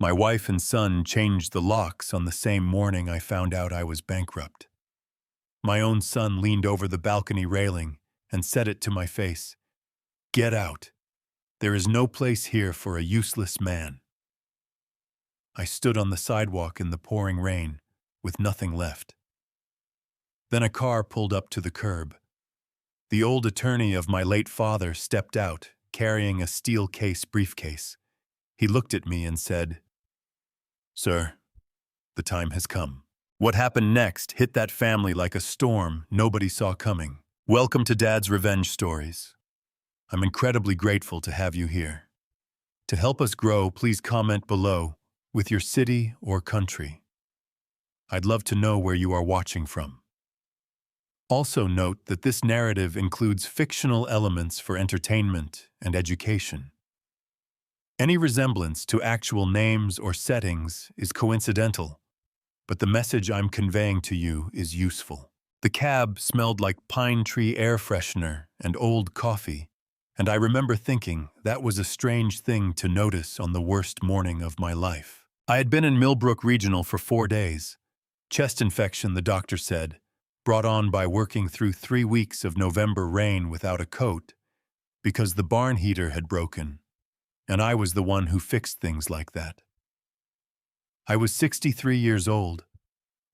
My wife and son changed the locks on the same morning I found out I was bankrupt. My own son leaned over the balcony railing and said it to my face. "Get out. There is no place here for a useless man." I stood on the sidewalk in the pouring rain, with nothing left. Then a car pulled up to the curb. The old attorney of my late father stepped out, carrying a steel case briefcase. He looked at me and said, "Sir, the time has come." What happened next hit that family like a storm nobody saw coming. Welcome to Dad's Revenge Stories. I'm incredibly grateful to have you here. To help us grow, please comment below with your city or country. I'd love to know where you are watching from. Also note that this narrative includes fictional elements for entertainment and education. Any resemblance to actual names or settings is coincidental, but the message I'm conveying to you is useful. The cab smelled like pine tree air freshener and old coffee, and I remember thinking that was a strange thing to notice on the worst morning of my life. I had been in Millbrook Regional for 4 days. Chest infection, the doctor said, brought on by working through 3 weeks of November rain without a coat, because the barn heater had broken, and I was the one who fixed things like that. I was 63 years old,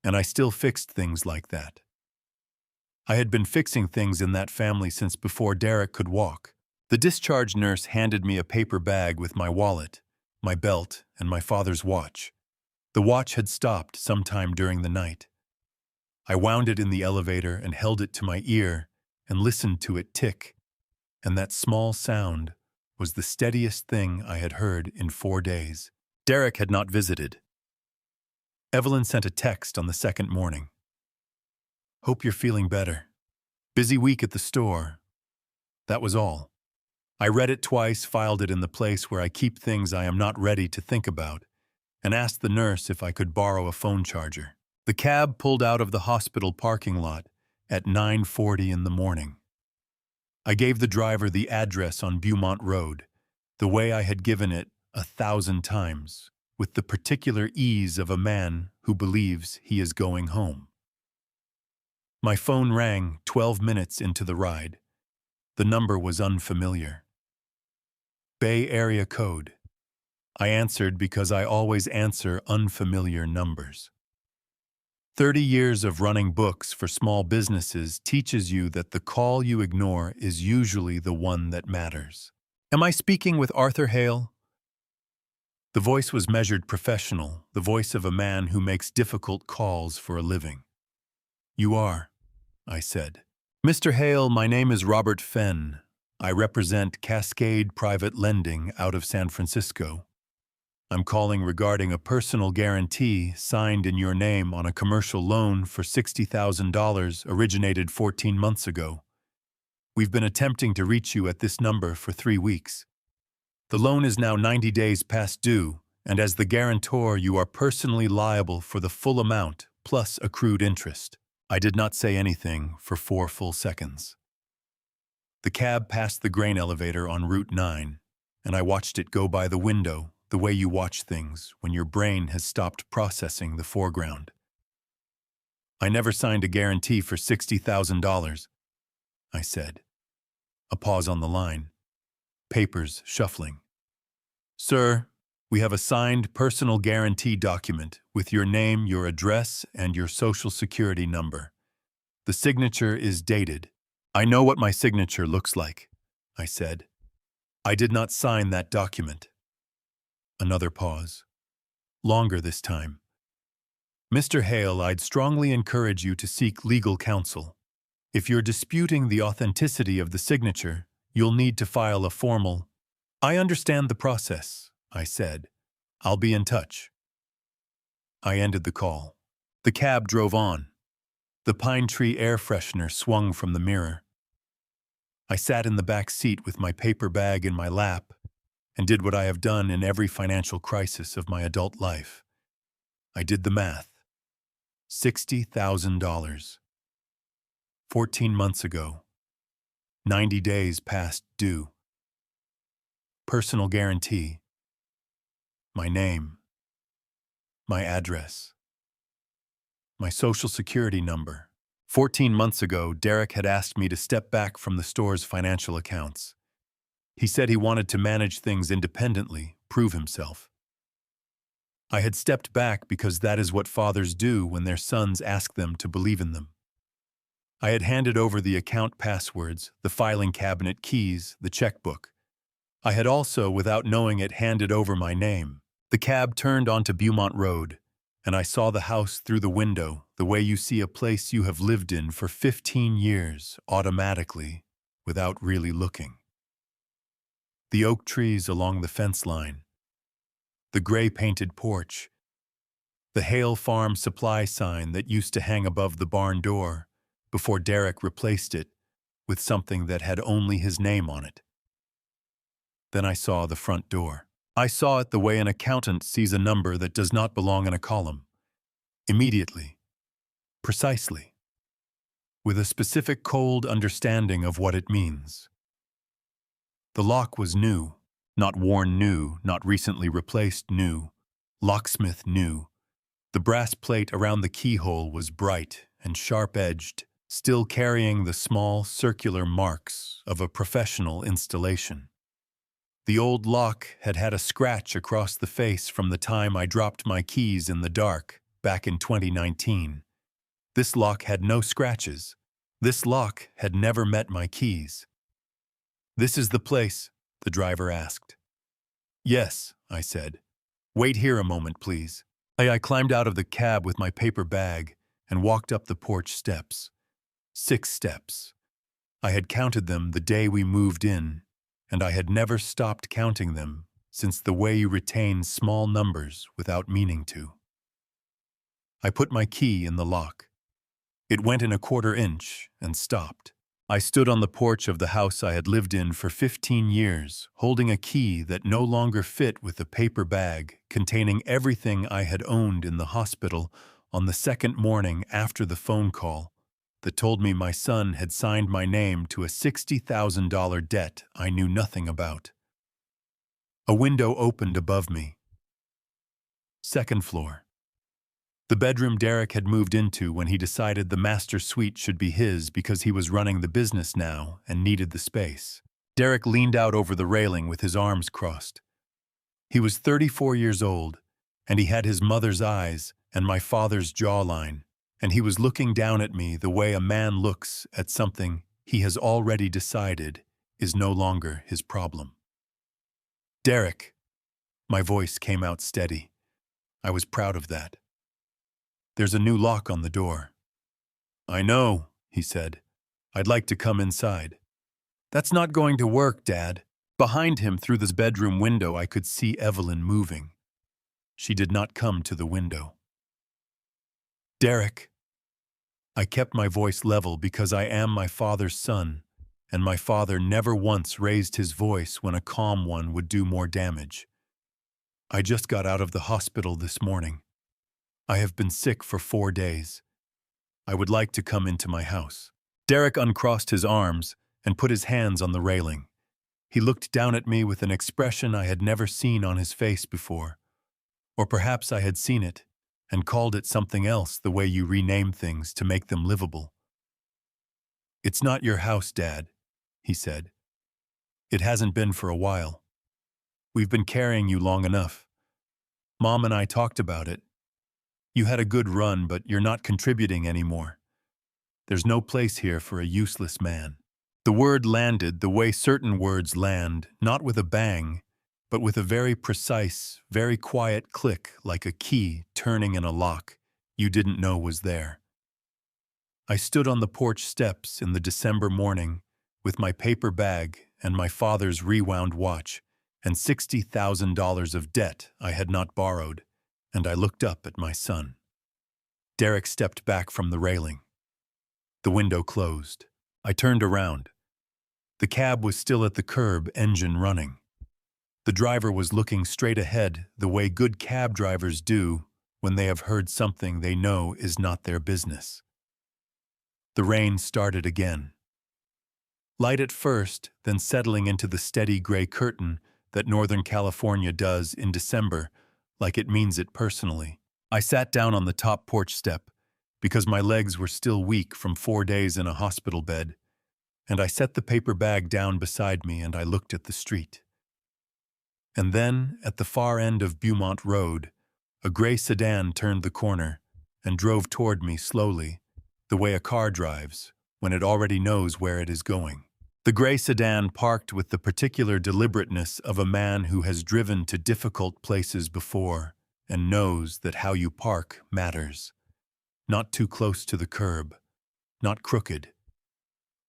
and I still fixed things like that. I had been fixing things in that family since before Derek could walk. The discharge nurse handed me a paper bag with my wallet, my belt, and my father's watch. The watch had stopped sometime during the night. I wound it in the elevator and held it to my ear and listened to it tick, and that small sound was the steadiest thing I had heard in 4 days. Derek had not visited. Evelyn sent a text on the second morning. "Hope you're feeling better. Busy week at the store." That was all. I read it twice, filed it in the place where I keep things I am not ready to think about, and asked the nurse if I could borrow a phone charger. The cab pulled out of the hospital parking lot at 9:40 in the morning. I gave the driver the address on Beaumont Road, the way I had given it 1,000 times, with the particular ease of a man who believes he is going home. My phone rang 12 minutes into the ride. The number was unfamiliar. Bay Area code. I answered because I always answer unfamiliar numbers. 30 years of running books for small businesses teaches you that the call you ignore is usually the one that matters. "Am I speaking with Arthur Hale?" The voice was measured professional, the voice of a man who makes difficult calls for a living. "You are," I said. "Mr. Hale, my name is Robert Fenn. I represent Cascade Private Lending out of San Francisco. I'm calling regarding a personal guarantee signed in your name on a commercial loan for $60,000 originated 14 months ago. We've been attempting to reach you at this number for 3 weeks. The loan is now 90 days past due, and as the guarantor, you are personally liable for the full amount plus accrued interest." I did not say anything for 4 full seconds. The cab passed the grain elevator on Route 9, and I watched it go by the window the way you watch things when your brain has stopped processing the foreground. "I never signed a guarantee for $60,000, I said. A pause on the line. Papers shuffling. "Sir, we have a signed personal guarantee document with your name, your address, and your social security number. The signature is dated." "I know what my signature looks like," I said. "I did not sign that document." Another pause. Longer this time. "Mr. Hale, I'd strongly encourage you to seek legal counsel. If you're disputing the authenticity of the signature, you'll need to file a formal—" "I understand the process," I said. "I'll be in touch." I ended the call. The cab drove on. The pine tree air freshener swung from the mirror. I sat in the back seat with my paper bag in my lap and did what I have done in every financial crisis of my adult life. I did the math. $60,000. 14 months ago. 90 days past due. Personal guarantee. My name. my address, my social security number. 14 months ago, Derek had asked me to step back from the store's financial accounts. He said he wanted to manage things independently, prove himself. I had stepped back because that is what fathers do when their sons ask them to believe in them. I had handed over the account passwords, the filing cabinet keys, the checkbook. I had also, without knowing it, handed over my name. The cab turned onto Beaumont Road, and I saw the house through the window, the way you see a place you have lived in for 15 years, automatically, without really looking. The oak trees along the fence line, the gray-painted porch, the Hale Farm supply sign that used to hang above the barn door before Derek replaced it with something that had only his name on it. Then I saw the front door. I saw it the way an accountant sees a number that does not belong in a column. Immediately. Precisely. With a specific cold understanding of what it means. The lock was new, not worn new, not recently replaced new, locksmith new. The brass plate around the keyhole was bright and sharp-edged, still carrying the small, circular marks of a professional installation. The old lock had had a scratch across the face from the time I dropped my keys in the dark back in 2019. This lock had no scratches. This lock had never met my keys. "This is the place?" the driver asked. "Yes," I said. "Wait here a moment, please." I climbed out of the cab with my paper bag and walked up the porch steps. 6 steps. I had counted them the day we moved in, and I had never stopped counting them since the way you retain small numbers without meaning to. I put my key in the lock. It went in a 1/4 inch and stopped. I stood on the porch of the house I had lived in for 15 years, holding a key that no longer fit with the paper bag containing everything I had owned in the hospital on the second morning after the phone call that told me my son had signed my name to a $60,000 debt I knew nothing about. A window opened above me. 2nd floor. The bedroom Derek had moved into when he decided the master suite should be his because he was running the business now and needed the space. Derek leaned out over the railing with his arms crossed. He was 34 years old, and he had his mother's eyes and my father's jawline, and he was looking down at me the way a man looks at something he has already decided is no longer his problem. "Derek." My voice came out steady. I was proud of that. "There's a new lock on the door." "I know," he said. "I'd like to come inside." "That's not going to work, Dad." Behind him, through this bedroom window, I could see Evelyn moving. She did not come to the window. "Derek." I kept my voice level because I am my father's son, and my father never once raised his voice when a calm one would do more damage. "I just got out of the hospital this morning. I have been sick for 4 days. I would like to come into my house." Derek uncrossed his arms and put his hands on the railing. He looked down at me with an expression I had never seen on his face before. Or perhaps I had seen it and called it something else the way you rename things to make them livable. "It's not your house, Dad," he said. "It hasn't been for a while. We've been carrying you long enough. Mom and I talked about it. You had a good run, but you're not contributing anymore. There's no place here for a useless man." The word landed the way certain words land, not with a bang, but with a very precise, very quiet click like a key turning in a lock you didn't know was there. I stood on the porch steps in the December morning with my paper bag and my father's rewound watch and $60,000 of debt I had not borrowed, and I looked up at my son. Derek stepped back from the railing. The window closed. I turned around. The cab was still at the curb, engine running. The driver was looking straight ahead the way good cab drivers do when they have heard something they know is not their business. The rain started again. Light at first, then settling into the steady gray curtain that Northern California does in December, like it means it personally. I sat down on the top porch step because my legs were still weak from 4 days in a hospital bed, and I set the paper bag down beside me and I looked at the street. And then, at the far end of Beaumont Road, a gray sedan turned the corner and drove toward me slowly, the way a car drives when it already knows where it is going. The gray sedan parked with the particular deliberateness of a man who has driven to difficult places before and knows that how you park matters. Not too close to the curb, not crooked.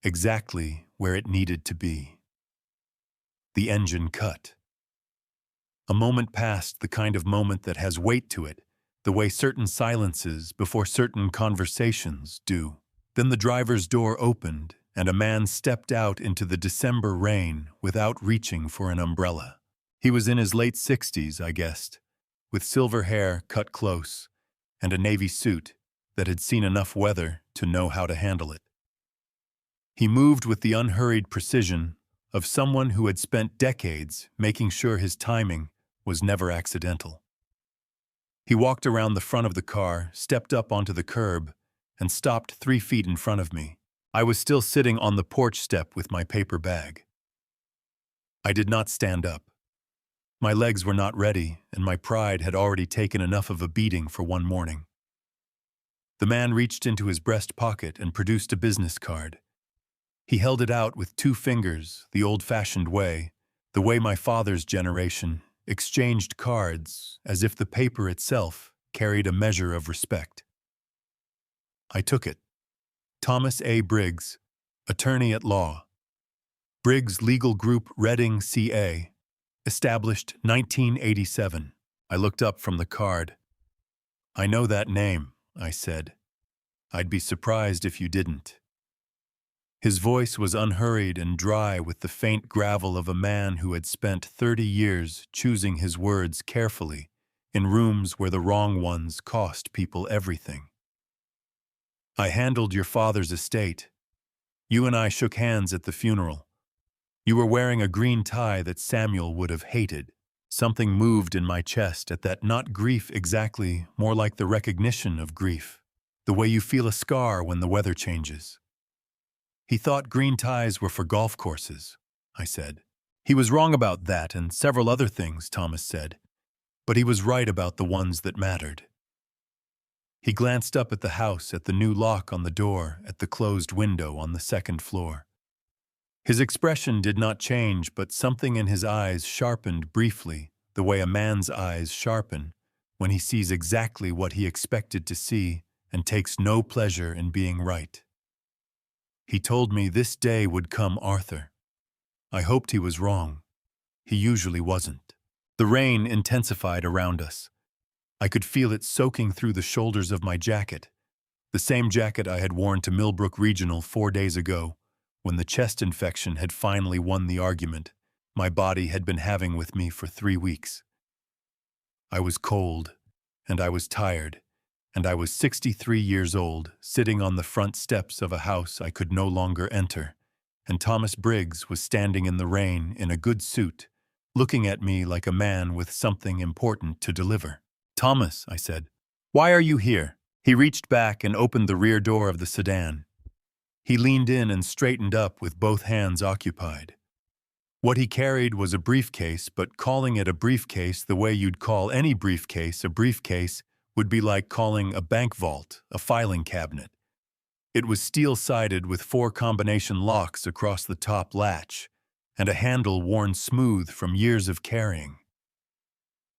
Exactly where it needed to be. The engine cut. A moment passed, the kind of moment that has weight to it, the way certain silences before certain conversations do. Then the driver's door opened, and a man stepped out into the December rain without reaching for an umbrella. He was in his late 60s, I guessed, with silver hair cut close, and a navy suit that had seen enough weather to know how to handle it. He moved with the unhurried precision of someone who had spent decades making sure his timing was never accidental. He walked around the front of the car, stepped up onto the curb, and stopped 3 feet in front of me. I was still sitting on the porch step with my paper bag. I did not stand up. My legs were not ready, and my pride had already taken enough of a beating for one morning. The man reached into his breast pocket and produced a business card. He held it out with 2 fingers, the old-fashioned way, the way my father's generation exchanged cards as if the paper itself carried a measure of respect. I took it. Thomas A. Briggs, attorney at law. Briggs Legal Group, Reading, CA. Established 1987. I looked up from the card. I know that name, I said. I'd be surprised if you didn't. His voice was unhurried and dry with the faint gravel of a man who had spent 30 years choosing his words carefully in rooms where the wrong ones cost people everything. I handled your father's estate. You and I shook hands at the funeral. You were wearing a green tie that Samuel would have hated. Something moved in my chest at that, not grief exactly, more like the recognition of grief. The way you feel a scar when the weather changes. He thought green ties were for golf courses, I said. He was wrong about that and several other things, Thomas said, but he was right about the ones that mattered. He glanced up at the house, at the new lock on the door, at the closed window on the 2nd floor. His expression did not change, but something in his eyes sharpened briefly, the way a man's eyes sharpen when he sees exactly what he expected to see and takes no pleasure in being right. He told me this day would come, Arthur. I hoped he was wrong. He usually wasn't. The rain intensified around us. I could feel it soaking through the shoulders of my jacket, the same jacket I had worn to Millbrook Regional 4 days ago, when the chest infection had finally won the argument my body had been having with me for 3 weeks. I was cold, and I was tired, and I was 63 years old, sitting on the front steps of a house I could no longer enter, and Thomas Briggs was standing in the rain in a good suit, looking at me like a man with something important to deliver. Thomas, I said, why are you here? He reached back and opened the rear door of the sedan. He leaned in and straightened up with both hands occupied. What he carried was a briefcase, but calling it a briefcase the way you'd call any briefcase a briefcase would be like calling a bank vault a filing cabinet. It was steel-sided with 4 combination locks across the top latch and a handle worn smooth from years of carrying.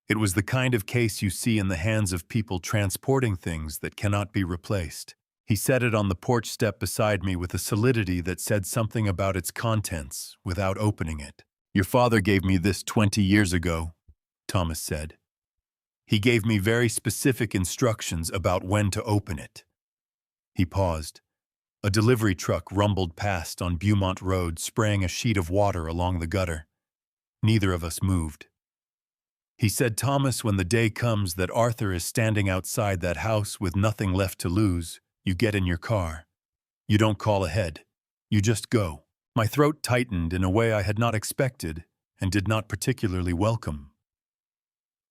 It was the kind of case you see in the hands of people transporting things that cannot be replaced. He set it on the porch step beside me with a solidity that said something about its contents without opening it. Your father gave me this 20 years ago, Thomas said. He gave me very specific instructions about when to open it. He paused. A delivery truck rumbled past on Beaumont Road, spraying a sheet of water along the gutter. Neither of us moved. He said, Thomas, when the day comes that Arthur is standing outside that house with nothing left to lose, you get in your car. You don't call ahead. You just go. My throat tightened in a way I had not expected and did not particularly welcome.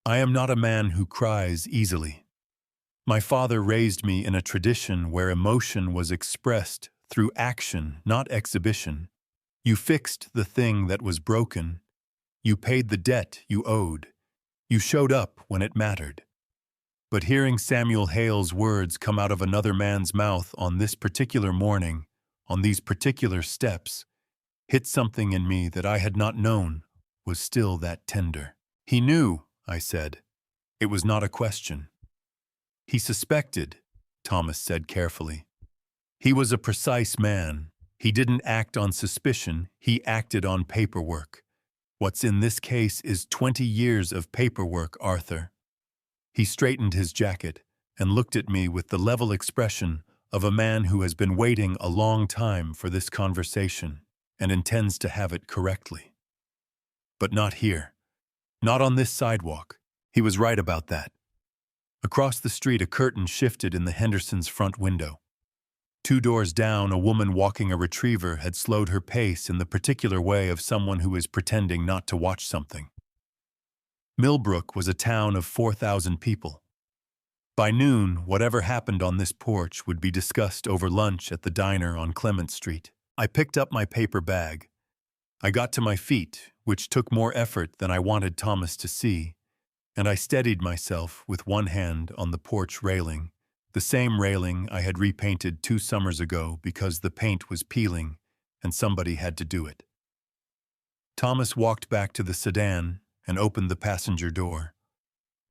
I am not a man who cries easily. My father raised me in a tradition where emotion was expressed through action, not exhibition. You fixed the thing that was broken. You paid the debt you owed. You showed up when it mattered. But hearing Samuel Hale's words come out of another man's mouth on this particular morning, on these particular steps, hit something in me that I had not known was still that tender. He knew, I said. It was not a question. He suspected, Thomas said carefully. He was a precise man. He didn't act on suspicion, he acted on paperwork. What's in this case is 20 years of paperwork, Arthur. He straightened his jacket and looked at me with the level expression of a man who has been waiting a long time for this conversation and intends to have it correctly. But not here. Not on this sidewalk. He was right about that. Across the street, a curtain shifted in the Hendersons' front window. 2 doors down, a woman walking a retriever had slowed her pace in the particular way of someone who is pretending not to watch something. Millbrook was a town of 4,000 people. By noon, whatever happened on this porch would be discussed over lunch at the diner on Clement Street. I picked up my paper bag. I got to my feet, which took more effort than I wanted Thomas to see, and I steadied myself with one hand on the porch railing, the same railing I had repainted 2 summers ago because the paint was peeling and somebody had to do it. Thomas walked back to the sedan and opened the passenger door.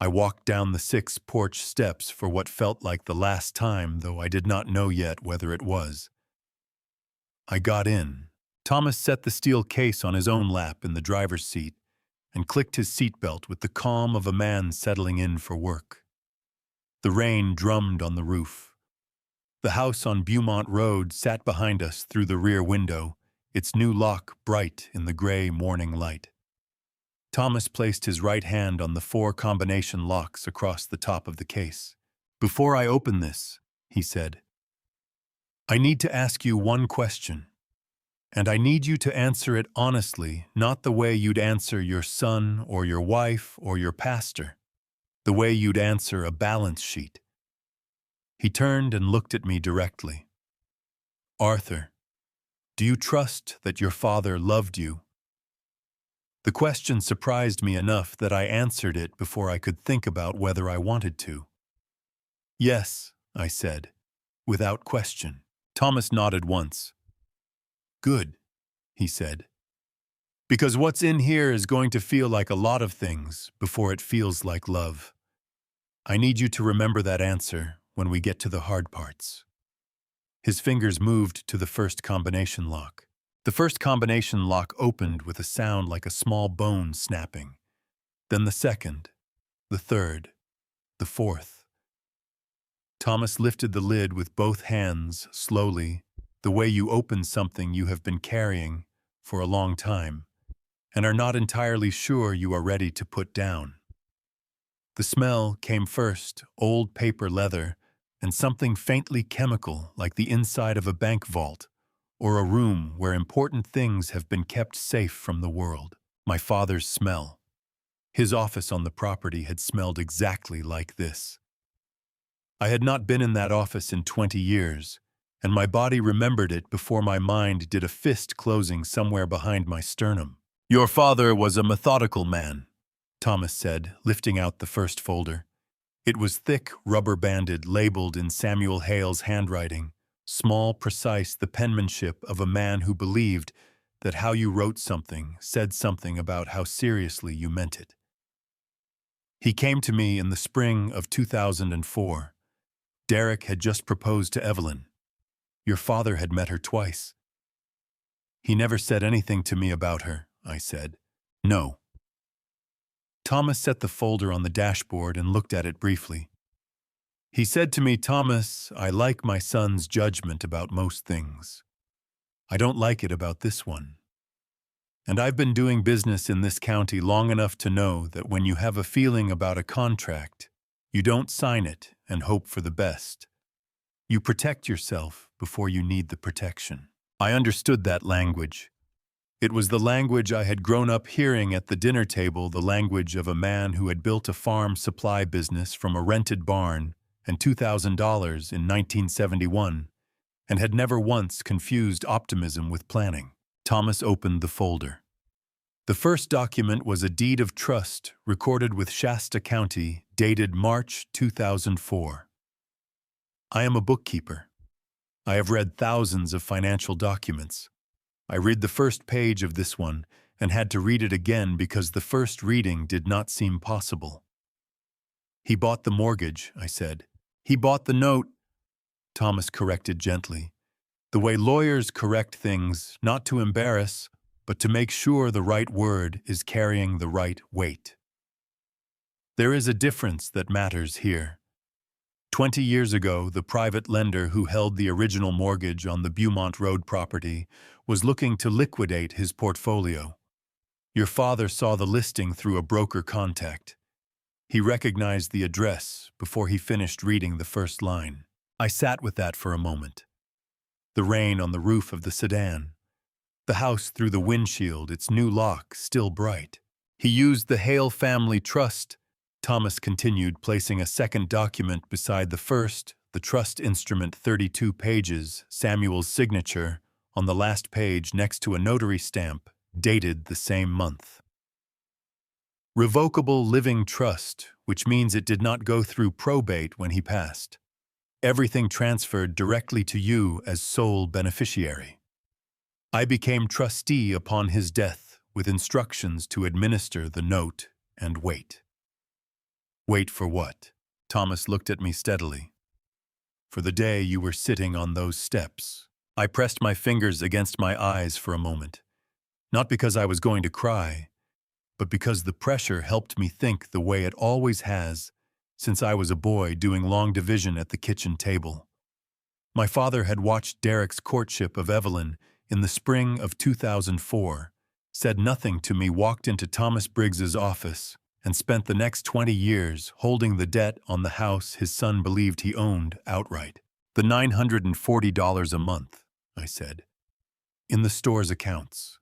I walked down the 6 porch steps for what felt like the last time, though I did not know yet whether it was. I got in. Thomas set the steel case on his own lap in the driver's seat and clicked his seatbelt with the calm of a man settling in for work. The rain drummed on the roof. The house on Beaumont Road sat behind us through the rear window, its new lock bright in the gray morning light. Thomas placed his right hand on the 4 combination locks across the top of the case. "Before I open this," he said, "I need to ask you one question. And I need you to answer it honestly, not the way you'd answer your son or your wife or your pastor, the way you'd answer a balance sheet." He turned and looked at me directly. "Arthur, do you trust that your father loved you?" The question surprised me enough that I answered it before I could think about whether I wanted to. "Yes," I said, without question. Thomas nodded once. "Good," he said. "Because what's in here is going to feel like a lot of things before it feels like love. I need you to remember that answer when we get to the hard parts." His fingers moved to the first combination lock. The first combination lock opened with a sound like a small bone snapping. Then the second, the third, the fourth. Thomas lifted the lid with both hands, slowly, the way you open something you have been carrying for a long time and are not entirely sure you are ready to put down. The smell came first, old paper leather, and something faintly chemical like the inside of a bank vault or a room where important things have been kept safe from the world. My father's smell. His office on the property had smelled exactly like this. I had not been in that office in 20 years, and my body remembered it before my mind did a fist closing somewhere behind my sternum. "Your father was a methodical man," Thomas said, lifting out the first folder. It was thick, rubber-banded, labeled in Samuel Hale's handwriting, small, precise, the penmanship of a man who believed that how you wrote something said something about how seriously you meant it. He came to me in the spring of 2004. Derek had just proposed to Evelyn. Your father had met her twice. He never said anything to me about her, I said. No. Thomas set the folder on the dashboard and looked at it briefly. He said to me, "Thomas, I like my son's judgment about most things. I don't like it about this one. And I've been doing business in this county long enough to know that when you have a feeling about a contract, you don't sign it and hope for the best. You protect yourself before you need the protection." I understood that language. It was the language I had grown up hearing at the dinner table, the language of a man who had built a farm supply business from a rented barn and $2,000 in 1971, and had never once confused optimism with planning. Thomas opened the folder. The first document was a deed of trust recorded with Shasta County, dated March 2004. I am a bookkeeper. I have read thousands of financial documents. I read the first page of this one and had to read it again because the first reading did not seem possible. He bought the mortgage, I said. He bought the note, Thomas corrected gently. The way lawyers correct things, not to embarrass, but to make sure the right word is carrying the right weight. There is a difference that matters here. 20 years ago, the private lender who held the original mortgage on the Beaumont Road property was looking to liquidate his portfolio. Your father saw the listing through a broker contact. He recognized the address before he finished reading the first line. I sat with that for a moment. The rain on the roof of the sedan. The house through the windshield, its new lock still bright. He used the Hale Family Trust, Thomas continued, placing a second document beside the first, the trust instrument, 32 pages, Samuel's signature, on the last page next to a notary stamp, dated the same month. Revocable living trust, which means it did not go through probate when he passed. Everything transferred directly to you as sole beneficiary. I became trustee upon his death with instructions to administer the note and wait. Wait for what? Thomas looked at me steadily. For the day you were sitting on those steps. I pressed my fingers against my eyes for a moment, not because I was going to cry, but because the pressure helped me think the way it always has since I was a boy doing long division at the kitchen table. My father had watched Derek's courtship of Evelyn in the spring of 2004, said nothing to me, walked into Thomas Briggs's office, and spent the next 20 years holding the debt on the house his son believed he owned outright. The $940 a month, I said, in the store's accounts.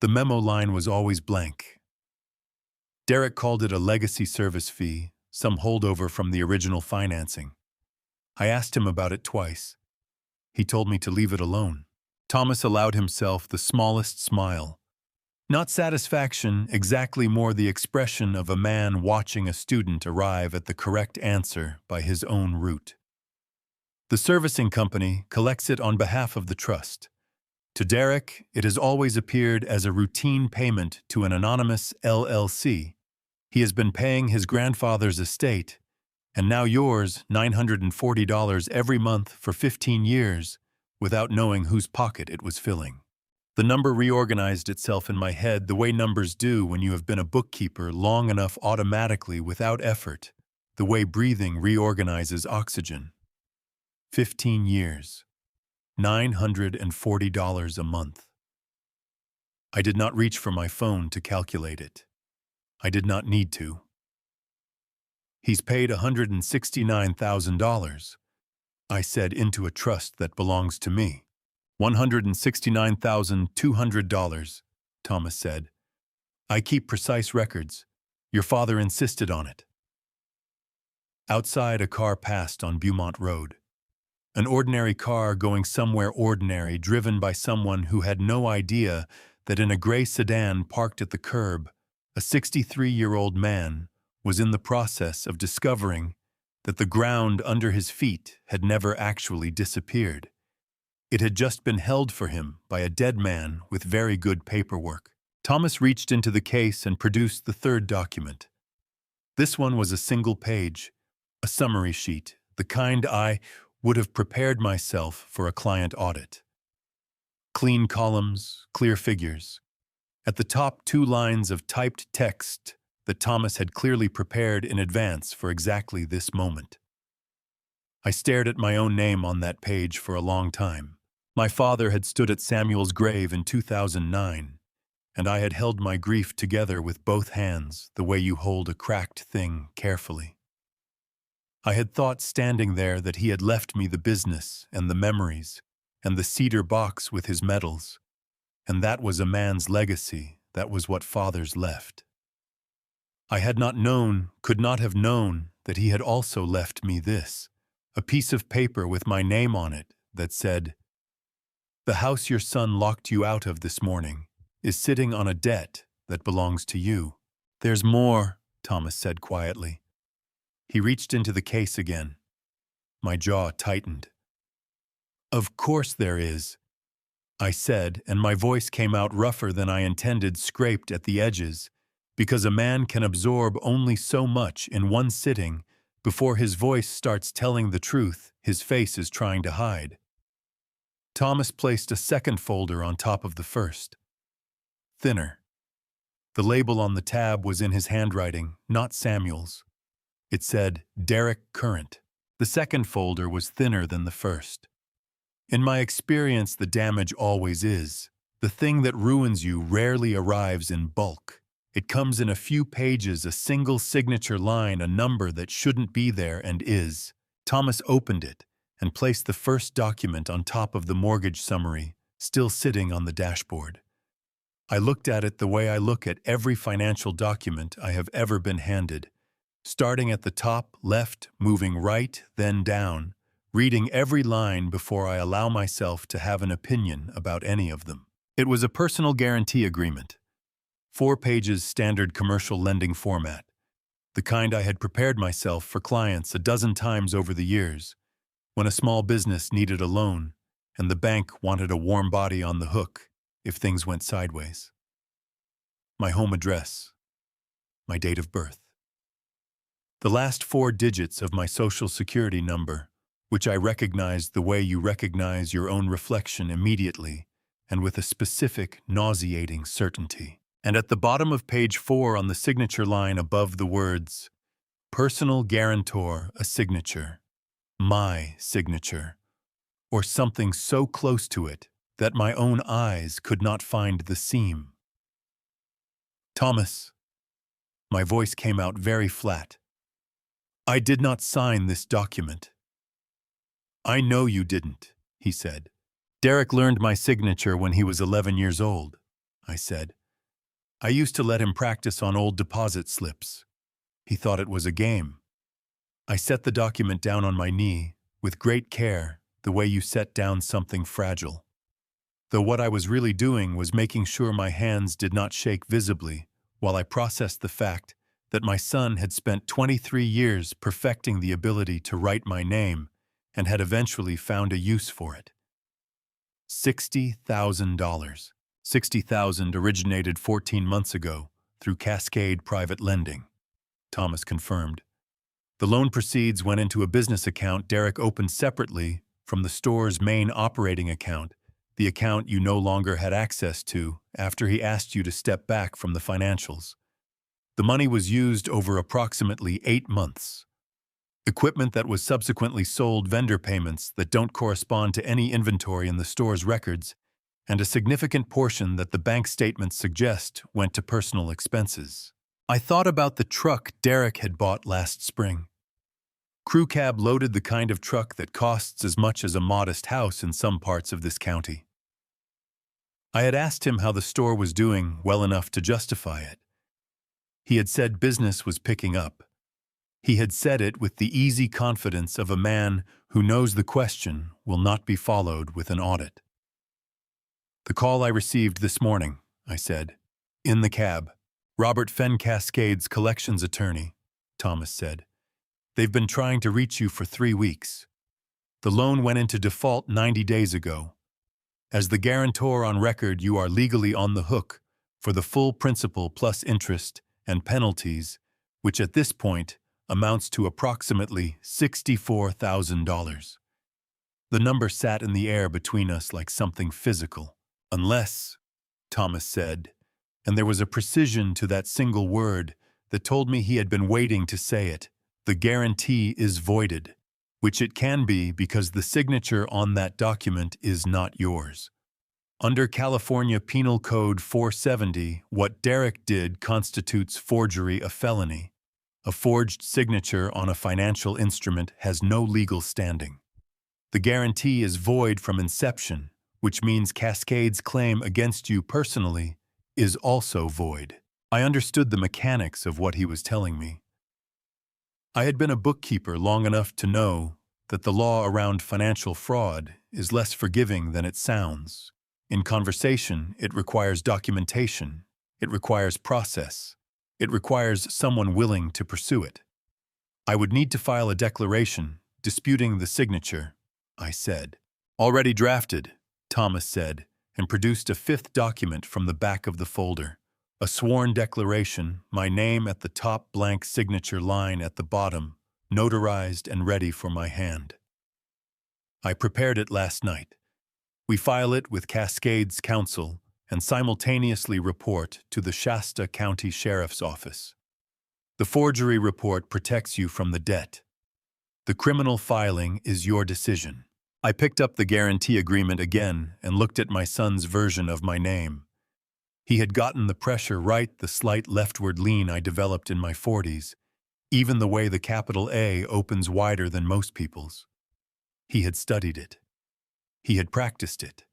The memo line was always blank. Derek called it a legacy service fee, some holdover from the original financing. I asked him about it twice. He told me to leave it alone. Thomas allowed himself the smallest smile. Not satisfaction, exactly more the expression of a man watching a student arrive at the correct answer by his own route. The servicing company collects it on behalf of the trust. To Derek, it has always appeared as a routine payment to an anonymous LLC. He has been paying his grandfather's estate, and now yours, $940 every month for 15 years, without knowing whose pocket it was filling. The number reorganized itself in my head the way numbers do when you have been a bookkeeper long enough, automatically, without effort, the way breathing reorganizes oxygen. 15 years. $940 a month. I did not reach for my phone to calculate it. I did not need to. He's paid $169,000, I said, into a trust that belongs to me. $169,200, Thomas said. I keep precise records. Your father insisted on it. Outside, a car passed on Beaumont Road. An ordinary car going somewhere ordinary, driven by someone who had no idea that in a gray sedan parked at the curb, a 63-year-old man was in the process of discovering that the ground under his feet had never actually disappeared. It had just been held for him by a dead man with very good paperwork. Thomas reached into the case and produced the third document. This one was a single page, a summary sheet, the kind I would have prepared myself for a client audit. Clean columns, clear figures. At the top, 2 lines of typed text that Thomas had clearly prepared in advance for exactly this moment. I stared at my own name on that page for a long time. My father had stood at Samuel's grave in 2009, and I had held my grief together with both hands, the way you hold a cracked thing carefully. I had thought standing there that he had left me the business and the memories and the cedar box with his medals, and that was a man's legacy, that was what fathers left. I had not known, could not have known, that he had also left me this, a piece of paper with my name on it that said, "The house your son locked you out of this morning is sitting on a debt that belongs to you." "There's more," Thomas said quietly. He reached into the case again. My jaw tightened. "Of course there is," I said, and my voice came out rougher than I intended, scraped at the edges, because a man can absorb only so much in one sitting before his voice starts telling the truth his face is trying to hide. Thomas placed a second folder on top of the first. Thinner. The label on the tab was in his handwriting, not Samuel's. It said, "Derek Current." The second folder was thinner than the first. In my experience, the damage always is. The thing that ruins you rarely arrives in bulk. It comes in a few pages, a single signature line, a number that shouldn't be there and is. Thomas opened it and placed the first document on top of the mortgage summary, still sitting on the dashboard. I looked at it the way I look at every financial document I have ever been handed, starting at the top left, moving right, then down, reading every line before I allow myself to have an opinion about any of them. It was a personal guarantee agreement. 4 pages, standard commercial lending format, the kind I had prepared myself for clients a dozen times over the years, when a small business needed a loan and the bank wanted a warm body on the hook if things went sideways. My home address, my date of birth. The last 4 digits of my social security number, which I recognized the way you recognize your own reflection immediately and with a specific, nauseating certainty. And at the bottom of page 4 on the signature line above the words, "Personal guarantor," a signature. My signature. Or something so close to it that my own eyes could not find the seam. "Thomas," my voice came out very flat, "I did not sign this document." "I know you didn't," he said. "Derek learned my signature when he was 11 years old," I said. "I used to let him practice on old deposit slips. He thought it was a game." I set the document down on my knee, with great care, the way you set down something fragile. Though what I was really doing was making sure my hands did not shake visibly while I processed the fact that my son had spent 23 years perfecting the ability to write my name and had eventually found a use for it. $60,000. $60,000 originated 14 months ago through Cascade Private Lending, Thomas confirmed. The loan proceeds went into a business account Derek opened separately from the store's main operating account, the account you no longer had access to after he asked you to step back from the financials. The money was used over approximately 8 months. Equipment that was subsequently sold, vendor payments that don't correspond to any inventory in the store's records, and a significant portion that the bank statements suggest went to personal expenses. I thought about the truck Derek had bought last spring. Crew cab loaded, the kind of truck that costs as much as a modest house in some parts of this county. I had asked him how the store was doing well enough to justify it. He had said business was picking up. He had said it with the easy confidence of a man who knows the question will not be followed with an audit. "The call I received this morning," I said. "In the cab. Robert Fenn, Cascade's collections attorney," Thomas said. "They've been trying to reach you for 3 weeks. The loan went into default 90 days ago. As the guarantor on record, you are legally on the hook for the full principal plus interest and penalties, which at this point amounts to approximately $64,000. The number sat in the air between us like something physical. "Unless," Thomas said, and there was a precision to that single word that told me he had been waiting to say it, "the guarantee is voided," which it can be because the signature on that document is not yours. Under California Penal Code 470, what Derek did constitutes forgery, a felony. A forged signature on a financial instrument has no legal standing. The guarantee is void from inception, which means Cascade's claim against you personally is also void. I understood the mechanics of what he was telling me. I had been a bookkeeper long enough to know that the law around financial fraud is less forgiving than it sounds. In conversation, it requires documentation. It requires process. It requires someone willing to pursue it. I would need to file a declaration disputing the signature, I said. Already drafted, Thomas said, and produced a fifth document from the back of the folder. A sworn declaration, my name at the top, blank signature line at the bottom, notarized and ready for my hand. I prepared it last night. We file it with Cascades Council and simultaneously report to the Shasta County Sheriff's Office. The forgery report protects you from the debt. The criminal filing is your decision. I picked up the guarantee agreement again and looked at my son's version of my name. He had gotten the pressure right, the slight leftward lean I developed in my 40s, even the way the capital A opens wider than most people's. He had studied it. He had practiced it.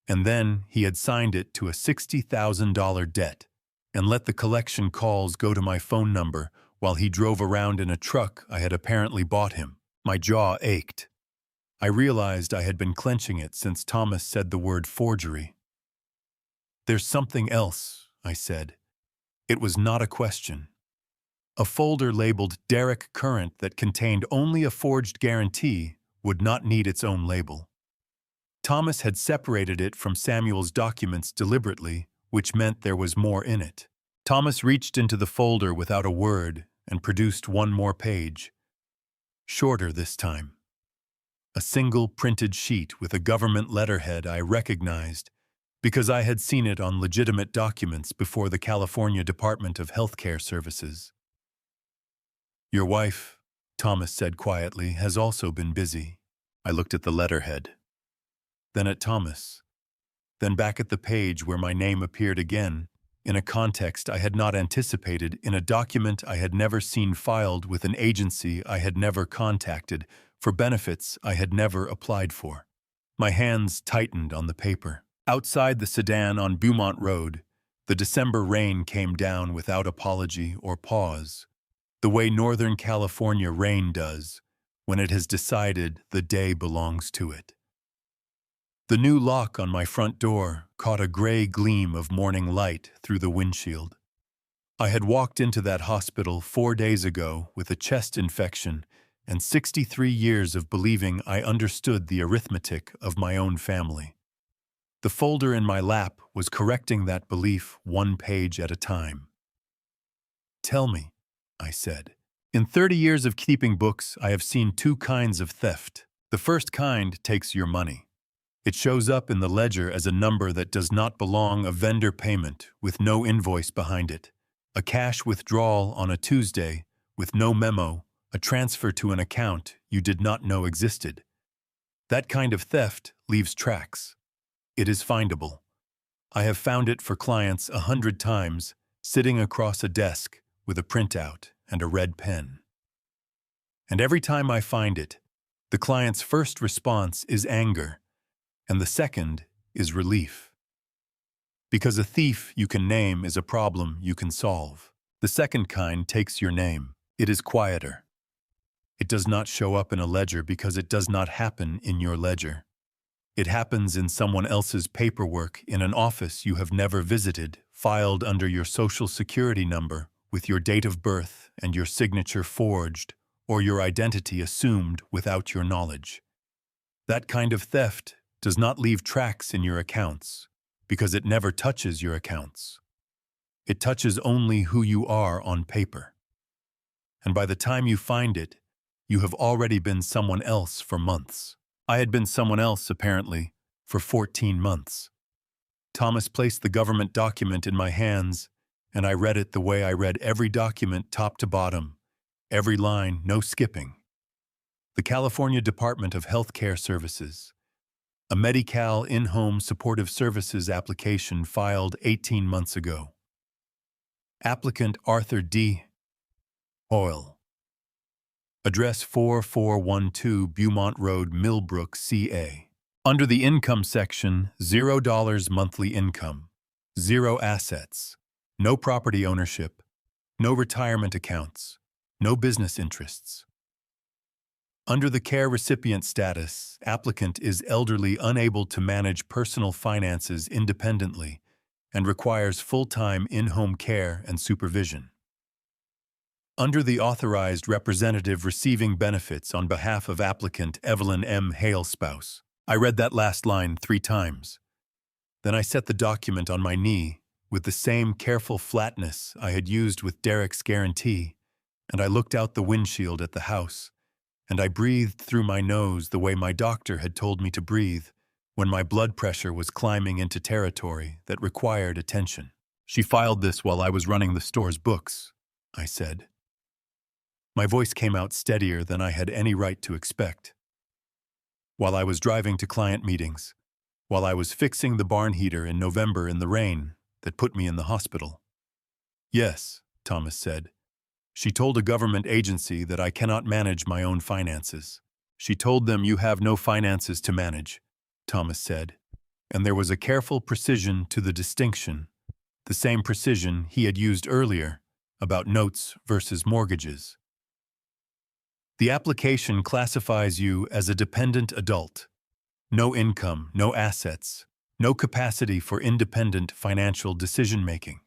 And then he had signed it to a $60,000 debt and let the collection calls go to my phone number while he drove around in a truck I had apparently bought him. My jaw ached. I realized I had been clenching it since Thomas said the word forgery. "There's something else," I said. It was not a question. A folder labeled Derek Current that contained only a forged guarantee would not need its own label. Thomas had separated it from Samuel's documents deliberately, which meant there was more in it. Thomas reached into the folder without a word and produced one more page. Shorter this time. A single printed sheet with a government letterhead I recognized because I had seen it on legitimate documents before the California Department of Healthcare Services. "Your wife," Thomas said quietly, "has also been busy." I looked at the letterhead, then at Thomas, then back at the page where my name appeared again, in a context I had not anticipated, in a document I had never seen filed with an agency I had never contacted, for benefits I had never applied for. My hands tightened on the paper. Outside the sedan on Beaumont Road, the December rain came down without apology or pause, the way Northern California rain does when it has decided the day belongs to it. The new lock on my front door caught a gray gleam of morning light through the windshield. I had walked into that hospital 4 days ago with a chest infection and 63 years of believing I understood the arithmetic of my own family. The folder in my lap was correcting that belief one page at a time. "Tell me," I said. "In 30 years of keeping books, I have seen two kinds of theft. The first kind takes your money. It shows up in the ledger as a number that does not belong, a vendor payment with no invoice behind it, a cash withdrawal on a Tuesday with no memo, a transfer to an account you did not know existed. That kind of theft leaves tracks. It is findable. I have found it for clients 100 times, sitting across a desk with a printout and a red pen. And every time I find it, the client's first response is anger, and the second is relief. Because a thief you can name is a problem you can solve. The second kind takes your name. It is quieter. It does not show up in a ledger because it does not happen in your ledger. It happens in someone else's paperwork in an office you have never visited, filed under your social security number, with your date of birth and your signature forged, or your identity assumed without your knowledge. That kind of theft does not leave tracks in your accounts, because it never touches your accounts. It touches only who you are on paper. And by the time you find it, you have already been someone else for months. I had been someone else, apparently, for 14 months. Thomas placed the government document in my hands, and I read it the way I read every document top to bottom, every line, no skipping. The California Department of Healthcare Services. A Medi-Cal in-home supportive services application filed 18 months ago. Applicant Arthur D. Hoyle. Address 4412 Beaumont Road, Millbrook, CA. Under the income section, $0 monthly income, 0 assets, no property ownership, no retirement accounts, No business interests. Under the care recipient status, applicant is elderly, unable to manage personal finances independently, and requires full-time in-home care and supervision. Under the authorized representative receiving benefits on behalf of applicant Evelyn M. Hale spouse. I read that last line 3 times. Then I set the document on my knee with the same careful flatness I had used with Derek's guarantee, and I looked out the windshield at the house, and I breathed through my nose the way my doctor had told me to breathe when my blood pressure was climbing into territory that required attention. She filed this while I was running the store's books, I said. My voice came out steadier than I had any right to expect. While I was driving to client meetings, while I was fixing the barn heater in November in the rain that put me in the hospital. Yes, Thomas said. She told a government agency that I cannot manage my own finances. She told them you have no finances to manage, Thomas said, and there was a careful precision to the distinction, the same precision he had used earlier about notes versus mortgages. The application classifies you as a dependent adult. No income, no assets, no capacity for independent financial decision-making.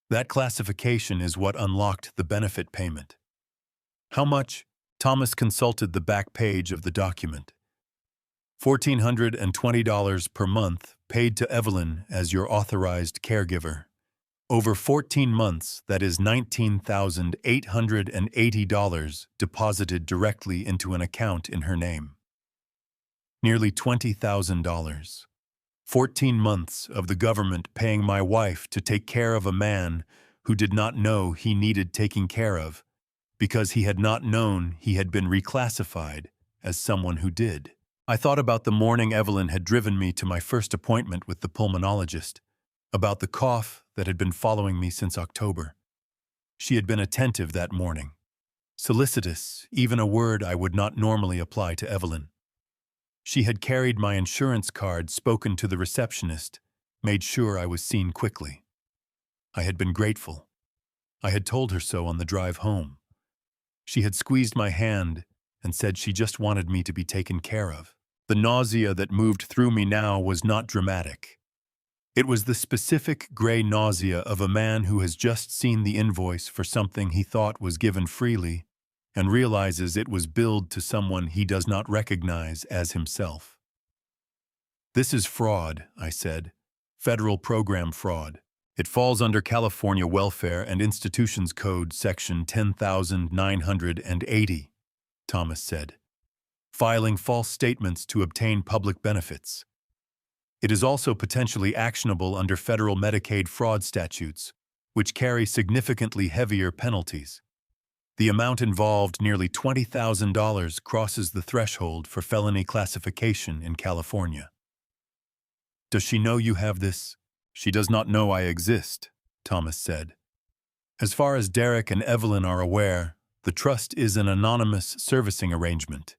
That classification is what unlocked the benefit payment. How much? Thomas consulted the back page of the document. $1,420 per month paid to Evelyn as your authorized caregiver. Over 14 months, that is $19,880 deposited directly into an account in her name. Nearly $20,000. 14 months of the government paying my wife to take care of a man who did not know he needed taking care of because he had not known he had been reclassified as someone who did. I thought about the morning Evelyn had driven me to my first appointment with the pulmonologist, about the cough that had been following me since October. She had been attentive that morning, solicitous, even a word I would not normally apply to Evelyn. She had carried my insurance card, spoken to the receptionist, made sure I was seen quickly. I had been grateful. I had told her so on the drive home. She had squeezed my hand and said she just wanted me to be taken care of. The nausea that moved through me now was not dramatic. It was the specific gray nausea of a man who has just seen the invoice for something he thought was given freely and realizes it was billed to someone he does not recognize as himself. This is fraud, I said. Federal program fraud. It falls under California Welfare and Institutions Code Section 10,980, Thomas said. Filing false statements to obtain public benefits. It is also potentially actionable under federal Medicaid fraud statutes, which carry significantly heavier penalties. The amount involved, nearly $20,000, crosses the threshold for felony classification in California. Does she know you have this? She does not know I exist, Thomas said. As far as Derek and Evelyn are aware, the trust is an anonymous servicing arrangement,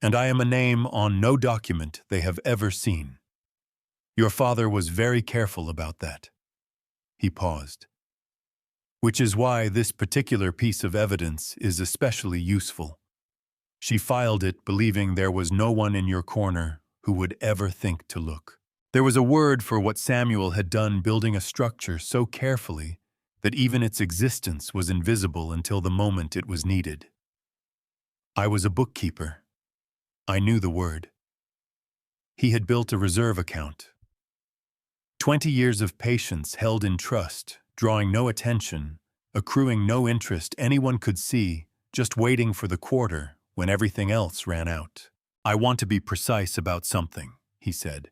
and I am a name on no document they have ever seen. Your father was very careful about that. He paused. Which is why this particular piece of evidence is especially useful. She filed it believing there was no one in your corner who would ever think to look. There was a word for what Samuel had done, building a structure so carefully that even its existence was invisible until the moment it was needed. I was a bookkeeper. I knew the word. He had built a reserve account. 20 years of patience held in trust, drawing no attention, accruing no interest anyone could see, just waiting for the quarter when everything else ran out. I want to be precise about something, he said.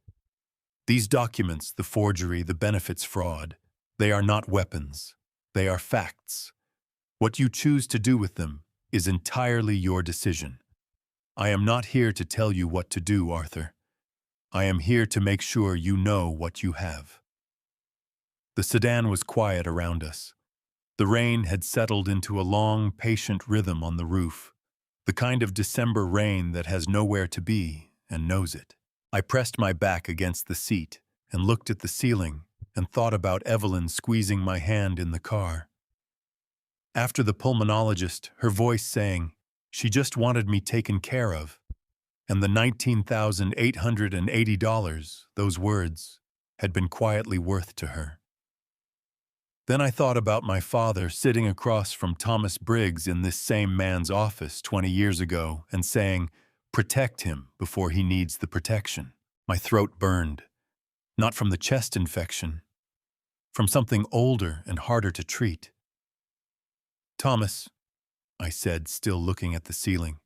These documents, the forgery, the benefits fraud, they are not weapons. They are facts. What you choose to do with them is entirely your decision. I am not here to tell you what to do, Arthur. I am here to make sure you know what you have. The sedan was quiet around us. The rain had settled into a long, patient rhythm on the roof, the kind of December rain that has nowhere to be and knows it. I pressed my back against the seat and looked at the ceiling and thought about Evelyn squeezing my hand in the car. After the pulmonologist, her voice saying, she just wanted me taken care of, and the $19,880, those words, had been quietly worth to her. Then I thought about my father sitting across from Thomas Briggs in this same man's office 20 years ago and saying, protect him before he needs the protection. My throat burned, not from the chest infection, from something older and harder to treat. Thomas, I said, still looking at the ceiling,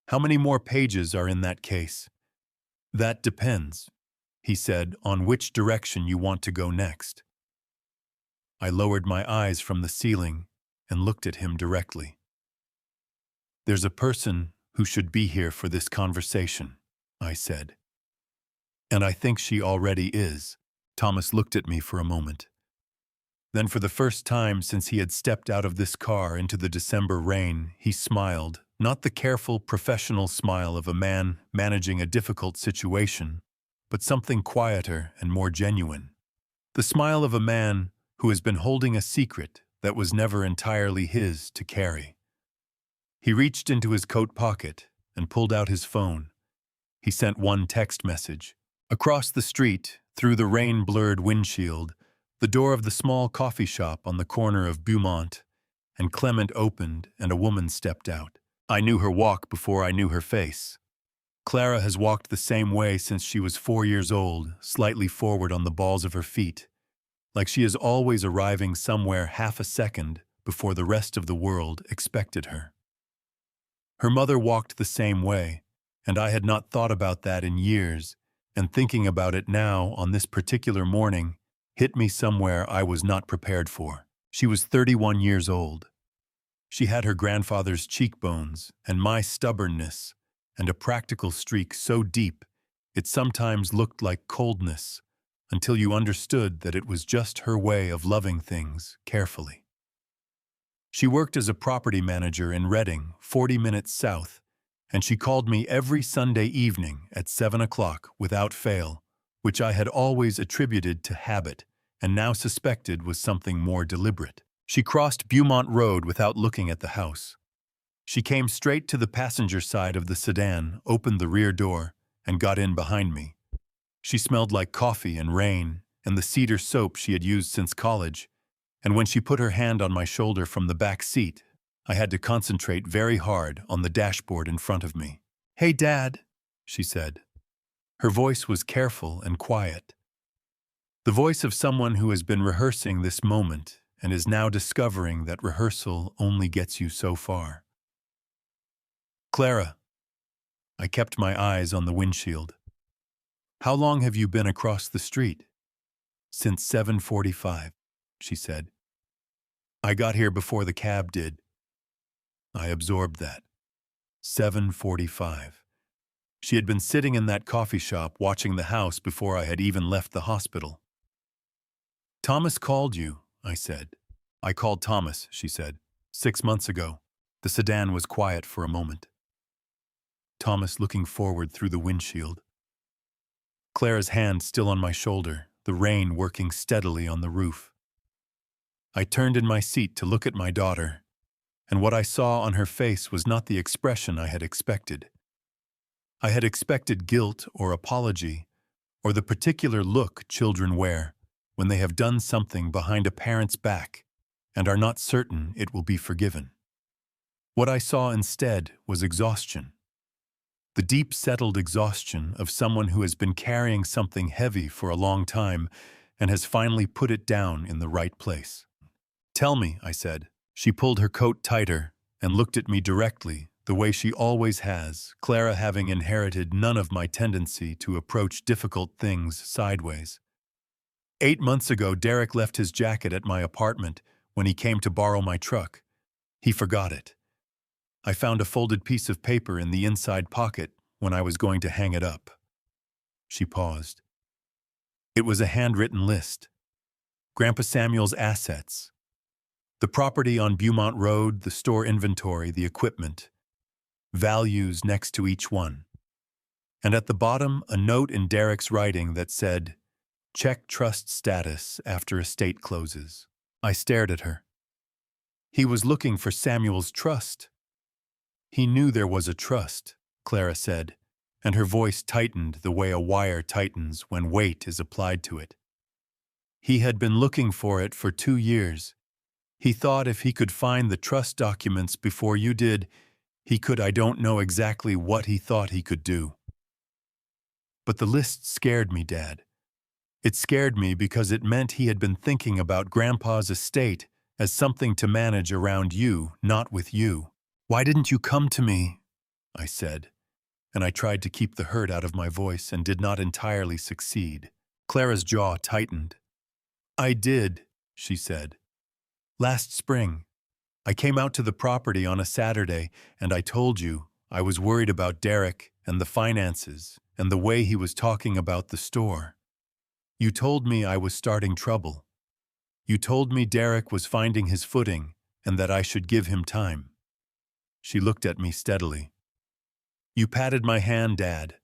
how many more pages are in that case? That depends, he said, on which direction you want to go next. I lowered my eyes from the ceiling and looked at him directly. There's a person who should be here for this conversation, I said. And I think she already is. Thomas looked at me for a moment. Then for the first time since he had stepped out of this car into the December rain, he smiled, not the careful, professional smile of a man managing a difficult situation, but something quieter and more genuine. The smile of a man who has been holding a secret that was never entirely his to carry. He reached into his coat pocket and pulled out his phone. He sent one text message. Across the street, through the rain-blurred windshield, the door of the small coffee shop on the corner of Beaumont and Clement opened and a woman stepped out. I knew her walk before I knew her face. Clara has walked the same way since she was 4 years old, slightly forward on the balls of her feet, like she is always arriving somewhere half a second before the rest of the world expected her. Her mother walked the same way, and I had not thought about that in years, and thinking about it now on this particular morning hit me somewhere I was not prepared for. She was 31 years old. She had her grandfather's cheekbones and my stubbornness and a practical streak so deep it sometimes looked like coldness, until you understood that it was just her way of loving things carefully. She worked as a property manager in Reading, 40 minutes south, and she called me every Sunday evening at 7 o'clock without fail, which I had always attributed to habit and now suspected was something more deliberate. She crossed Beaumont Road without looking at the house. She came straight to the passenger side of the sedan, opened the rear door, and got in behind me. She smelled like coffee and rain and the cedar soap she had used since college, and when she put her hand on my shoulder from the back seat, I had to concentrate very hard on the dashboard in front of me. "Hey, Dad," she said. Her voice was careful and quiet. The voice of someone who has been rehearsing this moment and is now discovering that rehearsal only gets you so far. "Clara." I kept my eyes on the windshield. "How long have you been across the street?" "Since 7:45, she said. "I got here before the cab did." I absorbed that. 7:45. She had been sitting in that coffee shop watching the house before I had even left the hospital. "Thomas called you," I said. "I called Thomas," she said. 6 months ago." The sedan was quiet for a moment. Thomas looking forward through the windshield. Clara's hand still on my shoulder, the rain working steadily on the roof. I turned in my seat to look at my daughter, and what I saw on her face was not the expression I had expected. I had expected guilt or apology, or the particular look children wear when they have done something behind a parent's back and are not certain it will be forgiven. What I saw instead was exhaustion. The deep-settled exhaustion of someone who has been carrying something heavy for a long time and has finally put it down in the right place. "Tell me," I said. She pulled her coat tighter and looked at me directly, the way she always has, Clara having inherited none of my tendency to approach difficult things sideways. 8 months ago, Derek left his jacket at my apartment when he came to borrow my truck. He forgot it. I found a folded piece of paper in the inside pocket when I was going to hang it up. She paused. It was a handwritten list. Grandpa Samuel's assets. The property on Beaumont Road, the store inventory, the equipment. Values next to each one. And at the bottom, a note in Derek's writing that said, "Check trust status after estate closes." I stared at her. He was looking for Samuel's trust. He knew there was a trust, Clara said, and her voice tightened the way a wire tightens when weight is applied to it. He had been looking for it for 2 years. He thought if he could find the trust documents before you did, he could. I don't know exactly what he thought he could do. But the list scared me, Dad. It scared me because it meant he had been thinking about Grandpa's estate as something to manage around you, not with you. Why didn't you come to me? I said, and I tried to keep the hurt out of my voice and did not entirely succeed. Clara's jaw tightened. I did, she said. Last spring, I came out to the property on a Saturday and I told you I was worried about Derek and the finances and the way he was talking about the store. You told me I was starting trouble. You told me Derek was finding his footing and that I should give him time. She looked at me steadily. You patted my hand, Dad,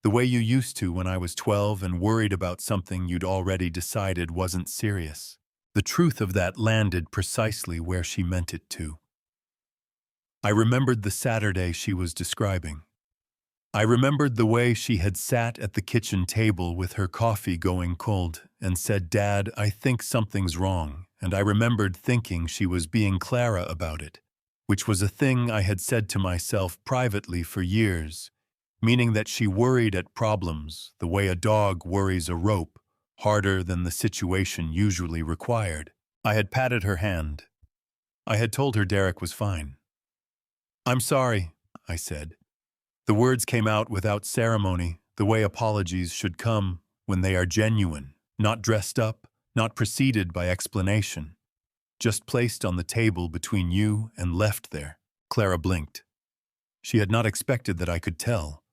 the way you used to when I was 12 and worried about something you'd already decided wasn't serious. The truth of that landed precisely where she meant it to. I remembered the Saturday she was describing. I remembered the way she had sat at the kitchen table with her coffee going cold and said, Dad, I think something's wrong, and I remembered thinking she was being Clara about it, which was a thing I had said to myself privately for years, meaning that she worried at problems the way a dog worries a rope, harder than the situation usually required. I had patted her hand. I had told her Derek was fine. I'm sorry, I said. The words came out without ceremony, the way apologies should come when they are genuine, not dressed up, not preceded by explanation, just placed on the table between you and left there. Clara blinked. She had not expected that I could tell.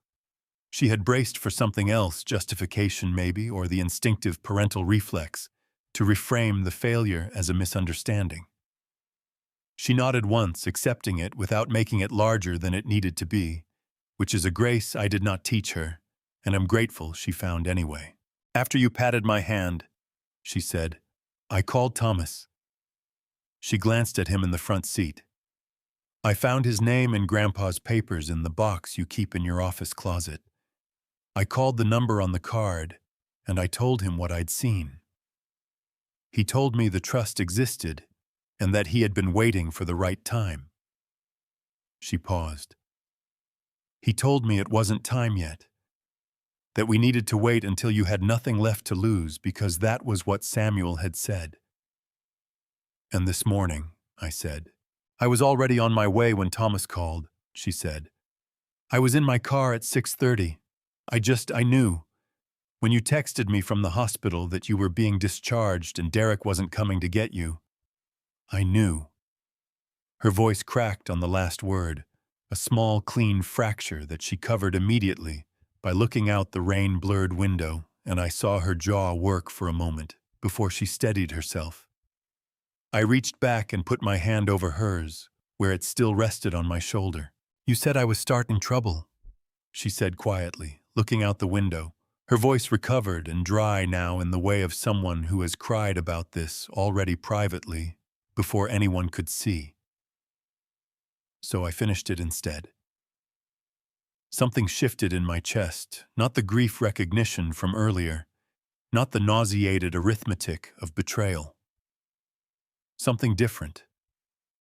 She had braced for something else, justification maybe, or the instinctive parental reflex, to reframe the failure as a misunderstanding. She nodded once, accepting it without making it larger than it needed to be, which is a grace I did not teach her, and am grateful she found anyway. After you patted my hand, she said, I called Thomas. She glanced at him in the front seat. I found his name in Grandpa's papers in the box you keep in your office closet. I called the number on the card, and I told him what I'd seen. He told me the trust existed, and that he had been waiting for the right time. She paused. He told me it wasn't time yet, that we needed to wait until you had nothing left to lose because that was what Samuel had said. And this morning, I said. I was already on my way when Thomas called, she said. I was in my car at 6:30. I knew. When you texted me from the hospital that you were being discharged and Derek wasn't coming to get you, I knew. Her voice cracked on the last word, a small, clean fracture that she covered immediately by looking out the rain-blurred window, and I saw her jaw work for a moment before she steadied herself. I reached back and put my hand over hers, where it still rested on my shoulder. You said I was starting trouble, she said quietly, looking out the window, her voice recovered and dry now in the way of someone who has cried about this already privately before anyone could see. So I finished it instead. Something shifted in my chest, not the grief recognition from earlier, not the nauseated arithmetic of betrayal. Something different.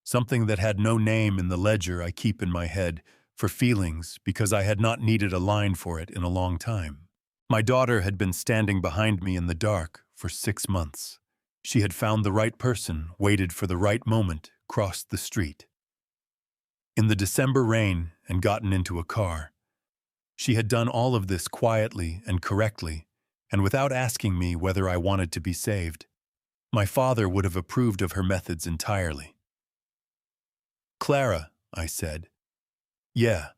Something that had no name in the ledger I keep in my head for feelings because I had not needed a line for it in a long time. My daughter had been standing behind me in the dark for 6 months. She had found the right person, waited for the right moment, crossed the street. In the December rain and gotten into a car. She had done all of this quietly and correctly, and without asking me whether I wanted to be saved. My father would have approved of her methods entirely. Clara, I said. Yeah,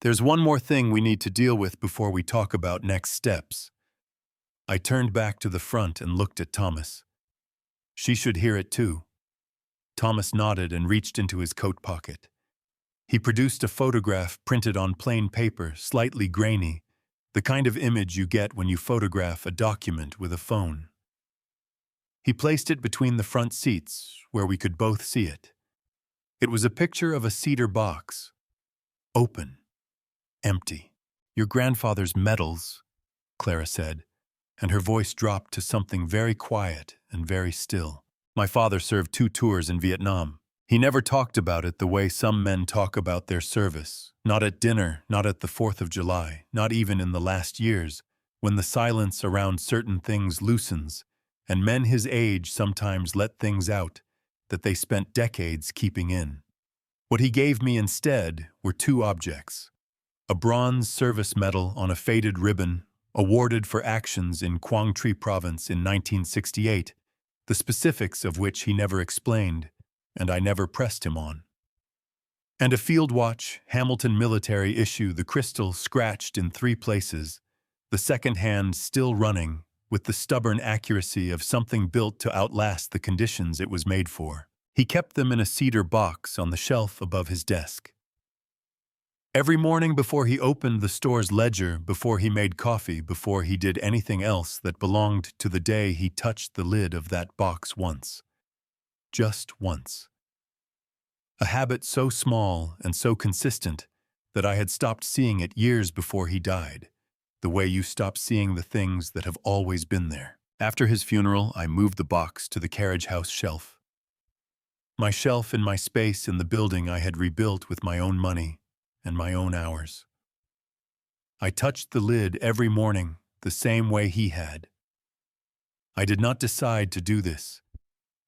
there's one more thing we need to deal with before we talk about next steps. I turned back to the front and looked at Thomas. She should hear it too. Thomas nodded and reached into his coat pocket. He produced a photograph printed on plain paper, slightly grainy, the kind of image you get when you photograph a document with a phone. He placed it between the front seats, where we could both see it. It was a picture of a cedar box, open, empty. "Your grandfather's medals," Clara said, and her voice dropped to something very quiet and very still. "My father served 2 tours in Vietnam. He never talked about it the way some men talk about their service. Not at dinner, not at the 4th of July, not even in the last years, when the silence around certain things loosens, and men his age sometimes let things out that they spent decades keeping in. What he gave me instead were 2 objects. A bronze service medal on a faded ribbon, awarded for actions in Quang Tri Province in 1968, the specifics of which he never explained, and I never pressed him on. And a field watch, Hamilton military issue, the crystal scratched in 3 places, the second hand still running, with the stubborn accuracy of something built to outlast the conditions it was made for. He kept them in a cedar box on the shelf above his desk. Every morning before he opened the store's ledger, before he made coffee, before he did anything else that belonged to the day, he touched the lid of that box once. Just once. A habit so small and so consistent that I had stopped seeing it years before he died, the way you stop seeing the things that have always been there. After his funeral, I moved the box to the carriage house shelf. My shelf in my space in the building I had rebuilt with my own money and my own hours. I touched the lid every morning the same way he had. I did not decide to do this.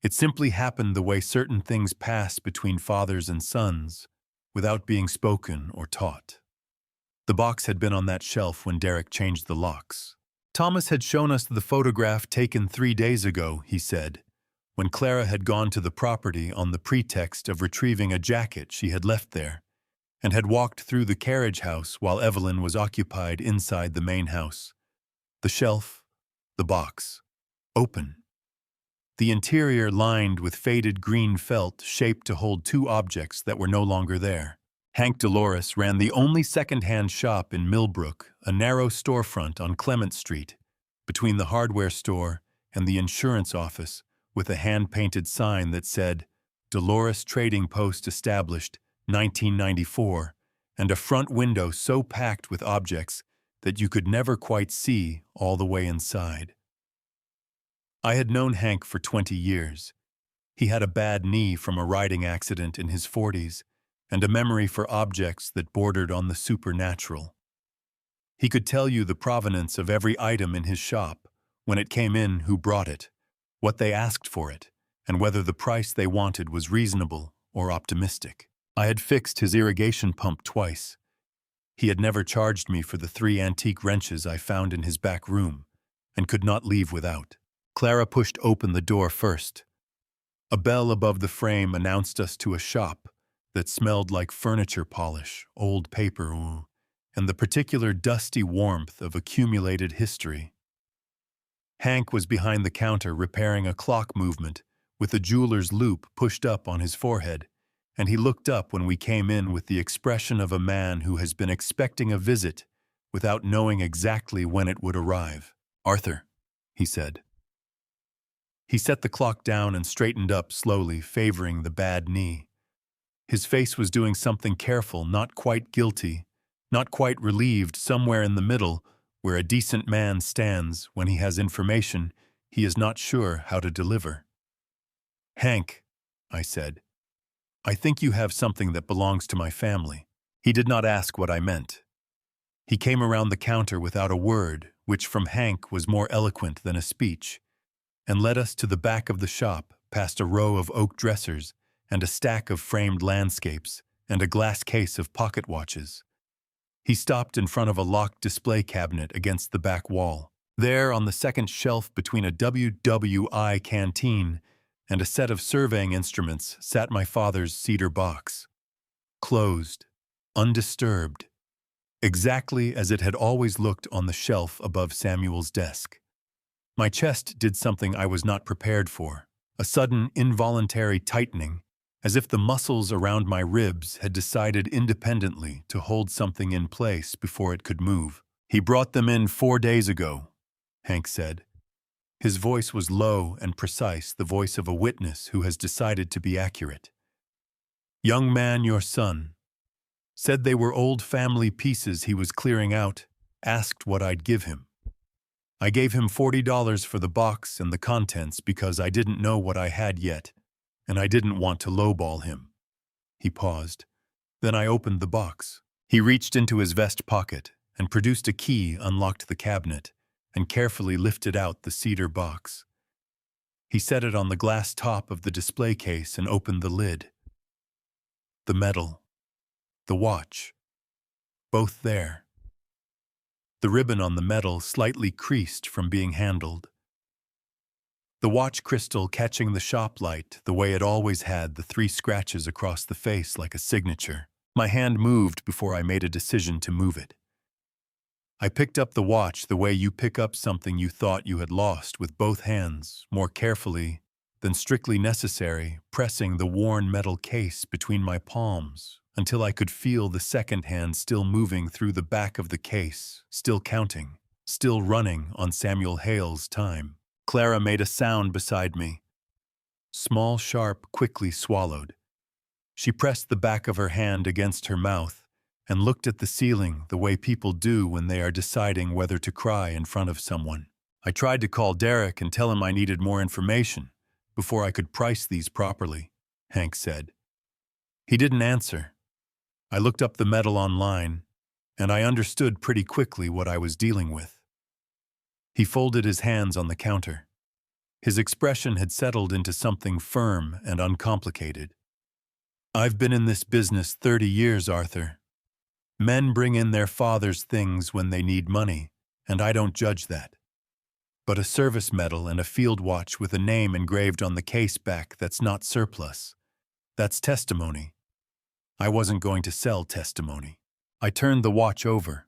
It simply happened the way certain things pass between fathers and sons without being spoken or taught. The box had been on that shelf when Derek changed the locks. "Thomas had shown us the photograph taken 3 days ago," he said, when Clara had gone to the property on the pretext of retrieving a jacket she had left there, and had walked through the carriage house while Evelyn was occupied inside the main house. The shelf, the box, open. The interior lined with faded green felt shaped to hold 2 objects that were no longer there. Hank Dolores ran the only second-hand shop in Millbrook, a narrow storefront on Clement Street, between the hardware store and the insurance office, with a hand-painted sign that said, "Dolores Trading Post Established, 1994, and a front window so packed with objects that you could never quite see all the way inside. I had known Hank for 20 years. He had a bad knee from a riding accident in his 40s, and a memory for objects that bordered on the supernatural. He could tell you the provenance of every item in his shop, when it came in, who brought it, what they asked for it, and whether the price they wanted was reasonable or optimistic. I had fixed his irrigation pump twice. He had never charged me for the 3 antique wrenches I found in his back room, and could not leave without. Clara pushed open the door first. A bell above the frame announced us to a shop that smelled like furniture polish, old paper, and the particular dusty warmth of accumulated history. Hank was behind the counter repairing a clock movement with a jeweler's loop pushed up on his forehead, and he looked up when we came in with the expression of a man who has been expecting a visit without knowing exactly when it would arrive. "Arthur," he said. He set the clock down and straightened up slowly, favoring the bad knee. His face was doing something careful, not quite guilty, not quite relieved, somewhere in the middle, where a decent man stands when he has information he is not sure how to deliver. "Hank," I said, "I think you have something that belongs to my family." He did not ask what I meant. He came around the counter without a word, which from Hank was more eloquent than a speech, and led us to the back of the shop, past a row of oak dressers and a stack of framed landscapes and a glass case of pocket watches. He stopped in front of a locked display cabinet against the back wall. There, on the second shelf between a WWI canteen and a set of surveying instruments, sat my father's cedar box. Closed, undisturbed, exactly as it had always looked on the shelf above Samuel's desk. My chest did something I was not prepared for, a sudden involuntary tightening, as if the muscles around my ribs had decided independently to hold something in place before it could move. "He brought them in 4 days ago," Hank said. His voice was low and precise, the voice of a witness who has decided to be accurate. Young man, your son. Said they were old family pieces he was clearing out, asked what I'd give him. I gave him $40 for the box and the contents because I didn't know what I had yet, and I didn't want to lowball him. He paused. Then I opened the box. He reached into his vest pocket and produced a key, unlocked the cabinet, and carefully lifted out the cedar box. He set it on the glass top of the display case and opened the lid. The medal, the watch, both there. The ribbon on the medal slightly creased from being handled. The watch crystal catching the shop light the way it always had, the 3 scratches across the face like a signature. My hand moved before I made a decision to move it. I picked up the watch the way you pick up something you thought you had lost, with both hands, more carefully than strictly necessary, pressing the worn metal case between my palms until I could feel the second hand still moving through the back of the case, still counting, still running on Samuel Hale's time. Clara made a sound beside me. Small, sharp, quickly swallowed. She pressed the back of her hand against her mouth and looked at the ceiling the way people do when they are deciding whether to cry in front of someone. I tried to call Derek and tell him I needed more information before I could price these properly, Hank said. He didn't answer. I looked up the medal online, and I understood pretty quickly what I was dealing with. He folded his hands on the counter. His expression had settled into something firm and uncomplicated. I've been in this business 30 years, Arthur. Men bring in their father's things when they need money, and I don't judge that. But a service medal and a field watch with a name engraved on the case back, that's not surplus. That's testimony. I wasn't going to sell testimony. I turned the watch over.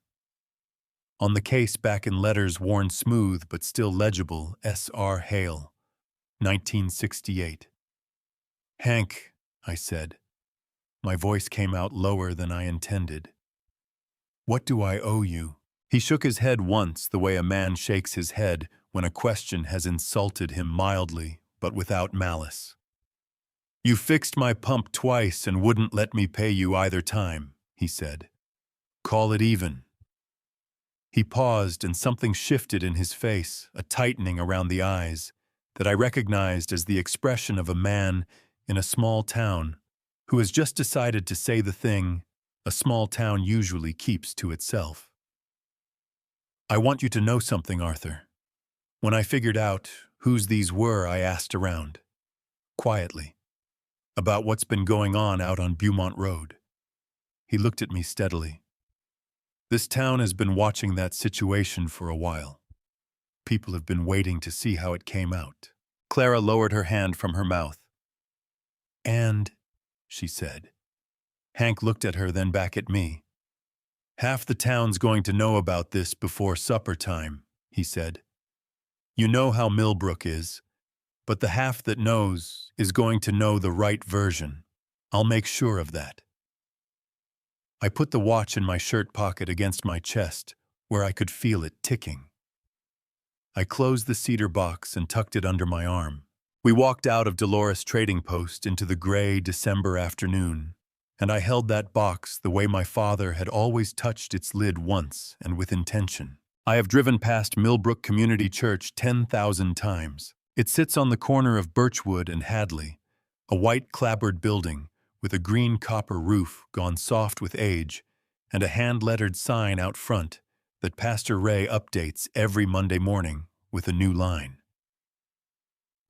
On the case back in letters worn smooth but still legible, S.R. Hale, 1968. Hank, I said. My voice came out lower than I intended. What do I owe you? He shook his head once, the way a man shakes his head when a question has insulted him mildly, but without malice. You fixed my pump twice and wouldn't let me pay you either time, he said. Call it even. He paused and something shifted in his face, a tightening around the eyes, that I recognized as the expression of a man in a small town who has just decided to say the thing a small town usually keeps to itself. I want you to know something, Arthur. When I figured out whose these were, I asked around, quietly, about what's been going on out on Beaumont Road. He looked at me steadily. This town has been watching that situation for a while. People have been waiting to see how it came out. Clara lowered her hand from her mouth. And, she said. Hank looked at her, then back at me. Half the town's going to know about this before supper time, he said. You know how Millbrook is, but the half that knows is going to know the right version. I'll make sure of that. I put the watch in my shirt pocket against my chest, where I could feel it ticking. I closed the cedar box and tucked it under my arm. We walked out of Dolores Trading Post into the gray December afternoon, and I held that box the way my father had always touched its lid once and with intention. I have driven past Millbrook Community Church 10,000 times. It sits on the corner of Birchwood and Hadley, a white clapboard building with a green copper roof gone soft with age and a hand-lettered sign out front that Pastor Ray updates every Monday morning with a new line.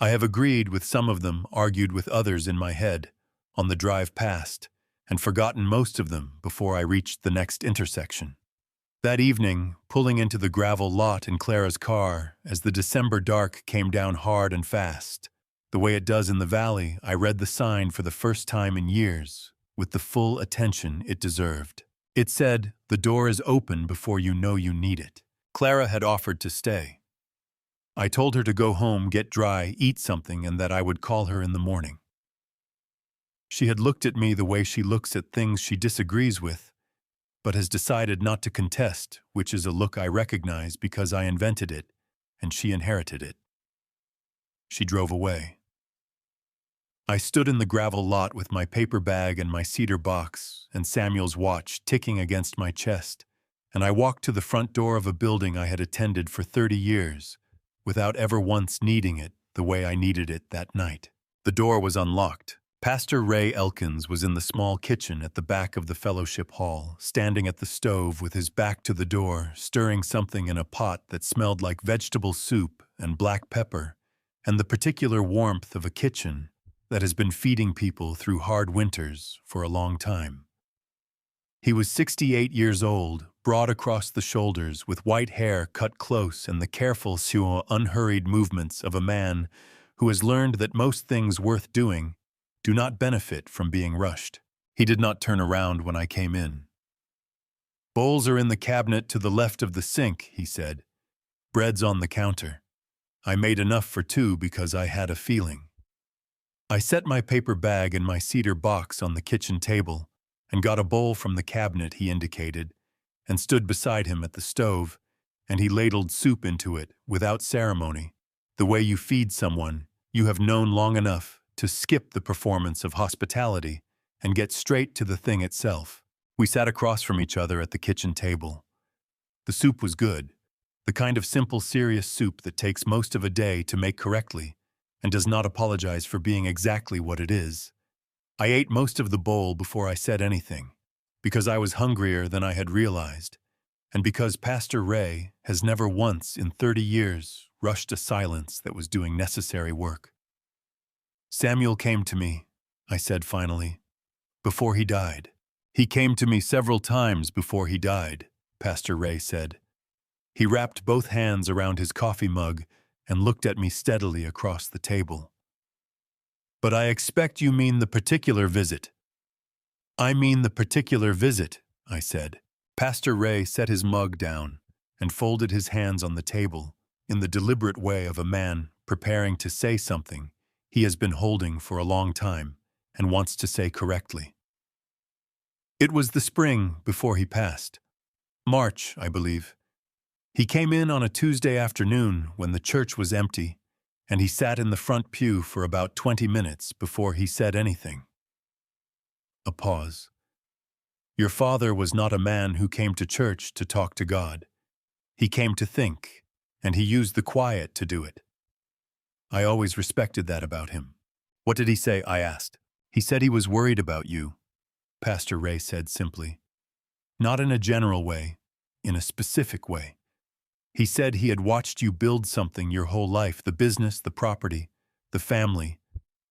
I have agreed with some of them, argued with others in my head on the drive past, and forgotten most of them before I reached the next intersection. That evening, pulling into the gravel lot in Clara's car as the December dark came down hard and fast, the way it does in the valley, I read the sign for the first time in years, with the full attention it deserved. It said, "The door is open before you know you need it." Clara had offered to stay. I told her to go home, get dry, eat something, and that I would call her in the morning. She had looked at me the way she looks at things she disagrees with, but has decided not to contest, which is a look I recognize because I invented it, and she inherited it. She drove away. I stood in the gravel lot with my paper bag and my cedar box and Samuel's watch ticking against my chest, and I walked to the front door of a building I had attended for 30 years, without ever once needing it the way I needed it that night. The door was unlocked. Pastor Ray Elkins was in the small kitchen at the back of the fellowship hall, standing at the stove with his back to the door, stirring something in a pot that smelled like vegetable soup and black pepper, and the particular warmth of a kitchen that has been feeding people through hard winters for a long time. He was 68 years old, broad across the shoulders, with white hair cut close and the careful, unhurried movements of a man who has learned that most things worth doing do not benefit from being rushed. He did not turn around when I came in. "Bowls are in the cabinet to the left of the sink," he said. "Bread's on the counter. I made enough for two because I had a feeling." I set my paper bag and my cedar box on the kitchen table and got a bowl from the cabinet he indicated and stood beside him at the stove, and he ladled soup into it without ceremony, the way you feed someone you have known long enough to skip the performance of hospitality and get straight to the thing itself. We sat across from each other at the kitchen table. The soup was good, the kind of simple, serious soup that takes most of a day to make correctly and does not apologize for being exactly what it is. I ate most of the bowl before I said anything, because I was hungrier than I had realized, and because Pastor Ray has never once in 30 years rushed a silence that was doing necessary work. "Samuel came to me," I said finally, "before he died." "He came to me several times before he died," Pastor Ray said. He wrapped both hands around his coffee mug and looked at me steadily across the table. "But I expect you mean the particular visit." "I mean the particular visit," I said. Pastor Ray set his mug down and folded his hands on the table in the deliberate way of a man preparing to say something he has been holding for a long time and wants to say correctly. "It was the spring before he passed. March, I believe. He came in on a Tuesday afternoon when the church was empty, and he sat in the front pew for about 20 minutes before he said anything." A pause. "Your father was not a man who came to church to talk to God. He came to think, and he used the quiet to do it. I always respected that about him." "What did he say?" I asked. "He said he was worried about you," Pastor Ray said simply. "Not in a general way, in a specific way. He said he had watched you build something your whole life, the business, the property, the family,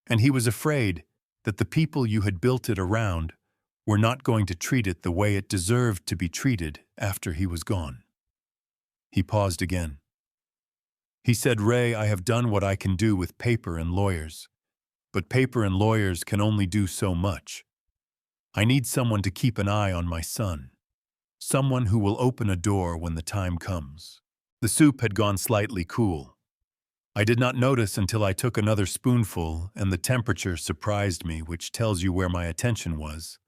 and he was afraid that the people you had built it around were not going to treat it the way it deserved to be treated after he was gone." He paused again. "He said, 'Ray, I have done what I can do with paper and lawyers, but paper and lawyers can only do so much. I need someone to keep an eye on my son, someone who will open a door when the time comes.'" The soup had gone slightly cool. I did not notice until I took another spoonful, and the temperature surprised me, which tells you where my attention was.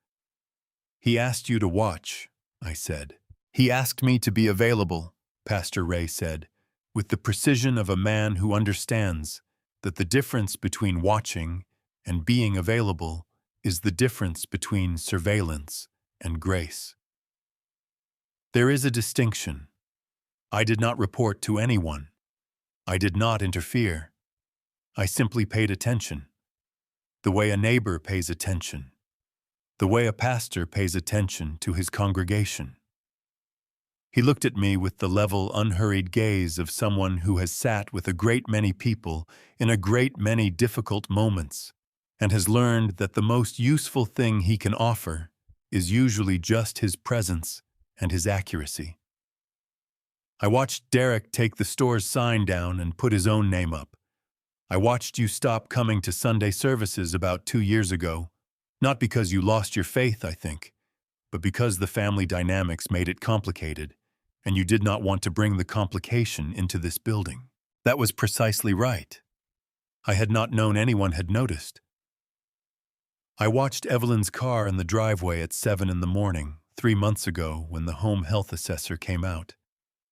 "He asked you to watch," I said. "He asked me to be available," Pastor Ray said, with the precision of a man who understands that the difference between watching and being available is the difference between surveillance and grace. There is a distinction. I did not report to anyone. I did not interfere. I simply paid attention, the way a neighbor pays attention, the way a pastor pays attention to his congregation. He looked at me with the level, unhurried gaze of someone who has sat with a great many people in a great many difficult moments and has learned that the most useful thing he can offer is usually just his presence and his accuracy. I watched Derek take the store's sign down and put his own name up. I watched you stop coming to Sunday services about 2 years ago, not because you lost your faith, I think, but because the family dynamics made it complicated, and you did not want to bring the complication into this building. That was precisely right. I had not known anyone had noticed. I watched Evelyn's car in the driveway at 7 in the morning, 3 months ago when the home health assessor came out,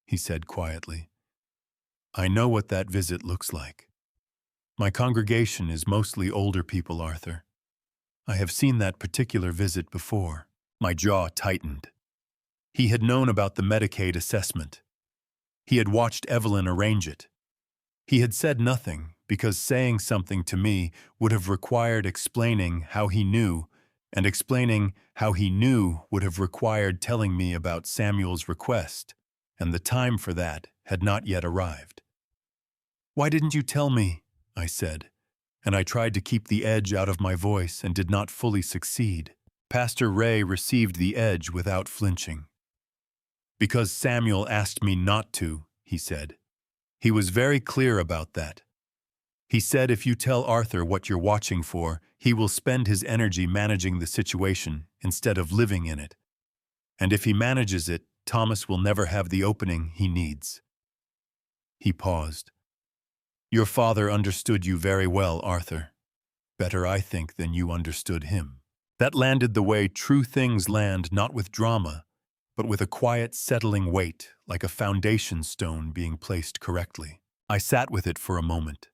he said quietly. I know what that visit looks like. My congregation is mostly older people, Arthur. I have seen that particular visit before. My jaw tightened. He had known about the Medicaid assessment. He had watched Evelyn arrange it. He had said nothing because saying something to me would have required explaining how he knew, and explaining how he knew would have required telling me about Samuel's request, and the time for that had not yet arrived. "Why didn't you tell me?" I said, and I tried to keep the edge out of my voice and did not fully succeed. Pastor Ray received the edge without flinching. "Because Samuel asked me not to," he said. "He was very clear about that. He said if you tell Arthur what you're watching for, he will spend his energy managing the situation instead of living in it. And if he manages it, Thomas will never have the opening he needs." He paused. "Your father understood you very well, Arthur. Better, I think, than you understood him." That landed the way true things land, not with drama, but with a quiet, settling weight, like a foundation stone being placed correctly. I sat with it for a moment.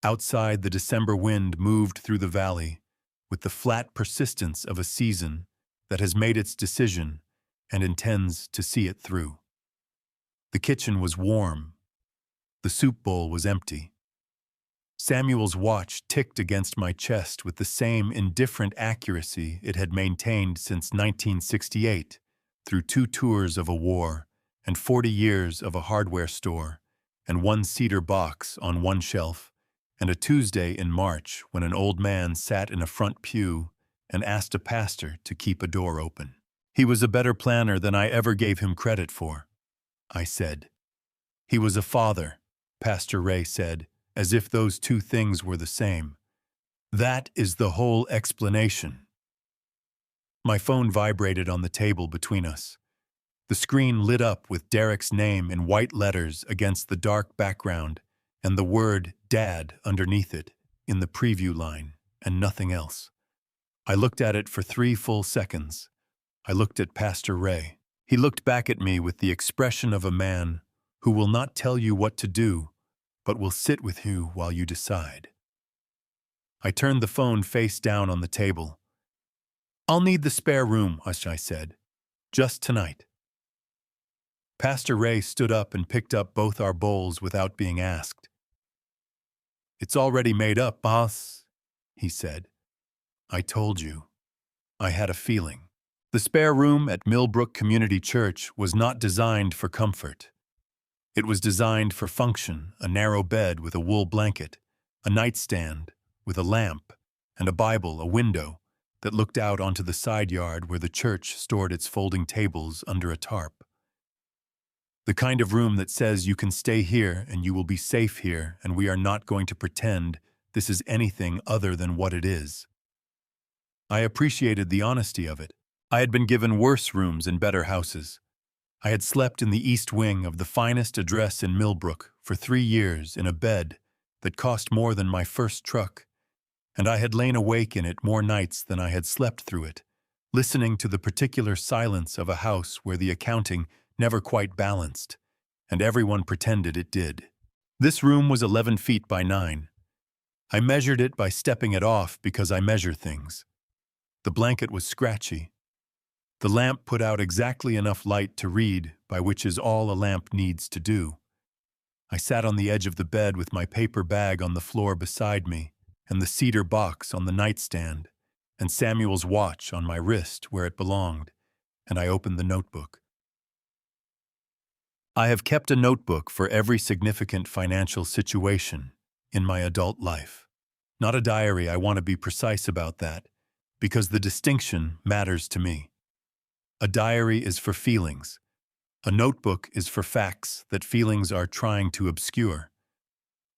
Outside, the December wind moved through the valley with the flat persistence of a season that has made its decision and intends to see it through. The kitchen was warm. The soup bowl was empty. Samuel's watch ticked against my chest with the same indifferent accuracy it had maintained since 1968, through 2 tours of a war and 40 years of a hardware store, and 1 cedar box on 1 shelf, and a Tuesday in March when an old man sat in a front pew and asked a pastor to keep a door open. "He was a better planner than I ever gave him credit for," I said. "He was a father," Pastor Ray said, as if those 2 things were the same. "That is the whole explanation." My phone vibrated on the table between us. The screen lit up with Derek's name in white letters against the dark background, and the word "Dad" underneath it, in the preview line, and nothing else. I looked at it for 3 full seconds. I looked at Pastor Ray. He looked back at me with the expression of a man who will not tell you what to do, but will sit with you while you decide. I turned the phone face down on the table. "I'll need the spare room," I said. "Just tonight." Pastor Ray stood up and picked up both our bowls without being asked. "It's already made up, boss," he said. "I told you. I had a feeling." The spare room at Millbrook Community Church was not designed for comfort. It was designed for function: a narrow bed with a wool blanket, a nightstand with a lamp, and a Bible, a window that looked out onto the side yard where the church stored its folding tables under a tarp. The kind of room that says you can stay here and you will be safe here, and we are not going to pretend this is anything other than what it is. I appreciated the honesty of it. I had been given worse rooms in better houses. I had slept in the east wing of the finest address in Millbrook for 3 years in a bed that cost more than my first truck, and I had lain awake in it more nights than I had slept through it, listening to the particular silence of a house where the accounting never quite balanced, and everyone pretended it did. This room was 11 feet by 9. I measured it by stepping it off because I measure things. The blanket was scratchy. The lamp put out exactly enough light to read, by which is all a lamp needs to do. I sat on the edge of the bed with my paper bag on the floor beside me, and the cedar box on the nightstand, and Samuel's watch on my wrist where it belonged, and I opened the notebook. I have kept a notebook for every significant financial situation in my adult life. Not a diary, I want to be precise about that, because the distinction matters to me. A diary is for feelings. A notebook is for facts that feelings are trying to obscure.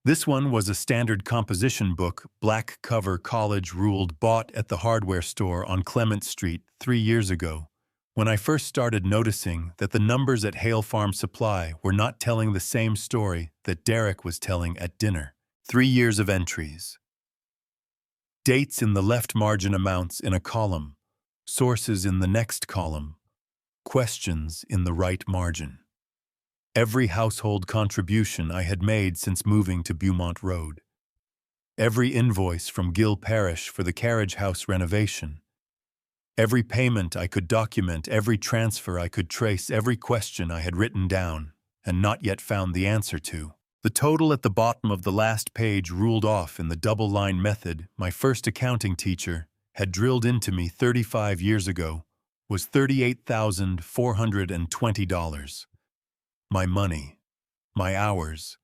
This one was a standard composition book, black cover, college ruled, bought at the hardware store on Clement Street 3 years ago, when I first started noticing that the numbers at Hale Farm Supply were not telling the same story that Derek was telling at dinner. 3 years of entries. Dates in the left margin, amounts in a column, sources in the next column, questions in the right margin. Every household contribution I had made since moving to Beaumont Road. Every invoice from Gill Parish for the carriage house renovation. Every payment I could document, every transfer I could trace, every question I had written down and not yet found the answer to. The total at the bottom of the last page, ruled off in the double-line method my first accounting teacher had drilled into me 35 years ago, was $38,420. My money, my hours,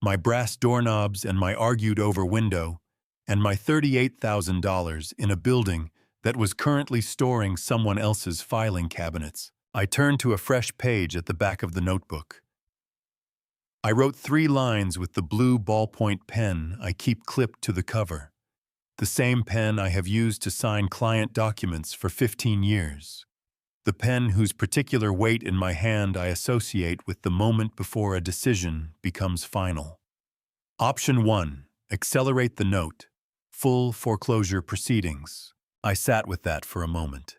my brass doorknobs and my argued-over window, and my $38,000 in a building that was currently storing someone else's filing cabinets. I turned to a fresh page at the back of the notebook. I wrote 3 lines with the blue ballpoint pen I keep clipped to the cover, the same pen I have used to sign client documents for 15 years, the pen whose particular weight in my hand I associate with the moment before a decision becomes final. Option 1, accelerate the note, full foreclosure proceedings. I sat with that for a moment.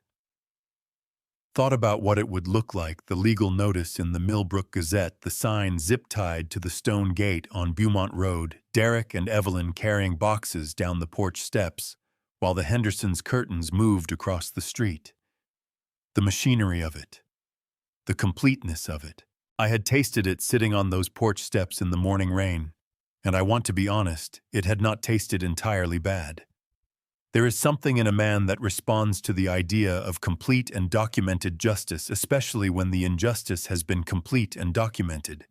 Thought about what it would look like, the legal notice in the Millbrook Gazette, the sign zip-tied to the stone gate on Beaumont Road, Derek and Evelyn carrying boxes down the porch steps, while the Hendersons' curtains moved across the street. The machinery of it. The completeness of it. I had tasted it sitting on those porch steps in the morning rain, and I want to be honest, it had not tasted entirely bad. There is something in a man that responds to the idea of complete and documented justice, especially when the injustice has been complete and documented.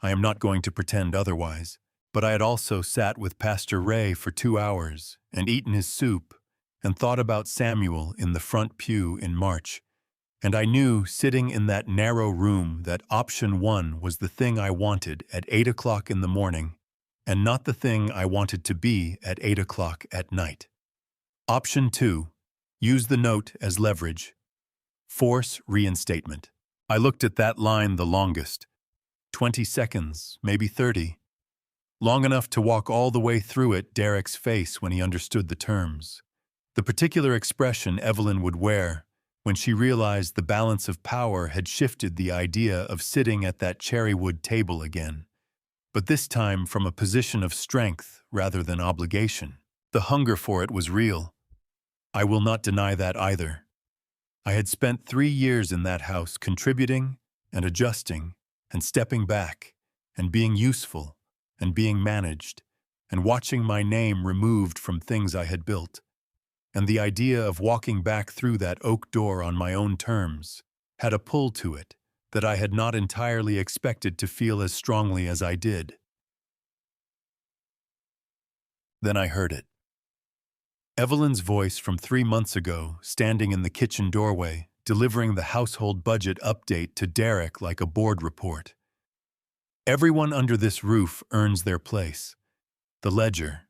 I am not going to pretend otherwise, but I had also sat with Pastor Ray for 2 hours and eaten his soup and thought about Samuel in the front pew in March, and I knew, sitting in that narrow room, that option 1 was the thing I wanted at 8 o'clock in the morning and not the thing I wanted to be at 8 o'clock at night. Option 2, use the note as leverage. Force reinstatement. I looked at that line the longest. 20 seconds, maybe 30. Long enough to walk all the way through it Derek's face when he understood the terms. The particular expression Evelyn would wear when she realized the balance of power had shifted the idea of sitting at that cherrywood table again, but this time from a position of strength rather than obligation. The hunger for it was real. I will not deny that either. I had spent 3 years in that house contributing and adjusting and stepping back and being useful and being managed and watching my name removed from things I had built. And the idea of walking back through that oak door on my own terms had a pull to it that I had not entirely expected to feel as strongly as I did. Then I heard it. Evelyn's voice from 3 months ago, standing in the kitchen doorway, delivering the household budget update to Derek like a board report. Everyone under this roof earns their place. The ledger,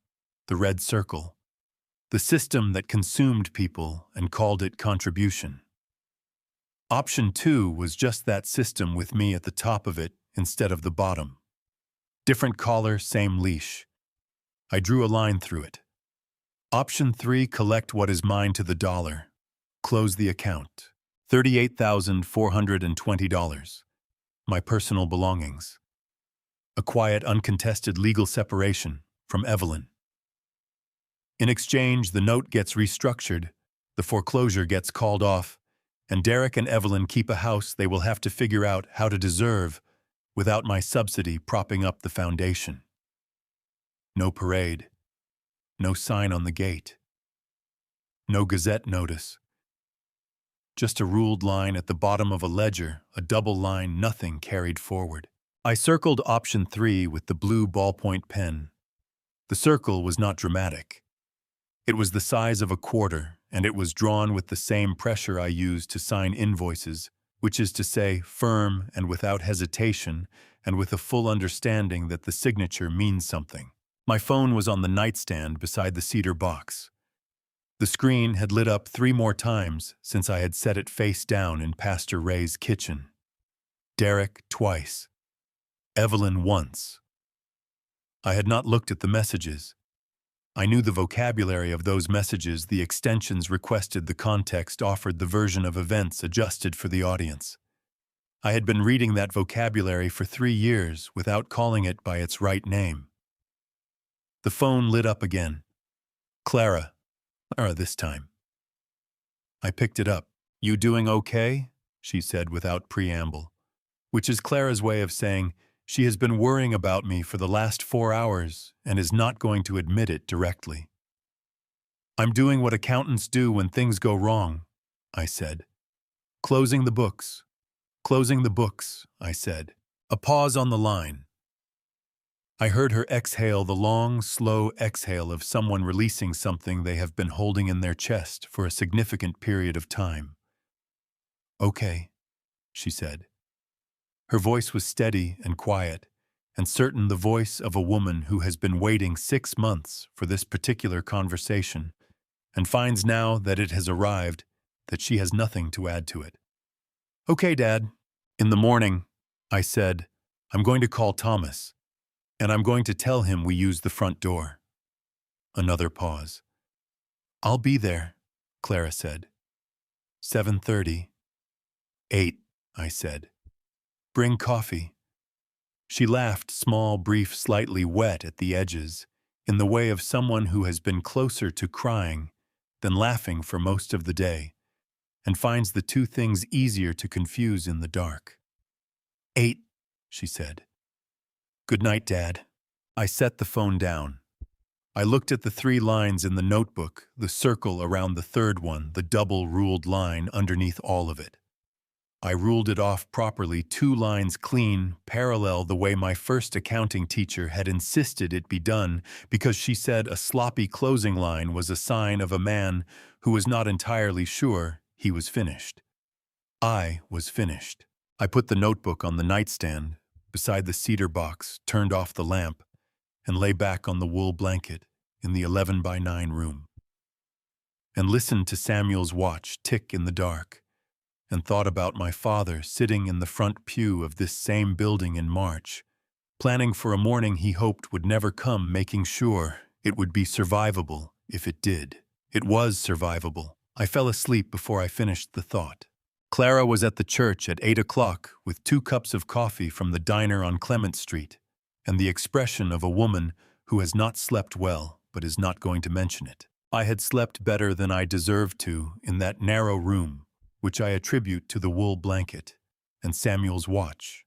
the red circle, the system that consumed people and called it contribution. Option 2 was just that system with me at the top of it instead of the bottom. Different collar, same leash. I drew a line through it. Option 3, collect what is mine to the dollar. Close the account. $38,420. My personal belongings. A quiet, uncontested legal separation from Evelyn. In exchange, the note gets restructured, the foreclosure gets called off, and Derek and Evelyn keep a house they will have to figure out how to deserve without my subsidy propping up the foundation. No parade. No sign on the gate. No Gazette notice. Just a ruled line at the bottom of a ledger, a double line, nothing carried forward. I circled option 3 with the blue ballpoint pen. The circle was not dramatic. It was the size of a quarter, and it was drawn with the same pressure I use to sign invoices, which is to say, firm and without hesitation, and with a full understanding that the signature means something. My phone was on the nightstand beside the cedar box. The screen had lit up 3 more times since I had set it face down in Pastor Ray's kitchen. Derek twice. Evelyn once. I had not looked at the messages. I knew the vocabulary of those messages, the extensions requested, the context offered, the version of events adjusted for the audience. I had been reading that vocabulary for 3 years without calling it by its right name. The phone lit up again. Clara this time. I picked it up. "You doing okay?" she said without preamble, which is Clara's way of saying she has been worrying about me for the last 4 hours and is not going to admit it directly. "I'm doing what accountants do when things go wrong," I said. Closing the books, I said. A pause on the line. I heard her exhale, the long, slow exhale of someone releasing something they have been holding in their chest for a significant period of time. "Okay," she said. Her voice was steady and quiet, and certain the voice of a woman who has been waiting 6 months for this particular conversation and finds now that it has arrived that she has nothing to add to it. "Okay, Dad. In the morning," I said, "I'm going to call Thomas, and I'm going to tell him we use the front door." Another pause. "I'll be there," Clara said. 7:30. 8, I said. "Bring coffee." She laughed, small, brief, slightly wet at the edges, in the way of someone who has been closer to crying than laughing for most of the day, and finds the two things easier to confuse in the dark. 8, she said. "Good night, Dad." I set the phone down. I looked at the 3 lines in the notebook, the circle around the third one, the double-ruled line underneath all of it. I ruled it off properly, 2 lines clean, parallel the way my first accounting teacher had insisted it be done, because she said a sloppy closing line was a sign of a man who was not entirely sure he was finished. I was finished. I put the notebook on the nightstand, beside the cedar box, turned off the lamp, and lay back on the wool blanket in the 11-by-9 room, and listened to Samuel's watch tick in the dark, and thought about my father sitting in the front pew of this same building in March, planning for a morning he hoped would never come, making sure it would be survivable if it did. It was survivable. I fell asleep before I finished the thought. Clara was at the church at 8 o'clock with 2 cups of coffee from the diner on Clement Street, and the expression of a woman who has not slept well but is not going to mention it. I had slept better than I deserved to in that narrow room, which I attribute to the wool blanket and Samuel's watch,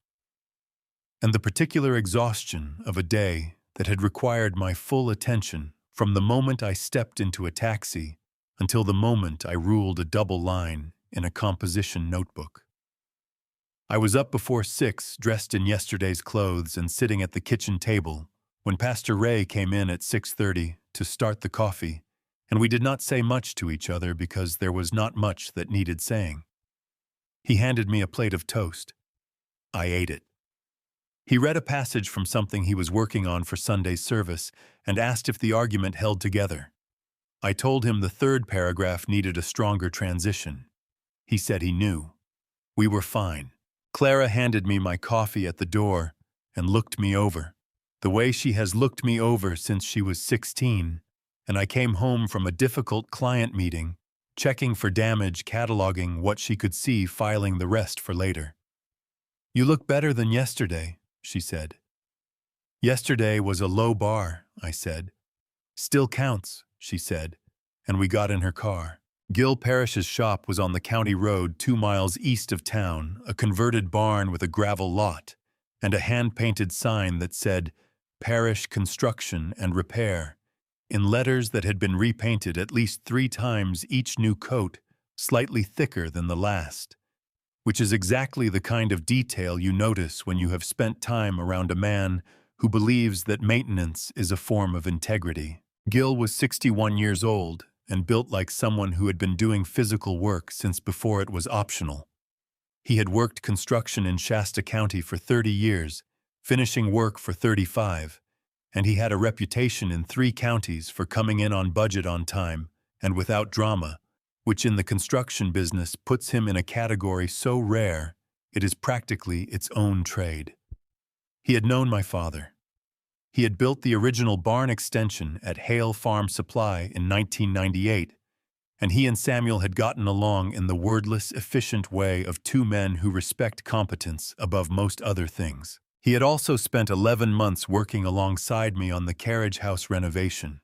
and the particular exhaustion of a day that had required my full attention from the moment I stepped into a taxi until the moment I ruled a double line in a composition notebook. I was up before 6, dressed in yesterday's clothes and sitting at the kitchen table when Pastor Ray came in at 6:30 to start the coffee, and we did not say much to each other because there was not much that needed saying. He handed me a plate of toast. I ate it. He read a passage from something he was working on for Sunday's service and asked if the argument held together. I told him the 3rd paragraph needed a stronger transition. He said he knew. We were fine. Clara handed me my coffee at the door and looked me over, the way she has looked me over since she was 16, and I came home from a difficult client meeting, checking for damage, cataloging what she could see, filing the rest for later. "You look better than yesterday," she said. "Yesterday was a low bar," I said. "Still counts," she said, and we got in her car. Gil Parrish's shop was on the county road 2 miles east of town, a converted barn with a gravel lot, and a hand-painted sign that said, "Parish Construction and Repair," in letters that had been repainted at least 3 times, each new coat slightly thicker than the last, which is exactly the kind of detail you notice when you have spent time around a man who believes that maintenance is a form of integrity. Gil was 61 years old and built like someone who had been doing physical work since before it was optional. He had worked construction in Shasta County for 30 years, finishing work for 35, and he had a reputation in 3 counties for coming in on budget, on time, and without drama, which in the construction business puts him in a category so rare it is practically its own trade. He had known my father. He had built the original barn extension at Hale Farm Supply in 1998, and he and Samuel had gotten along in the wordless, efficient way of 2 men who respect competence above most other things. He had also spent 11 months working alongside me on the carriage house renovation,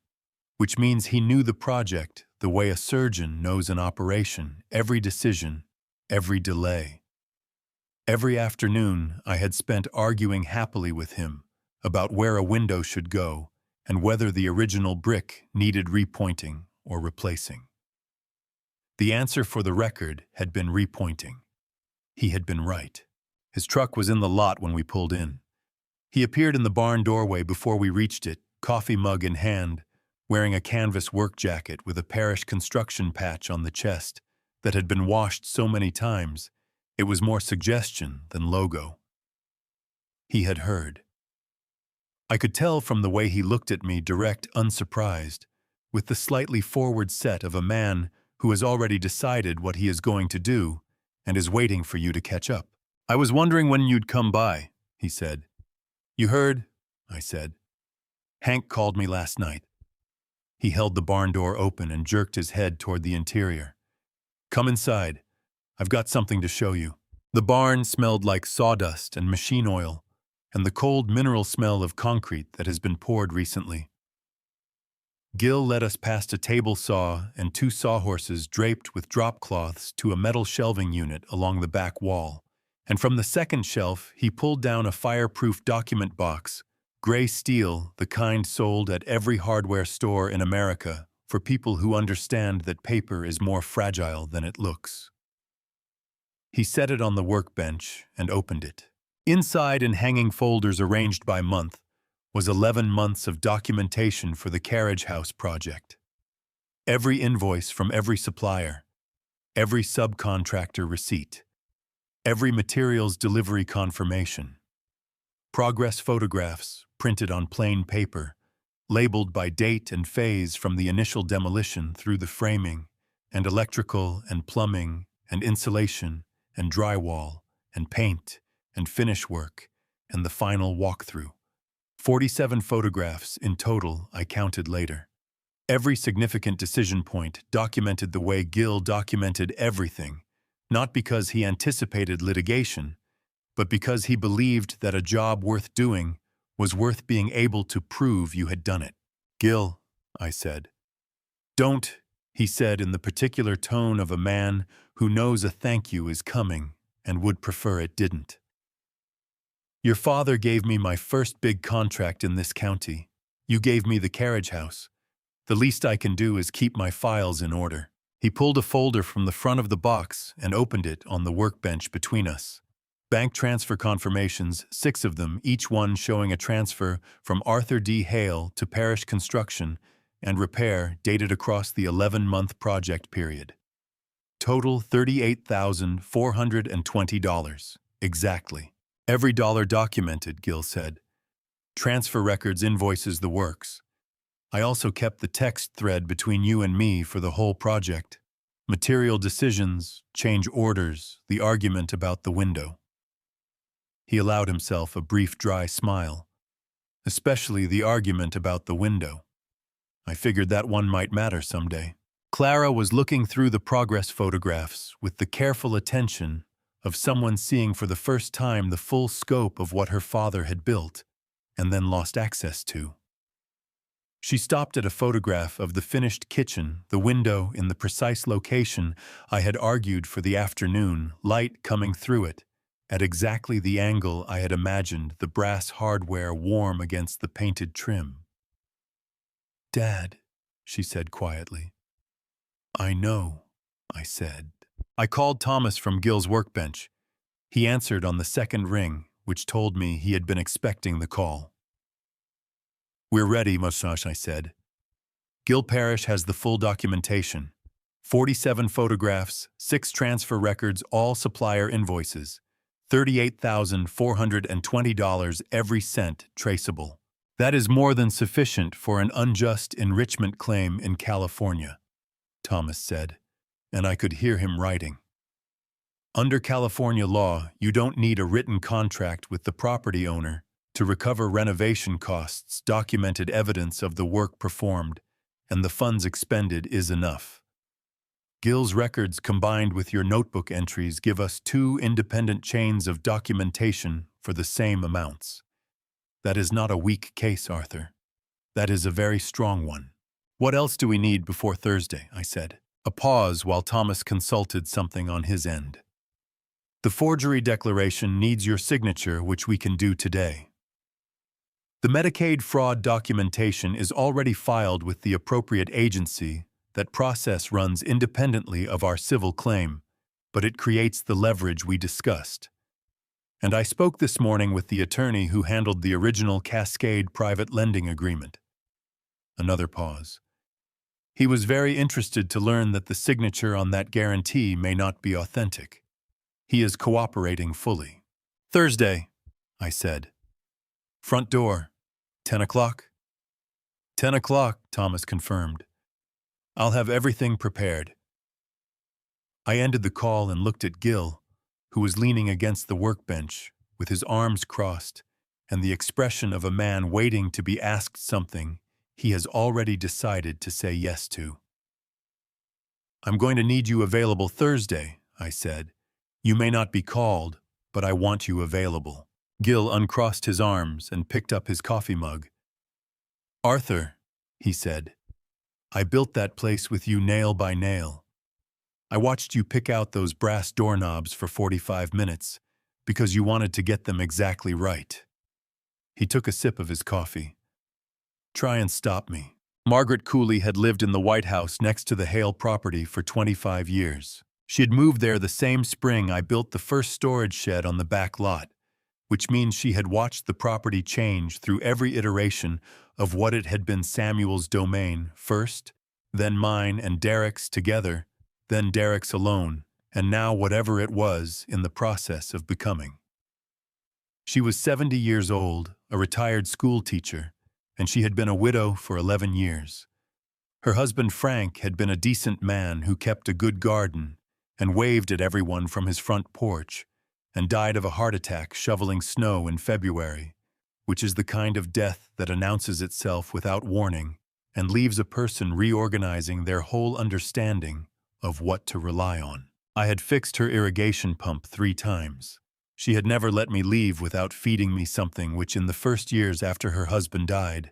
which means he knew the project the way a surgeon knows an operation, every decision, every delay. Every afternoon, I had spent arguing happily with him about where a window should go and whether the original brick needed repointing or replacing. The answer for the record had been repointing. He had been right. His truck was in the lot when we pulled in. He appeared in the barn doorway before we reached it, coffee mug in hand, wearing a canvas work jacket with a parish construction patch on the chest that had been washed so many times it was more suggestion than logo. He had heard. I could tell from the way he looked at me, direct, unsurprised, with the slightly forward set of a man who has already decided what he is going to do and is waiting for you to catch up. "I was wondering when you'd come by," he said. "You heard?" I said. "Hank called me last night." He held the barn door open and jerked his head toward the interior. "Come inside. I've got something to show you." The barn smelled like sawdust and machine oil, and the cold mineral smell of concrete that has been poured recently. Gil led us past a table saw and two sawhorses draped with drop cloths to a metal shelving unit along the back wall, and from the second shelf he pulled down a fireproof document box, gray steel, the kind sold at every hardware store in America for people who understand that paper is more fragile than it looks. He set it on the workbench and opened it. Inside, in hanging folders arranged by month, was 11 months of documentation for the carriage house project. Every invoice from every supplier, every subcontractor receipt, every materials delivery confirmation, progress photographs printed on plain paper, labeled by date and phase from the initial demolition through the framing, and electrical and plumbing and insulation and drywall and paint and finish work and the final walkthrough. 47 photographs in total, I counted later. Every significant decision point documented the way Gil documented everything, not because he anticipated litigation, but because he believed that a job worth doing was worth being able to prove you had done it. "Gil," I said. "Don't," he said in the particular tone of a man who knows a thank you is coming and would prefer it didn't. "Your father gave me my first big contract in this county. You gave me the carriage house. The least I can do is keep my files in order." He pulled a folder from the front of the box and opened it on the workbench between us. Bank transfer confirmations, 6 of them, each one showing a transfer from Arthur D. Hale to Parish Construction and Repair dated across the 11-month project period. Total $38,420. Exactly. "Every dollar documented," Gil said. "Transfer records, invoices, the works. I also kept the text thread between you and me for the whole project. Material decisions, change orders, the argument about the window." He allowed himself a brief dry smile. "Especially the argument about the window. I figured that one might matter someday." Clara was looking through the progress photographs with the careful attention of someone seeing for the first time the full scope of what her father had built and then lost access to. She stopped at a photograph of the finished kitchen, the window in the precise location I had argued for the afternoon, light coming through it, at exactly the angle I had imagined the brass hardware warm against the painted trim. "Dad," she said quietly. "I know," I said. I called Thomas from Gil's workbench. He answered on the second ring, which told me he had been expecting the call. "We're ready, Musash," I said. "Gil Parish has the full documentation. 47 photographs, 6 transfer records, all supplier invoices. $38,420, every cent traceable. That is more than sufficient for an unjust enrichment claim in California," Thomas said, and I could hear him writing. "Under California law, you don't need a written contract with the property owner to recover renovation costs. Documented evidence of the work performed and the funds expended is enough. Gil's records combined with your notebook entries give us 2 independent chains of documentation for the same amounts. That is not a weak case, Arthur. That is a very strong one. What else do we need before Thursday? I said. A pause while Thomas consulted something on his end. The forgery declaration needs your signature, which we can do today. The Medicaid fraud documentation is already filed with the appropriate agency. That process runs independently of our civil claim, but it creates the leverage we discussed. And I spoke this morning with the attorney who handled the original Cascade private lending agreement. Another pause. He was very interested to learn that the signature on that guarantee may not be authentic. He is cooperating fully. Thursday, I said. Front door. 10 o'clock? 10 o'clock, Thomas confirmed. I'll have everything prepared. I ended the call and looked at Gil, who was leaning against the workbench with his arms crossed and the expression of a man waiting to be asked something he has already decided to say yes to. I'm going to need you available Thursday, I said. You may not be called, but I want you available. Gil uncrossed his arms and picked up his coffee mug. Arthur, he said, I built that place with you nail by nail. I watched you pick out those brass doorknobs for 45 minutes because you wanted to get them exactly right. He took a sip of his coffee. Try and stop me. Margaret Cooley had lived in the White House next to the Hale property for 25 years. She had moved there the same spring I built the first storage shed on the back lot, which means she had watched the property change through every iteration of what it had been Samuel's domain first, then mine and Derek's together, then Derek's alone, and now whatever it was in the process of becoming. She was 70 years old, a retired school teacher, and she had been a widow for 11 years. Her husband Frank had been a decent man who kept a good garden and waved at everyone from his front porch, and died of a heart attack shoveling snow in February, which is the kind of death that announces itself without warning and leaves a person reorganizing their whole understanding of what to rely on. I had fixed her irrigation pump 3 times. She had never let me leave without feeding me something which in the first years after her husband died,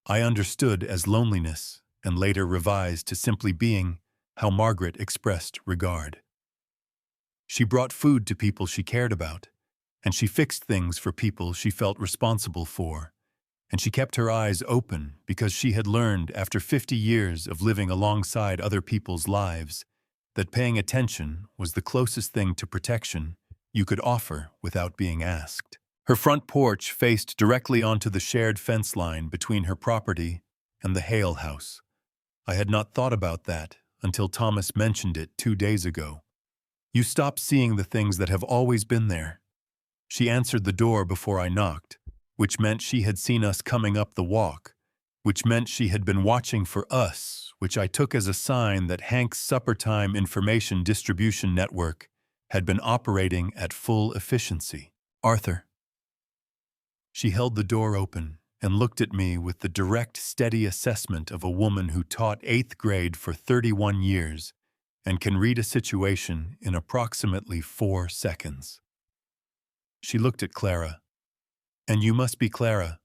I understood as loneliness and later revised to simply being how Margaret expressed regard. She brought food to people she cared about, and she fixed things for people she felt responsible for, and she kept her eyes open because she had learned after 50 years of living alongside other people's lives that paying attention was the closest thing to protection you could offer without being asked. Her front porch faced directly onto the shared fence line between her property and the Hale house. I had not thought about that until Thomas mentioned it 2 days ago. You stop seeing the things that have always been there. She answered the door before I knocked, which meant she had seen us coming up the walk, which meant she had been watching for us, which I took as a sign that Hank's supper-time information distribution network had been operating at full efficiency. Arthur. She held the door open and looked at me with the direct, steady assessment of a woman who taught 8th grade for 31 years and can read a situation in approximately 4 seconds. She looked at Clara. And you must be Clara.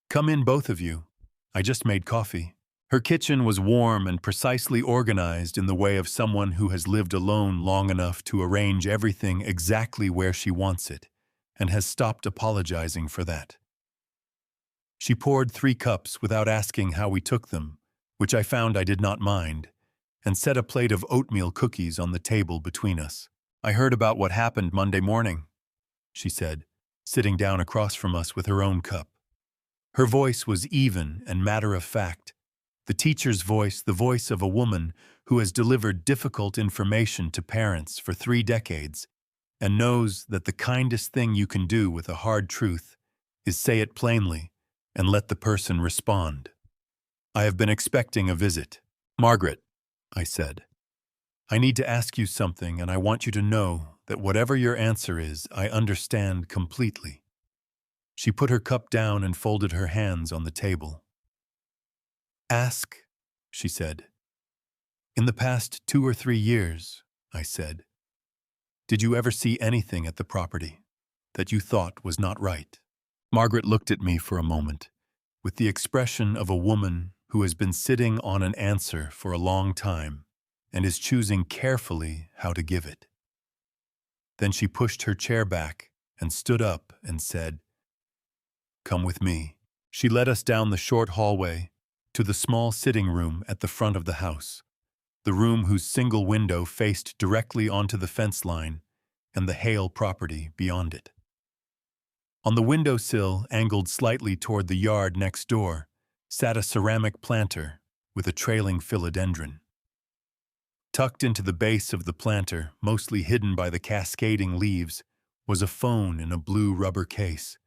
Come in, both of you. I just made coffee. Her kitchen was warm and precisely organized in the way of someone who has lived alone long enough to arrange everything exactly where she wants it, and has stopped apologizing for that. She poured 3 cups without asking how we took them, which I found I did not mind, and set a plate of oatmeal cookies on the table between us. I heard about what happened Monday morning, she said, sitting down across from us with her own cup. Her voice was even and matter-of-fact, the teacher's voice, the voice of a woman who has delivered difficult information to parents for 3 decades and knows that the kindest thing you can do with a hard truth is say it plainly and let the person respond. I have been expecting a visit. Margaret, I said, I need to ask you something, and I want you to know that whatever your answer is, I understand completely. She put her cup down and folded her hands on the table. Ask, she said. In the past 2 or 3 years, I said, did you ever see anything at the property? that you thought was not right. Margaret looked at me for a moment, with the expression of a woman who has been sitting on an answer for a long time and is choosing carefully how to give it. Then she pushed her chair back and stood up and said, "Come with me." She led us down the short hallway to the small sitting room at the front of the house, the room whose single window faced directly onto the fence line and the Hale property beyond it. On the windowsill, angled slightly toward the yard next door, sat a ceramic planter with a trailing philodendron. Tucked into the base of the planter, mostly hidden by the cascading leaves, was a phone in a blue rubber case.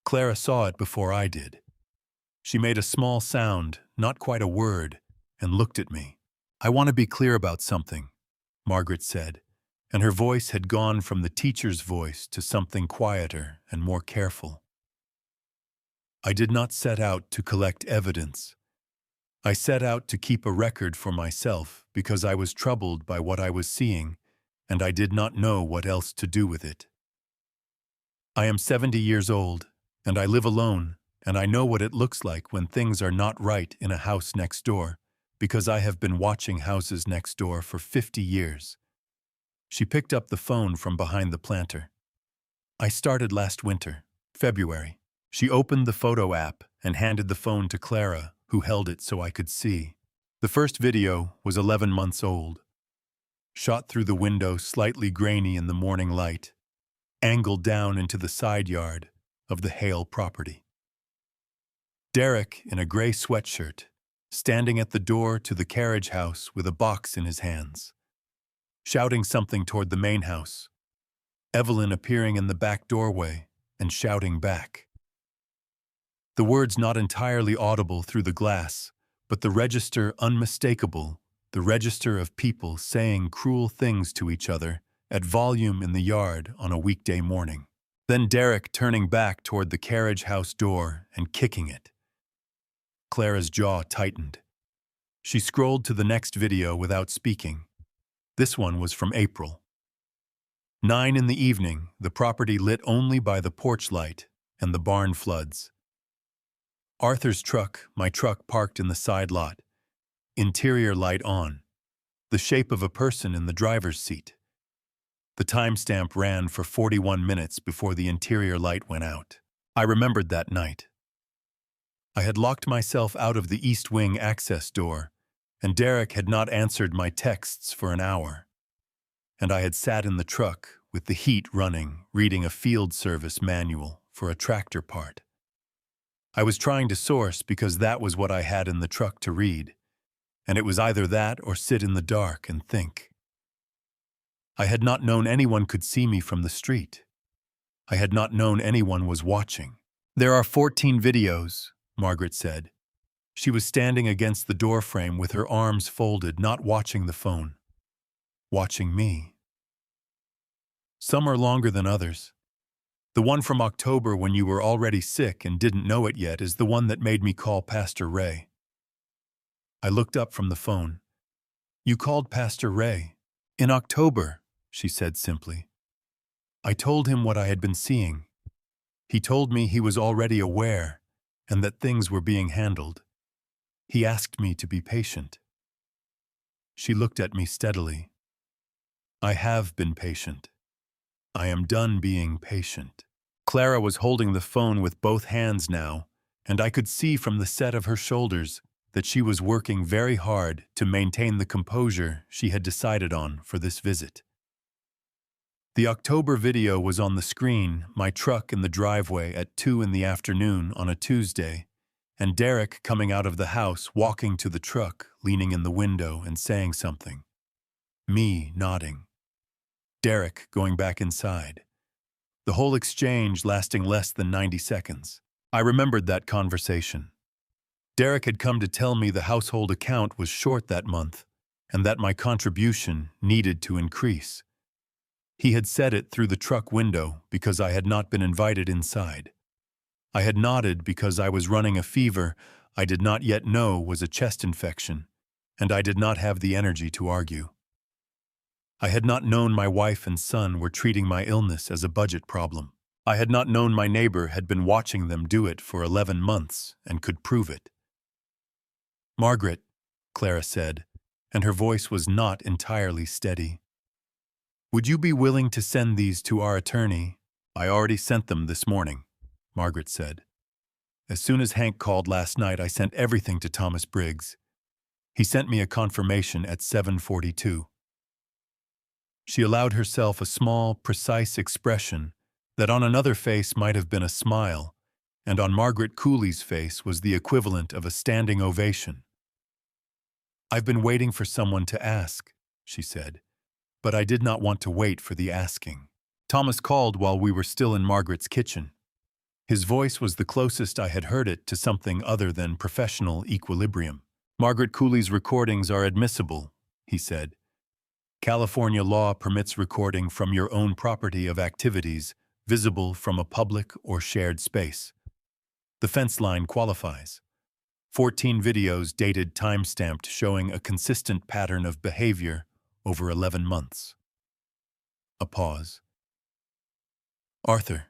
Clara saw it before I did. She made a small sound, not quite a word, and looked at me. "I want to be clear about something," Margaret said, and her voice had gone from the teacher's voice to something quieter and more careful. "I did not set out to collect evidence. I set out to keep a record for myself because I was troubled by what I was seeing, and I did not know what else to do with it. I am 70 years old, and I live alone, and I know what it looks like when things are not right in a house next door, because I have been watching houses next door for 50 years. She picked up the phone from behind the planter. "I started last winter, February." She opened the photo app and handed the phone to Clara, who held it so I could see. The first video was 11 months old, shot through the window slightly grainy in the morning light, angled down into the side yard of the Hale property. Derek, in a gray sweatshirt, standing at the door to the carriage house with a box in his hands, shouting something toward the main house. Evelyn appearing in the back doorway and shouting back. The words not entirely audible through the glass, but the register unmistakable, the register of people saying cruel things to each other at volume in the yard on a weekday morning. Then Derek turning back toward the carriage house door and kicking it. Clara's jaw tightened. She scrolled to the next video without speaking. This one was from April. 9 in the evening, the property lit only by the porch light and the barn floods. Arthur's truck, my truck parked in the side lot. Interior light on. The shape of a person in the driver's seat. The timestamp ran for 41 minutes before the interior light went out. I remembered that night. I had locked myself out of the east wing access door, and Derek had not answered my texts for an hour. And I had sat in the truck with the heat running, reading a field service manual for a tractor part. I was trying to source because that was what I had in the truck to read, and it was either that or sit in the dark and think. I had not known anyone could see me from the street. I had not known anyone was watching. "There are 14 videos," Margaret said. She was standing against the doorframe with her arms folded, not watching the phone. Watching me. "Some are longer than others. The one from October when you were already sick and didn't know it yet is the one that made me call Pastor Ray." I looked up from the phone. "You called Pastor Ray?" "In October," she said simply. "I told him what I had been seeing. He told me he was already aware and that things were being handled. He asked me to be patient." She looked at me steadily. "I have been patient. I am done being patient." Clara was holding the phone with both hands now, and I could see from the set of her shoulders that she was working very hard to maintain the composure she had decided on for this visit. The October video was on the screen, my truck in the driveway at 2 in the afternoon on a Tuesday, and Derek coming out of the house, walking to the truck, leaning in the window and saying something. Me nodding. Derek going back inside. The whole exchange lasting less than 90 seconds. I remembered that conversation. Derek had come to tell me the household account was short that month and that my contribution needed to increase. He had said it through the truck window because I had not been invited inside. I had nodded because I was running a fever I did not yet know was a chest infection, and I did not have the energy to argue. I had not known my wife and son were treating my illness as a budget problem. I had not known my neighbor had been watching them do it for 11 months and could prove it. "Margaret," Clara said, and her voice was not entirely steady. "Would you be willing to send these to our attorney?" "I already sent them this morning," Margaret said. "As soon as Hank called last night, I sent everything to Thomas Briggs. He sent me a confirmation at 7:42. She allowed herself a small, precise expression that on another face might have been a smile, and on Margaret Cooley's face was the equivalent of a standing ovation. "I've been waiting for someone to ask," she said, "but I did not want to wait for the asking." Thomas called while we were still in Margaret's kitchen. His voice was the closest I had heard it to something other than professional equilibrium. "Margaret Cooley's recordings are admissible," he said. "California law permits recording from your own property of activities visible from a public or shared space. The fence line qualifies. 14 videos dated time-stamped showing a consistent pattern of behavior over 11 months. A pause. "Arthur,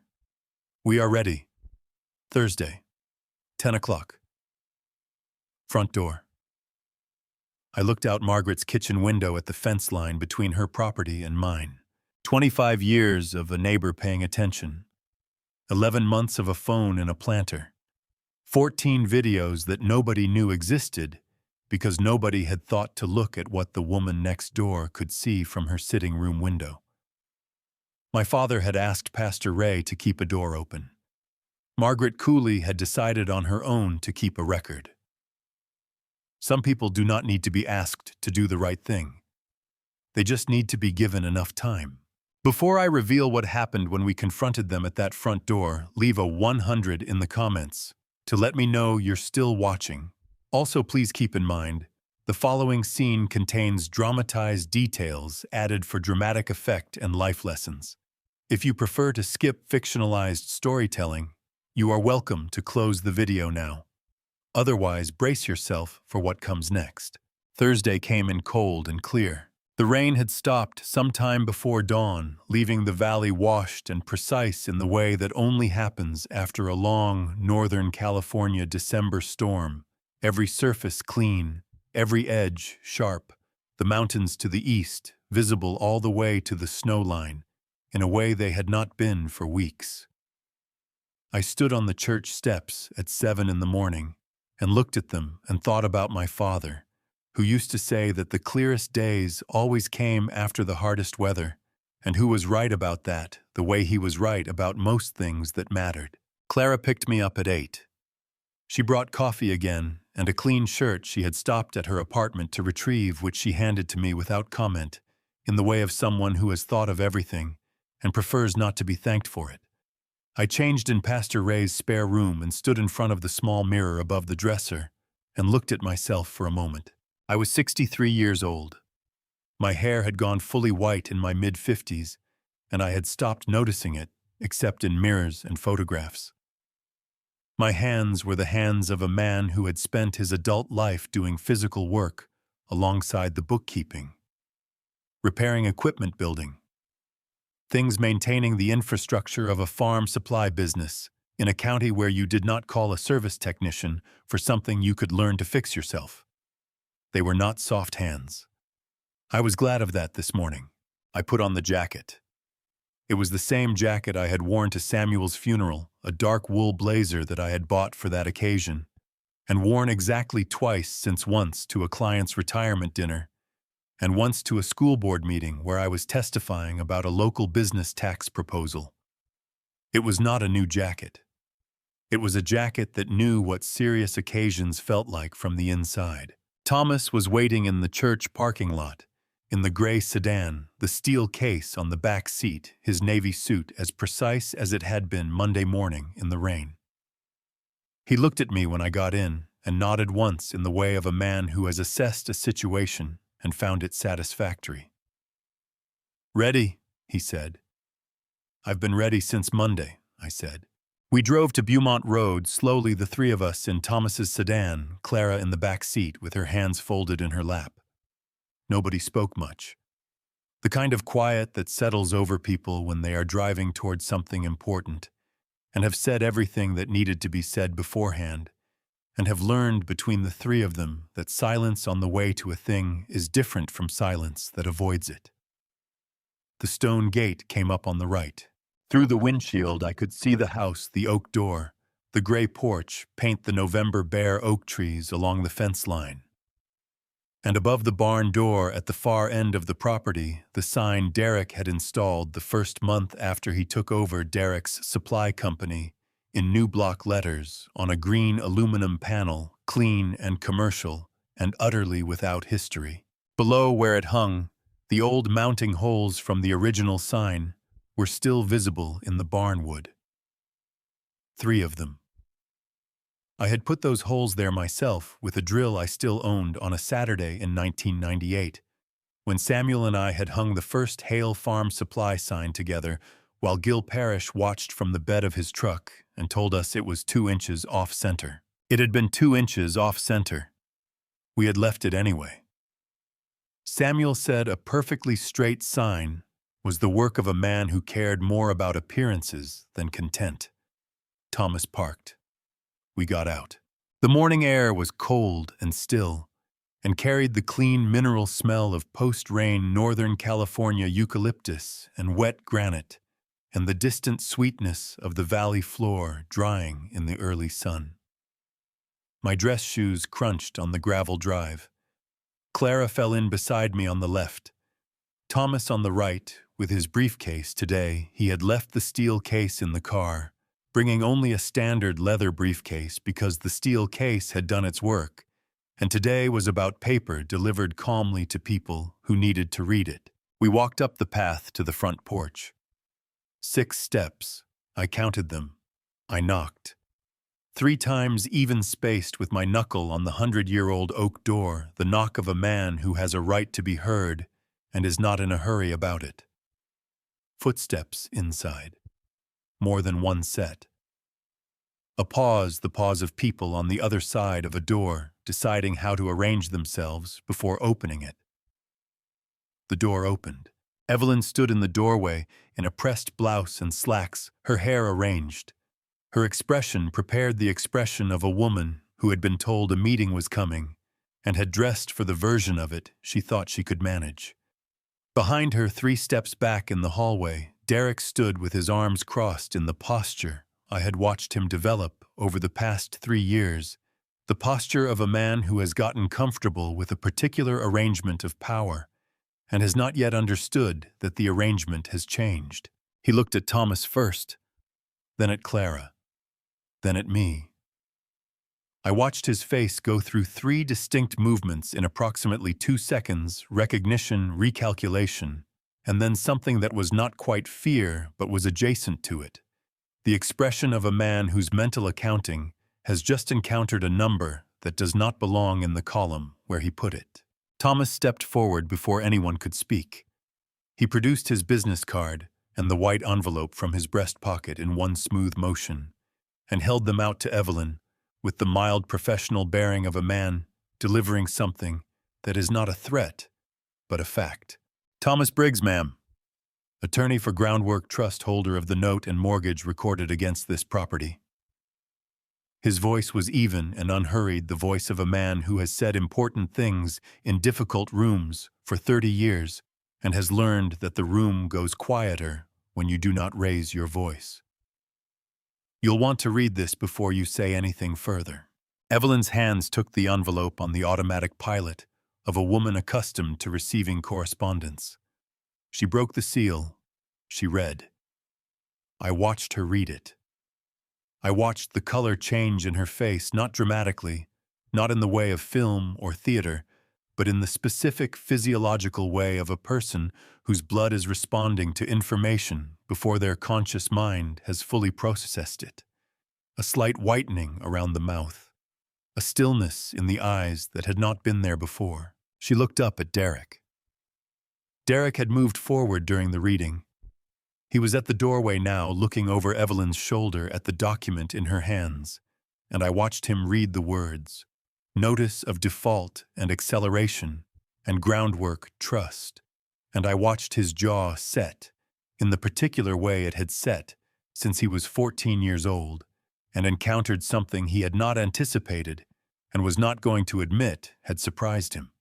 we are ready. Thursday, 10 o'clock. Front door." I looked out Margaret's kitchen window at the fence line between her property and mine. 25 years of a neighbor paying attention. 11 months of a phone and a planter. 14 videos that nobody knew existed because nobody had thought to look at what the woman next door could see from her sitting room window. My father had asked Pastor Ray to keep a door open. Margaret Cooley had decided on her own to keep a record. Some people do not need to be asked to do the right thing. They just need to be given enough time. Before I reveal what happened when we confronted them at that front door, leave a 100 in the comments to let me know you're still watching. Also, please keep in mind, the following scene contains dramatized details added for dramatic effect and life lessons. If you prefer to skip fictionalized storytelling, you are welcome to close the video now. Otherwise, brace yourself for what comes next. Thursday came in cold and clear. The rain had stopped some time before dawn, leaving the valley washed and precise in the way that only happens after a long Northern California December storm. Every surface clean, every edge sharp, the mountains to the east visible all the way to the snow line, in a way they had not been for weeks. I stood on the church steps at 7 in the morning and looked at them and thought about my father, who used to say that the clearest days always came after the hardest weather, and who was right about that, the way he was right about most things that mattered. Clara picked me up at 8. She brought coffee again and a clean shirt she had stopped at her apartment to retrieve, which she handed to me without comment, in the way of someone who has thought of everything and prefers not to be thanked for it. I changed in Pastor Ray's spare room and stood in front of the small mirror above the dresser and looked at myself for a moment. I was 63 years old. My hair had gone fully white in my mid-50s, and I had stopped noticing it, except in mirrors and photographs. My hands were the hands of a man who had spent his adult life doing physical work alongside the bookkeeping, repairing equipment building, things maintaining the infrastructure of a farm supply business in a county where you did not call a service technician for something you could learn to fix yourself. They were not soft hands. I was glad of that this morning. I put on the jacket. It was the same jacket I had worn to Samuel's funeral, a dark wool blazer that I had bought for that occasion, and worn exactly twice since, once to a client's retirement dinner, and once to a school board meeting where I was testifying about a local business tax proposal. It was not a new jacket. It was a jacket that knew what serious occasions felt like from the inside. Thomas was waiting in the church parking lot, in the gray sedan, the steel case on the back seat, his navy suit as precise as it had been Monday morning in the rain. He looked at me when I got in and nodded once in the way of a man who has assessed a situation and found it satisfactory. "Ready," he said. "I've been ready since Monday," I said. We drove to Beaumont Road, slowly, the three of us in Thomas's sedan, Clara in the back seat with her hands folded in her lap. Nobody spoke much. The kind of quiet that settles over people when they are driving towards something important and have said everything that needed to be said beforehand, and have learned between the three of them that silence on the way to a thing is different from silence that avoids it. The stone gate came up on the right. Through the windshield I could see the house, the oak door, the gray porch paint the November bare oak trees along the fence line. And above the barn door at the far end of the property, the sign Derek had installed the first month after he took over Derek's supply company in new block letters on a green aluminum panel, clean and commercial and utterly without history. Below where it hung, the old mounting holes from the original sign were still visible in the barn wood. 3 of them. I had put those holes there myself with a drill I still owned on a Saturday in 1998, when Samuel and I had hung the first Hale Farm Supply sign together while Gil Parrish watched from the bed of his truck and told us it was 2 inches off-center. It had been 2 inches off-center. We had left it anyway. Samuel said a perfectly straight sign was the work of a man who cared more about appearances than content. Thomas parked. We got out. The morning air was cold and still, and carried the clean mineral smell of post-rain Northern California eucalyptus and wet granite, and the distant sweetness of the valley floor drying in the early sun. My dress shoes crunched on the gravel drive. Clara fell in beside me on the left. Thomas on the right, with his briefcase today. He had left the steel case in the car, bringing only a standard leather briefcase because the steel case had done its work, and today was about paper delivered calmly to people who needed to read it. We walked up the path to the front porch. 6 steps. I counted them. I knocked. 3 times even spaced with my knuckle on the 100-year-old oak door, the knock of a man who has a right to be heard and is not in a hurry about it. Footsteps inside. More than one set. A pause, the pause of people on the other side of a door, deciding how to arrange themselves before opening it. The door opened. Evelyn stood in the doorway in a pressed blouse and slacks, her hair arranged. Her expression prepared the expression of a woman who had been told a meeting was coming and had dressed for the version of it she thought she could manage. Behind her, 3 steps back in the hallway, Derek stood with his arms crossed in the posture I had watched him develop over the past 3 years, the posture of a man who has gotten comfortable with a particular arrangement of power and has not yet understood that the arrangement has changed. He looked at Thomas first, then at Clara, then at me. I watched his face go through 3 distinct movements in approximately 2 seconds: recognition, recalculation, and then something that was not quite fear but was adjacent to it. The expression of a man whose mental accounting has just encountered a number that does not belong in the column where he put it. Thomas stepped forward before anyone could speak. He produced his business card and the white envelope from his breast pocket in one smooth motion, and held them out to Evelyn with the mild professional bearing of a man delivering something that is not a threat, but a fact. Thomas Briggs, ma'am. Attorney for Groundwork Trust, holder of the note and mortgage recorded against this property. His voice was even and unhurried, the voice of a man who has said important things in difficult rooms for 30 years and has learned that the room goes quieter when you do not raise your voice. You'll want to read this before you say anything further. Evelyn's hands took the envelope on the automatic pilot of a woman accustomed to receiving correspondence. She broke the seal. She read. I watched her read it. I watched the color change in her face, not dramatically, not in the way of film or theater, but in the specific physiological way of a person whose blood is responding to information before their conscious mind has fully processed it. A slight whitening around the mouth. A stillness in the eyes that had not been there before. She looked up at Derek. Derek had moved forward during the reading. He was at the doorway now, looking over Evelyn's shoulder at the document in her hands, and I watched him read the words: Notice of Default and Acceleration and Groundwork Trust. and I watched his jaw set, in the particular way it had set since he was 14 years old, and encountered something he had not anticipated and was not going to admit had surprised him.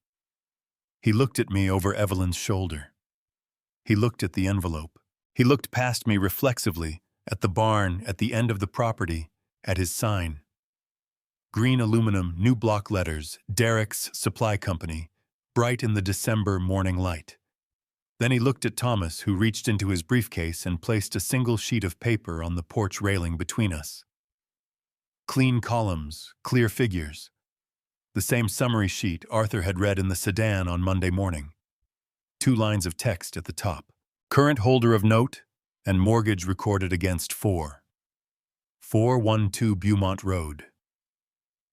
He looked at me over Evelyn's shoulder. He looked at the envelope. He looked past me reflexively, at the barn, at the end of the property, at his sign. Green aluminum, new block letters, Derek's Supply Company, bright in the December morning light. Then he looked at Thomas, who reached into his briefcase and placed a single sheet of paper on the porch railing between us. Clean columns, clear figures. The same summary sheet Arthur had read in the sedan on Monday morning. 2 lines of text at the top. Current holder of note and mortgage recorded against 412 Beaumont Road.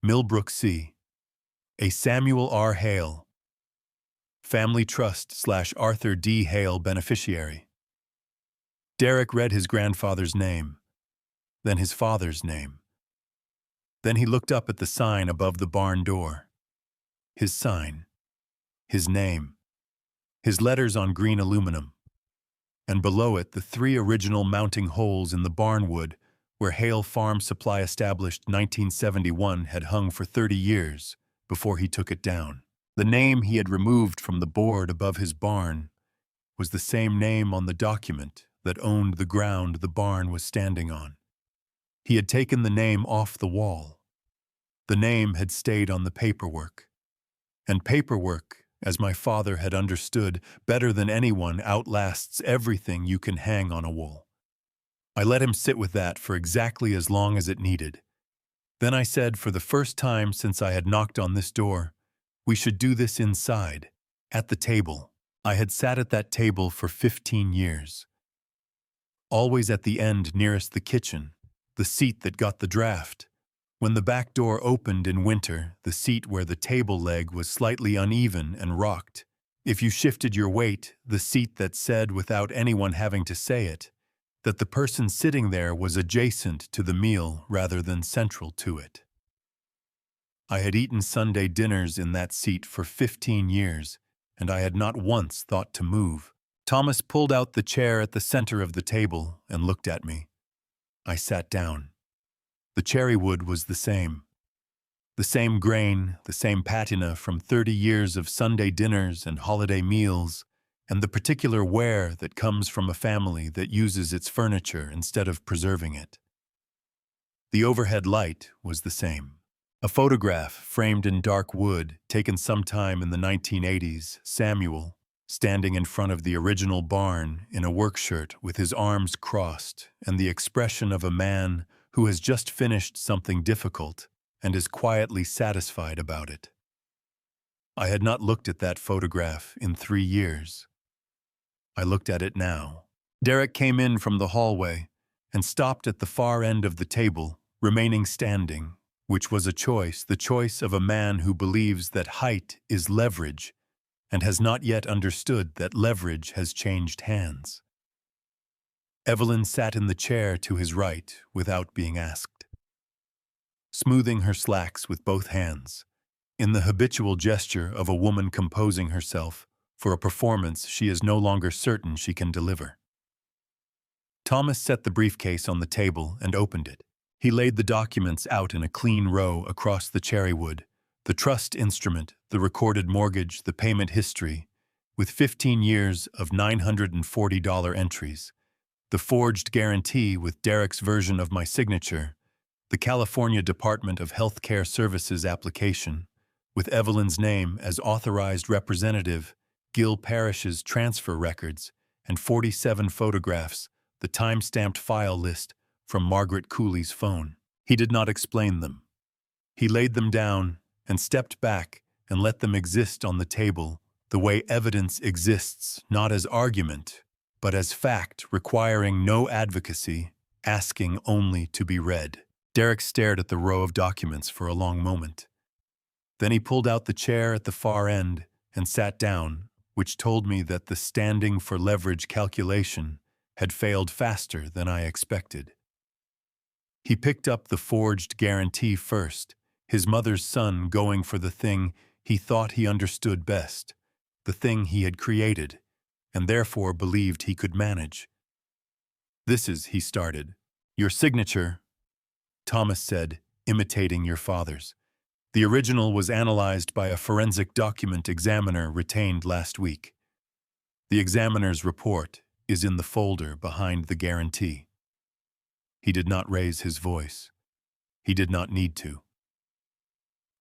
Millbrook C. A Samuel R. Hale. Family Trust / Arthur D. Hale beneficiary. Derek read his grandfather's name, then his father's name. Then he looked up at the sign above the barn door. His sign, his name, his letters on green aluminum, and below it the 3 original mounting holes in the barn wood where Hale Farm Supply established 1971 had hung for 30 years before he took it down. The name he had removed from the board above his barn was the same name on the document that owned the ground the barn was standing on. He had taken the name off the wall. The name had stayed on the paperwork. And paperwork, as my father had understood better than anyone, outlasts everything you can hang on a wall. I let him sit with that for exactly as long as it needed. Then I said, for the first time since I had knocked on this door, we should do this inside, at the table. I had sat at that table for 15 years. Always at the end nearest the kitchen, the seat that got the draft. When the back door opened in winter, the seat where the table leg was slightly uneven and rocked. If you shifted your weight, the seat that said, without anyone having to say it, that the person sitting there was adjacent to the meal rather than central to it. I had eaten Sunday dinners in that seat for 15 years, and I had not once thought to move. Thomas pulled out the chair at the center of the table and looked at me. I sat down. The cherry wood was the same. The same grain, the same patina from 30 years of Sunday dinners and holiday meals, and the particular wear that comes from a family that uses its furniture instead of preserving it. The overhead light was the same. A photograph framed in dark wood, taken sometime in the 1980s, Samuel, standing in front of the original barn in a work shirt with his arms crossed and the expression of a man who has just finished something difficult and is quietly satisfied about it. I had not looked at that photograph in 3 years. I looked at it now. Derek came in from the hallway and stopped at the far end of the table, remaining standing, which was a choice, the choice of a man who believes that height is leverage and has not yet understood that leverage has changed hands. Evelyn sat in the chair to his right without being asked, smoothing her slacks with both hands, in the habitual gesture of a woman composing herself for a performance she is no longer certain she can deliver. Thomas set the briefcase on the table and opened it. He laid the documents out in a clean row across the cherry wood, the trust instrument, the recorded mortgage, the payment history, with 15 years of $940 entries, the forged guarantee with Derek's version of my signature, the California Department of Health Care Services application, with Evelyn's name as authorized representative, Gill Parish's transfer records, and 47 photographs, the time-stamped file list from Margaret Cooley's phone. He did not explain them. He laid them down and stepped back and let them exist on the table the way evidence exists, not as argument, but as fact requiring no advocacy, asking only to be read. Derek stared at the row of documents for a long moment. Then he pulled out the chair at the far end and sat down, which told me that the standing for leverage calculation had failed faster than I expected. He picked up the forged guarantee first, his mother's son going for the thing he thought he understood best, the thing he had created, and therefore believed he could manage. "This is," he started. "Your signature," Thomas said, imitating your father's. "The original was analyzed by a forensic document examiner retained last week. The examiner's report is in the folder behind the guarantee." He did not raise his voice. He did not need to.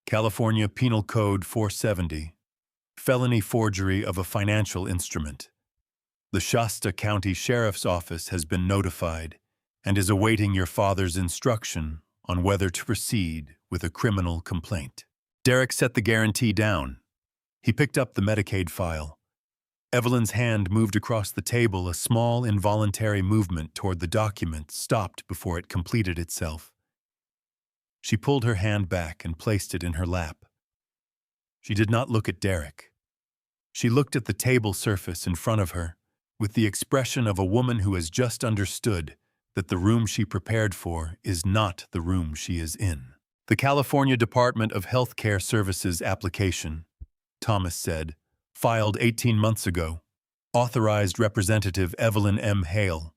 California Penal Code 470, felony forgery of a financial instrument. The Shasta County Sheriff's Office has been notified and is awaiting your father's instruction on whether to proceed with a criminal complaint. Derek set the guarantee down. He picked up the Medicaid file. Evelyn's hand moved across the table. A small, involuntary movement toward the document stopped before it completed itself. She pulled her hand back and placed it in her lap. She did not look at Derek. She looked at the table surface in front of her, with the expression of a woman who has just understood that the room she prepared for is not the room she is in. "The California Department of Health Care Services application," Thomas said, "filed 18 months ago. Authorized Representative Evelyn M. Hale.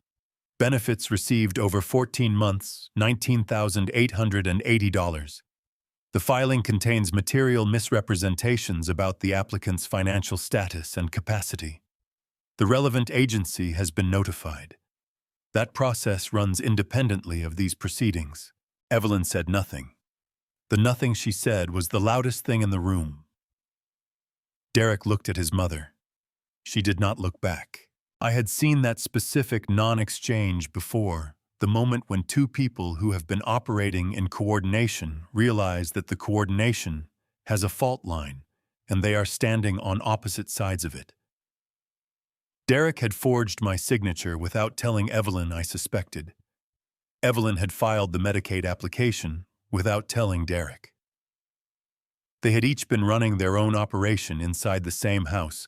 Benefits received over 14 months, $19,880. The filing contains material misrepresentations about the applicant's financial status and capacity. The relevant agency has been notified. That process runs independently of these proceedings." Evelyn said nothing. The nothing she said was the loudest thing in the room. Derek looked at his mother. She did not look back. I had seen that specific non-exchange before, the moment when two people who have been operating in coordination realize that the coordination has a fault line, and they are standing on opposite sides of it. Derek had forged my signature without telling Evelyn I suspected. Evelyn had filed the Medicaid application without telling Derek. They had each been running their own operation inside the same house,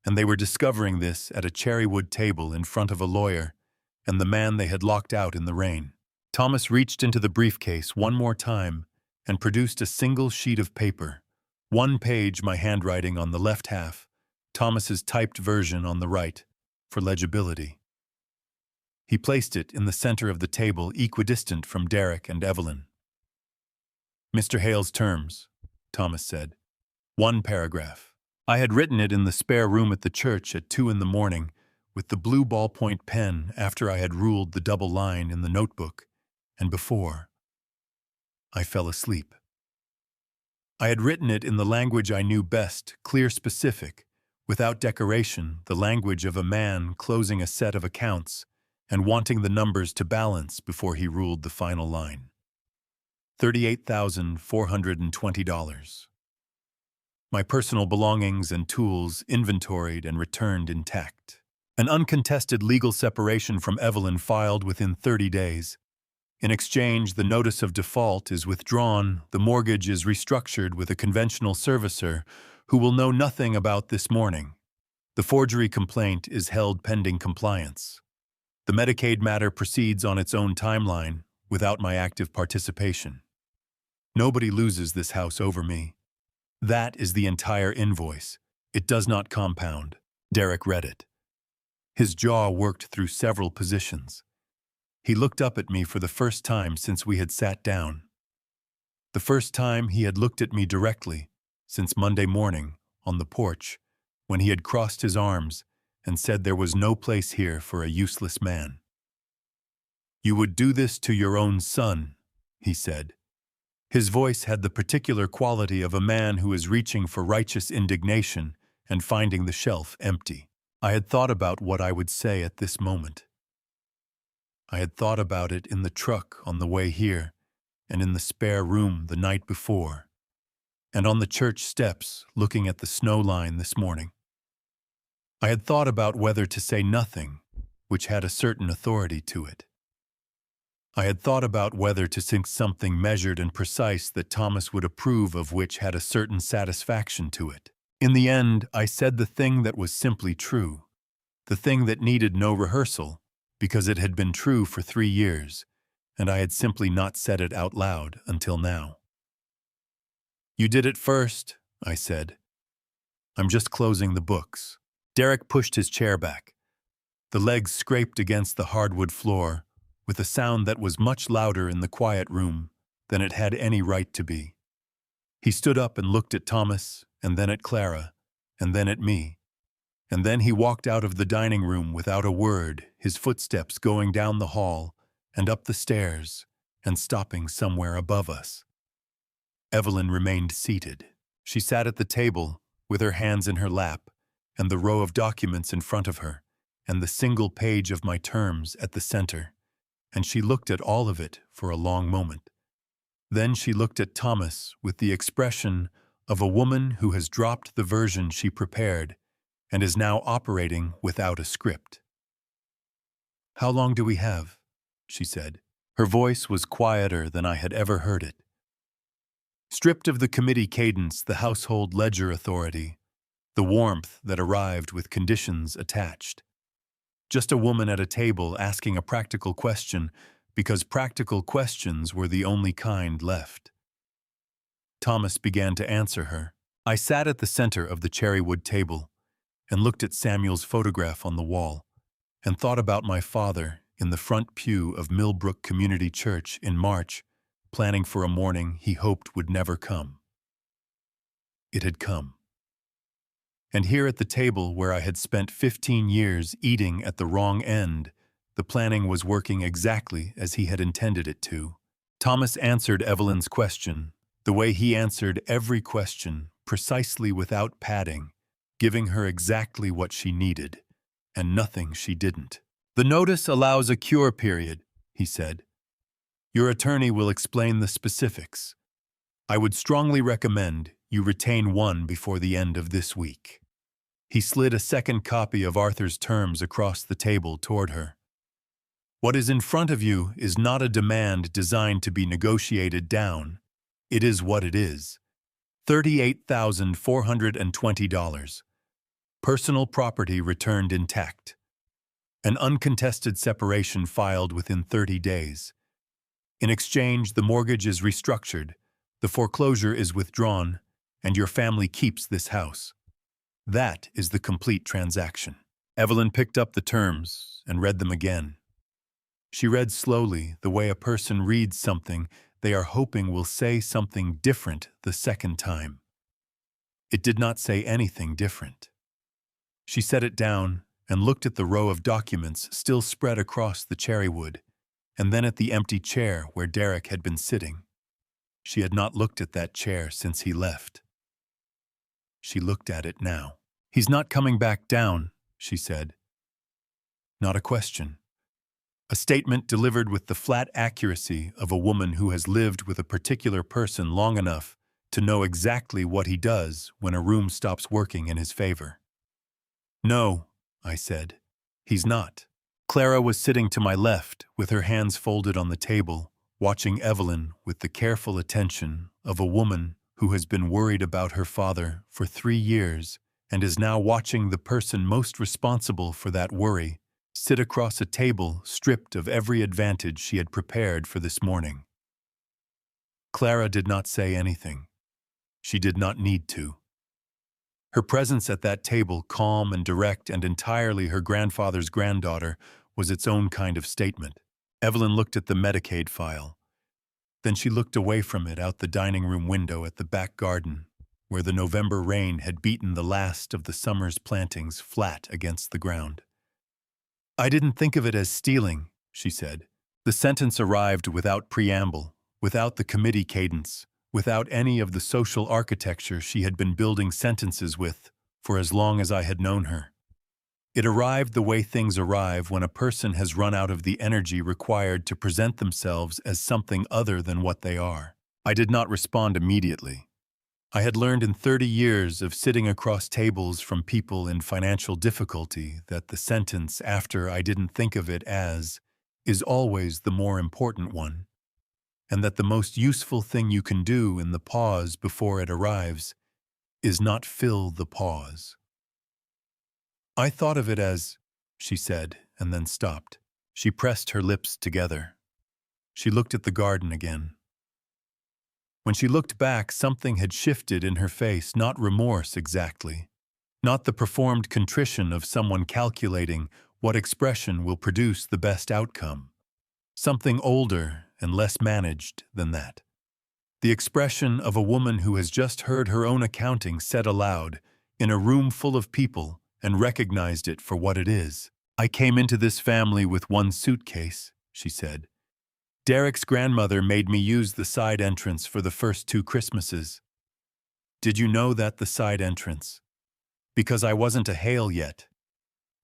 and they were discovering this at a cherrywood table in front of a lawyer and the man they had locked out in the rain. Thomas reached into the briefcase one more time and produced a single sheet of paper, one page, my handwriting on the left half, Thomas's typed version on the right, for legibility. He placed it in the center of the table, equidistant from Derek and Evelyn. "Mr. Hale's terms," Thomas said. One paragraph. I had written it in the spare room at the church at 2 in the morning with the blue ballpoint pen after I had ruled the double line in the notebook, and before I fell asleep. I had written it in the language I knew best, clear, specific, without decoration, the language of a man closing a set of accounts and wanting the numbers to balance before he ruled the final line. $38,420. My personal belongings and tools inventoried and returned intact. An uncontested legal separation from Evelyn filed within 30 days. In exchange, the notice of default is withdrawn, the mortgage is restructured with a conventional servicer who will know nothing about this morning. The forgery complaint is held pending compliance. The Medicaid matter proceeds on its own timeline without my active participation. Nobody loses this house over me. That is the entire invoice. It does not compound. Derek read it. His jaw worked through several positions. He looked up at me for the first time since we had sat down. The first time he had looked at me directly since Monday morning on the porch, when he had crossed his arms and said there was no place here for a useless man. "You would do this to your own son," he said. His voice had the particular quality of a man who is reaching for righteous indignation and finding the shelf empty. I had thought about what I would say at this moment. I had thought about it in the truck on the way here, and in the spare room the night before, and on the church steps looking at the snow line this morning. I had thought about whether to say nothing, which had a certain authority to it. I had thought about whether to sing something measured and precise that Thomas would approve of, which had a certain satisfaction to it. In the end, I said the thing that was simply true, the thing that needed no rehearsal, because it had been true for 3 years, and I had simply not said it out loud until now. "You did it first," I said. "I'm just closing the books." Derek pushed his chair back. The legs scraped against the hardwood floor, with a sound that was much louder in the quiet room than it had any right to be. He stood up and looked at Thomas, and then at Clara, and then at me. And then he walked out of the dining room without a word, his footsteps going down the hall and up the stairs and stopping somewhere above us. Evelyn remained seated. She sat at the table with her hands in her lap and the row of documents in front of her and the single page of my terms at the center, and she looked at all of it for a long moment. Then she looked at Thomas with the expression of a woman who has dropped the version she prepared and is now operating without a script. "How long do we have?" she said. Her voice was quieter than I had ever heard it. Stripped of the committee cadence, the household ledger authority, the warmth that arrived with conditions attached. Just a woman at a table asking a practical question because practical questions were the only kind left. Thomas began to answer her. I sat at the center of the cherrywood table and looked at Samuel's photograph on the wall and thought about my father in the front pew of Millbrook Community Church in March, planning for a morning he hoped would never come. It had come. And here at the table where I had spent 15 years eating at the wrong end, the planning was working exactly as he had intended it to. Thomas answered Evelyn's question, the way he answered every question, precisely without padding, giving her exactly what she needed, and nothing she didn't. "The notice allows a cure period," he said. "Your attorney will explain the specifics. I would strongly recommend you retain one before the end of this week." He slid a second copy of Arthur's terms across the table toward her. "What is in front of you is not a demand designed to be negotiated down. It is what it is. $38,420. Personal property returned intact. An uncontested separation filed within 30 days. In exchange, the mortgage is restructured, the foreclosure is withdrawn, and your family keeps this house. That is the complete transaction." Evelyn picked up the terms and read them again. She read slowly, the way a person reads something they are hoping will say something different the second time. It did not say anything different. She set it down and looked at the row of documents still spread across the cherrywood, and then at the empty chair where Derek had been sitting. She had not looked at that chair since he left. She looked at it now. "He's not coming back down," she said. Not a question. A statement delivered with the flat accuracy of a woman who has lived with a particular person long enough to know exactly what he does when a room stops working in his favor. "No," I said. "He's not." Clara was sitting to my left with her hands folded on the table, watching Evelyn with the careful attention of a woman who has been worried about her father for 3 years and is now watching the person most responsible for that worry sit across a table stripped of every advantage she had prepared for this morning. Clara did not say anything. She did not need to. Her presence at that table, calm and direct and entirely her grandfather's granddaughter, was its own kind of statement. Evelyn looked at the Medicaid file. Then she looked away from it out the dining room window at the back garden, where the November rain had beaten the last of the summer's plantings flat against the ground. "I didn't think of it as stealing," she said. The sentence arrived without preamble, without the committee cadence, without any of the social architecture she had been building sentences with for as long as I had known her. It arrived the way things arrive when a person has run out of the energy required to present themselves as something other than what they are. I did not respond immediately. I had learned in 30 years of sitting across tables from people in financial difficulty that the sentence after "I didn't think of it as" is always the more important one, and that the most useful thing you can do in the pause before it arrives is not fill the pause. "I thought of it as," she said, and then stopped. She pressed her lips together. She looked at the garden again. When she looked back, something had shifted in her face, not remorse exactly, not the performed contrition of someone calculating what expression will produce the best outcome. Something older and less managed than that. The expression of a woman who has just heard her own accounting said aloud in a room full of people and recognized it for what it is. "I came into this family with one suitcase," she said. "Derek's grandmother made me use the side entrance for the first 2 Christmases. Did you know that the side entrance? Because I wasn't a Hale yet.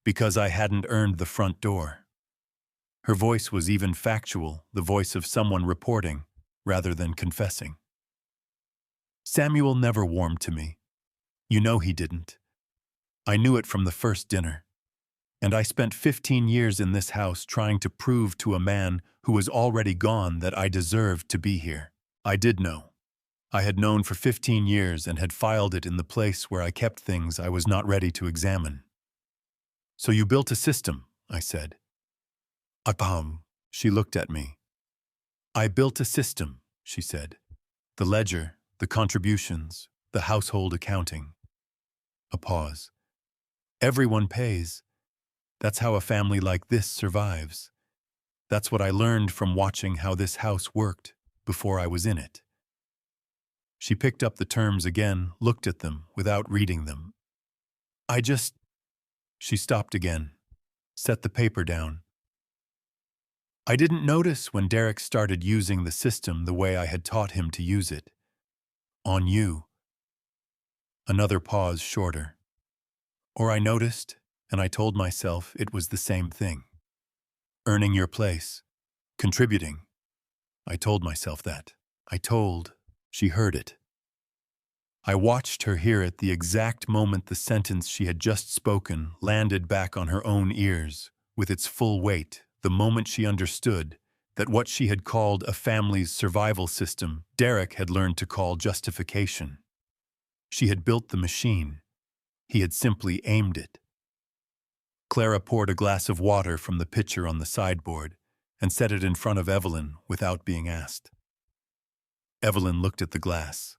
Because I hadn't earned the front door." Her voice was even factual, the voice of someone reporting, rather than confessing. Samuel never warmed to me. You know he didn't. I knew it from the first dinner. And I spent 15 years in this house trying to prove to a man who was already gone that I deserved to be here. I did know. I had known for 15 years and had filed it in the place where I kept things I was not ready to examine. "So you built a system," I said. She looked at me. "I built a system," she said. "The ledger, the contributions, the household accounting." A pause. "Everyone pays. That's how a family like this survives. That's what I learned from watching how this house worked before I was in it." She picked up the terms again, looked at them without reading them. She stopped again, set the paper down. "I didn't notice when Derek started using the system the way I had taught him to use it. On you." Another pause shorter. "Or I noticed, and I told myself it was the same thing. Earning your place. Contributing. I told myself that. She heard it. I watched her hear it the exact moment the sentence she had just spoken landed back on her own ears, with its full weight, the moment she understood that what she had called a family's survival system, Derek had learned to call justification. She had built the machine. He had simply aimed it. Clara poured a glass of water from the pitcher on the sideboard and set it in front of Evelyn without being asked. Evelyn looked at the glass.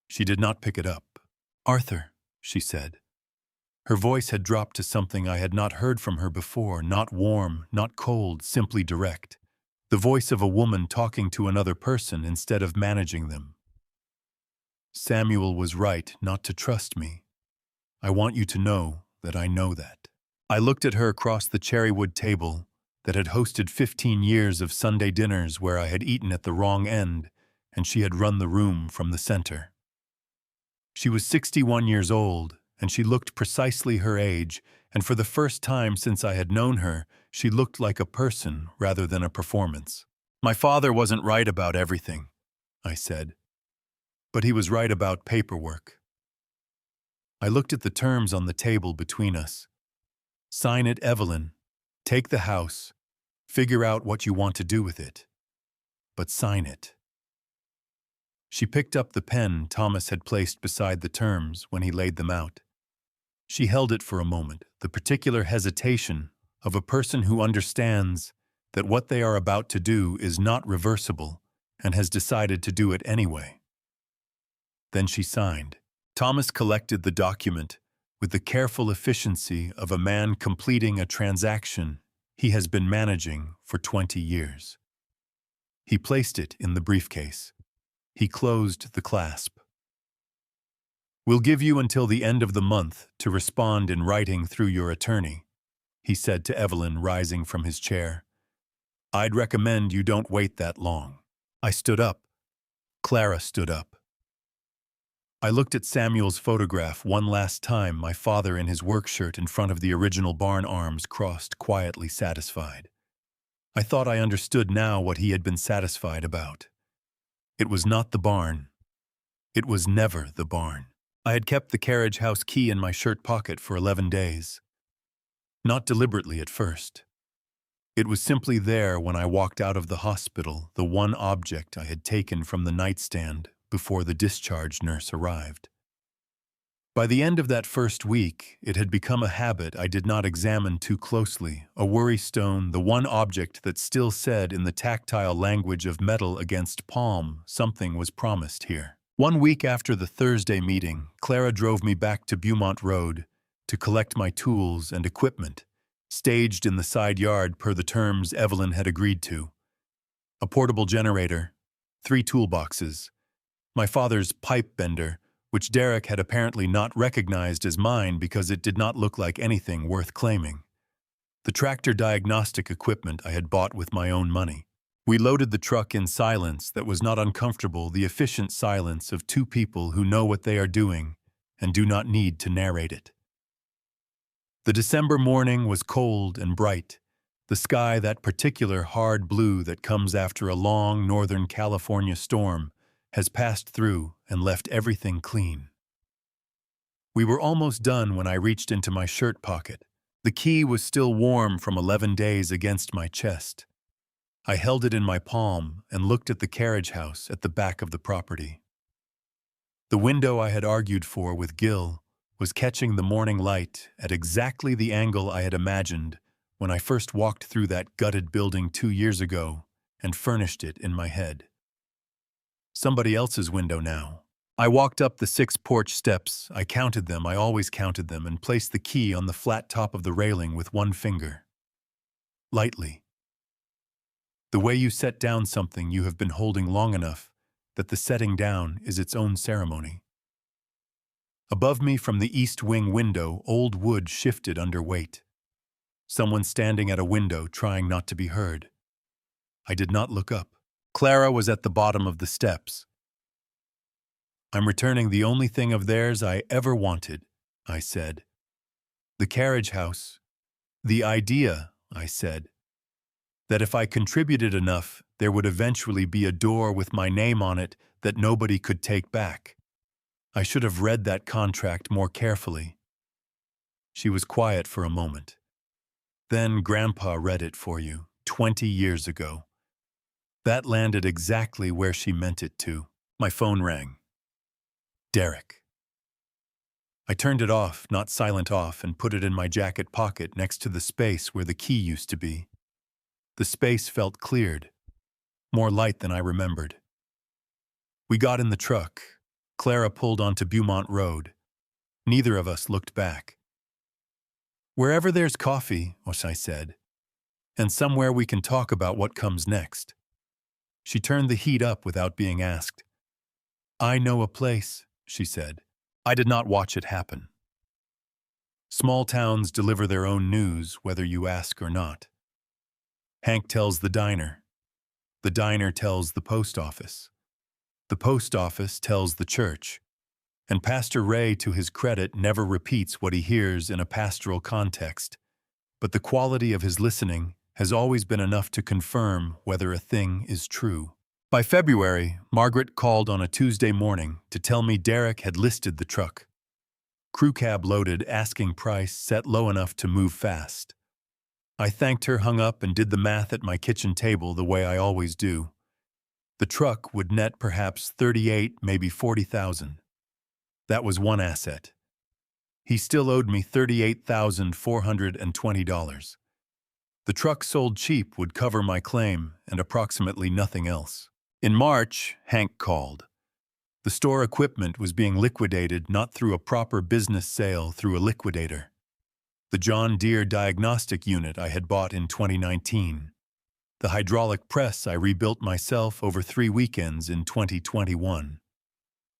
She did not pick it up. "Arthur," she said. Her voice had dropped to something I had not heard from her before, not warm, not cold, simply direct. The voice of a woman talking to another person instead of managing them. "Samuel was right not to trust me. I want you to know that I know that." I looked at her across the cherrywood table that had hosted 15 years of Sunday dinners where I had eaten at the wrong end and she had run the room from the center. She was 61 years old, and she looked precisely her age, and for the first time since I had known her, she looked like a person rather than a performance. "My father wasn't right about everything," I said, "but he was right about paperwork." I looked at the terms on the table between us. "Sign it, Evelyn. Take the house. Figure out what you want to do with it. But sign it." She picked up the pen Thomas had placed beside the terms when he laid them out. She held it for a moment, the particular hesitation of a person who understands that what they are about to do is not reversible and has decided to do it anyway. Then she signed. Thomas collected the document with the careful efficiency of a man completing a transaction he has been managing for 20 years. He placed it in the briefcase. He closed the clasp. "We'll give you until the end of the month to respond in writing through your attorney," he said to Evelyn, rising from his chair. "I'd recommend you don't wait that long." I stood up. Clara stood up. I looked at Samuel's photograph one last time, my father in his work shirt in front of the original barn, arms crossed, quietly satisfied. I thought I understood now what he had been satisfied about. It was not the barn. It was never the barn. I had kept the carriage house key in my shirt pocket for 11 days. Not deliberately at first. It was simply there when I walked out of the hospital, the one object I had taken from the nightstand before the discharge nurse arrived. By the end of that first week, it had become a habit I did not examine too closely, a worry stone, the one object that still said in the tactile language of metal against palm, something was promised here. One week after the Thursday meeting, Clara drove me back to Beaumont Road to collect my tools and equipment, staged in the side yard per the terms Evelyn had agreed to. A portable generator, 3 toolboxes, my father's pipe bender, which Derek had apparently not recognized as mine because it did not look like anything worth claiming. The tractor diagnostic equipment I had bought with my own money. We loaded the truck in silence that was not uncomfortable, the efficient silence of 2 people who know what they are doing and do not need to narrate it. The December morning was cold and bright, the sky that particular hard blue that comes after a long Northern California storm has passed through and left everything clean. We were almost done when I reached into my shirt pocket. The key was still warm from 11 days against my chest. I held it in my palm and looked at the carriage house at the back of the property. The window I had argued for with Gil was catching the morning light at exactly the angle I had imagined when I first walked through that gutted building 2 years ago and furnished it in my head. Somebody else's window now. I walked up the 6 porch steps, I counted them, I always counted them, and placed the key on the flat top of the railing with one finger. Lightly. The way you set down something you have been holding long enough that the setting down is its own ceremony. Above me from the east wing window, old wood shifted under weight. Someone standing at a window trying not to be heard. I did not look up. Clara was at the bottom of the steps. I'm returning the only thing of theirs I ever wanted, I said. The carriage house. The idea, I said, that if I contributed enough, there would eventually be a door with my name on it that nobody could take back. I should have read that contract more carefully. She was quiet for a moment. Then Grandpa read it for you, 20 years ago. That landed exactly where she meant it to. My phone rang. Derek. I turned it off, not silent off, and put it in my jacket pocket next to the space where the key used to be. The space felt cleared, more light than I remembered. We got in the truck. Clara pulled onto Beaumont Road. Neither of us looked back. Wherever there's coffee, I said, and somewhere we can talk about what comes next. She turned the heat up without being asked. I know a place, she said. I did not watch it happen. Small towns deliver their own news, whether you ask or not. Hank tells the diner tells the post office tells the church, and Pastor Ray, to his credit, never repeats what he hears in a pastoral context, but the quality of his listening has always been enough to confirm whether a thing is true. By February, Margaret called on a Tuesday morning to tell me Derek had listed the truck. Crew cab loaded, asking price set low enough to move fast. I thanked her, hung up, and did the math at my kitchen table the way I always do. The truck would net perhaps 38, maybe 40,000. That was one asset. He still owed me $38,420. The truck sold cheap would cover my claim and approximately nothing else. In March, Hank called. The store equipment was being liquidated, not through a proper business sale, through a liquidator. The John Deere diagnostic unit I had bought in 2019. The hydraulic press I rebuilt myself over 3 weekends in 2021.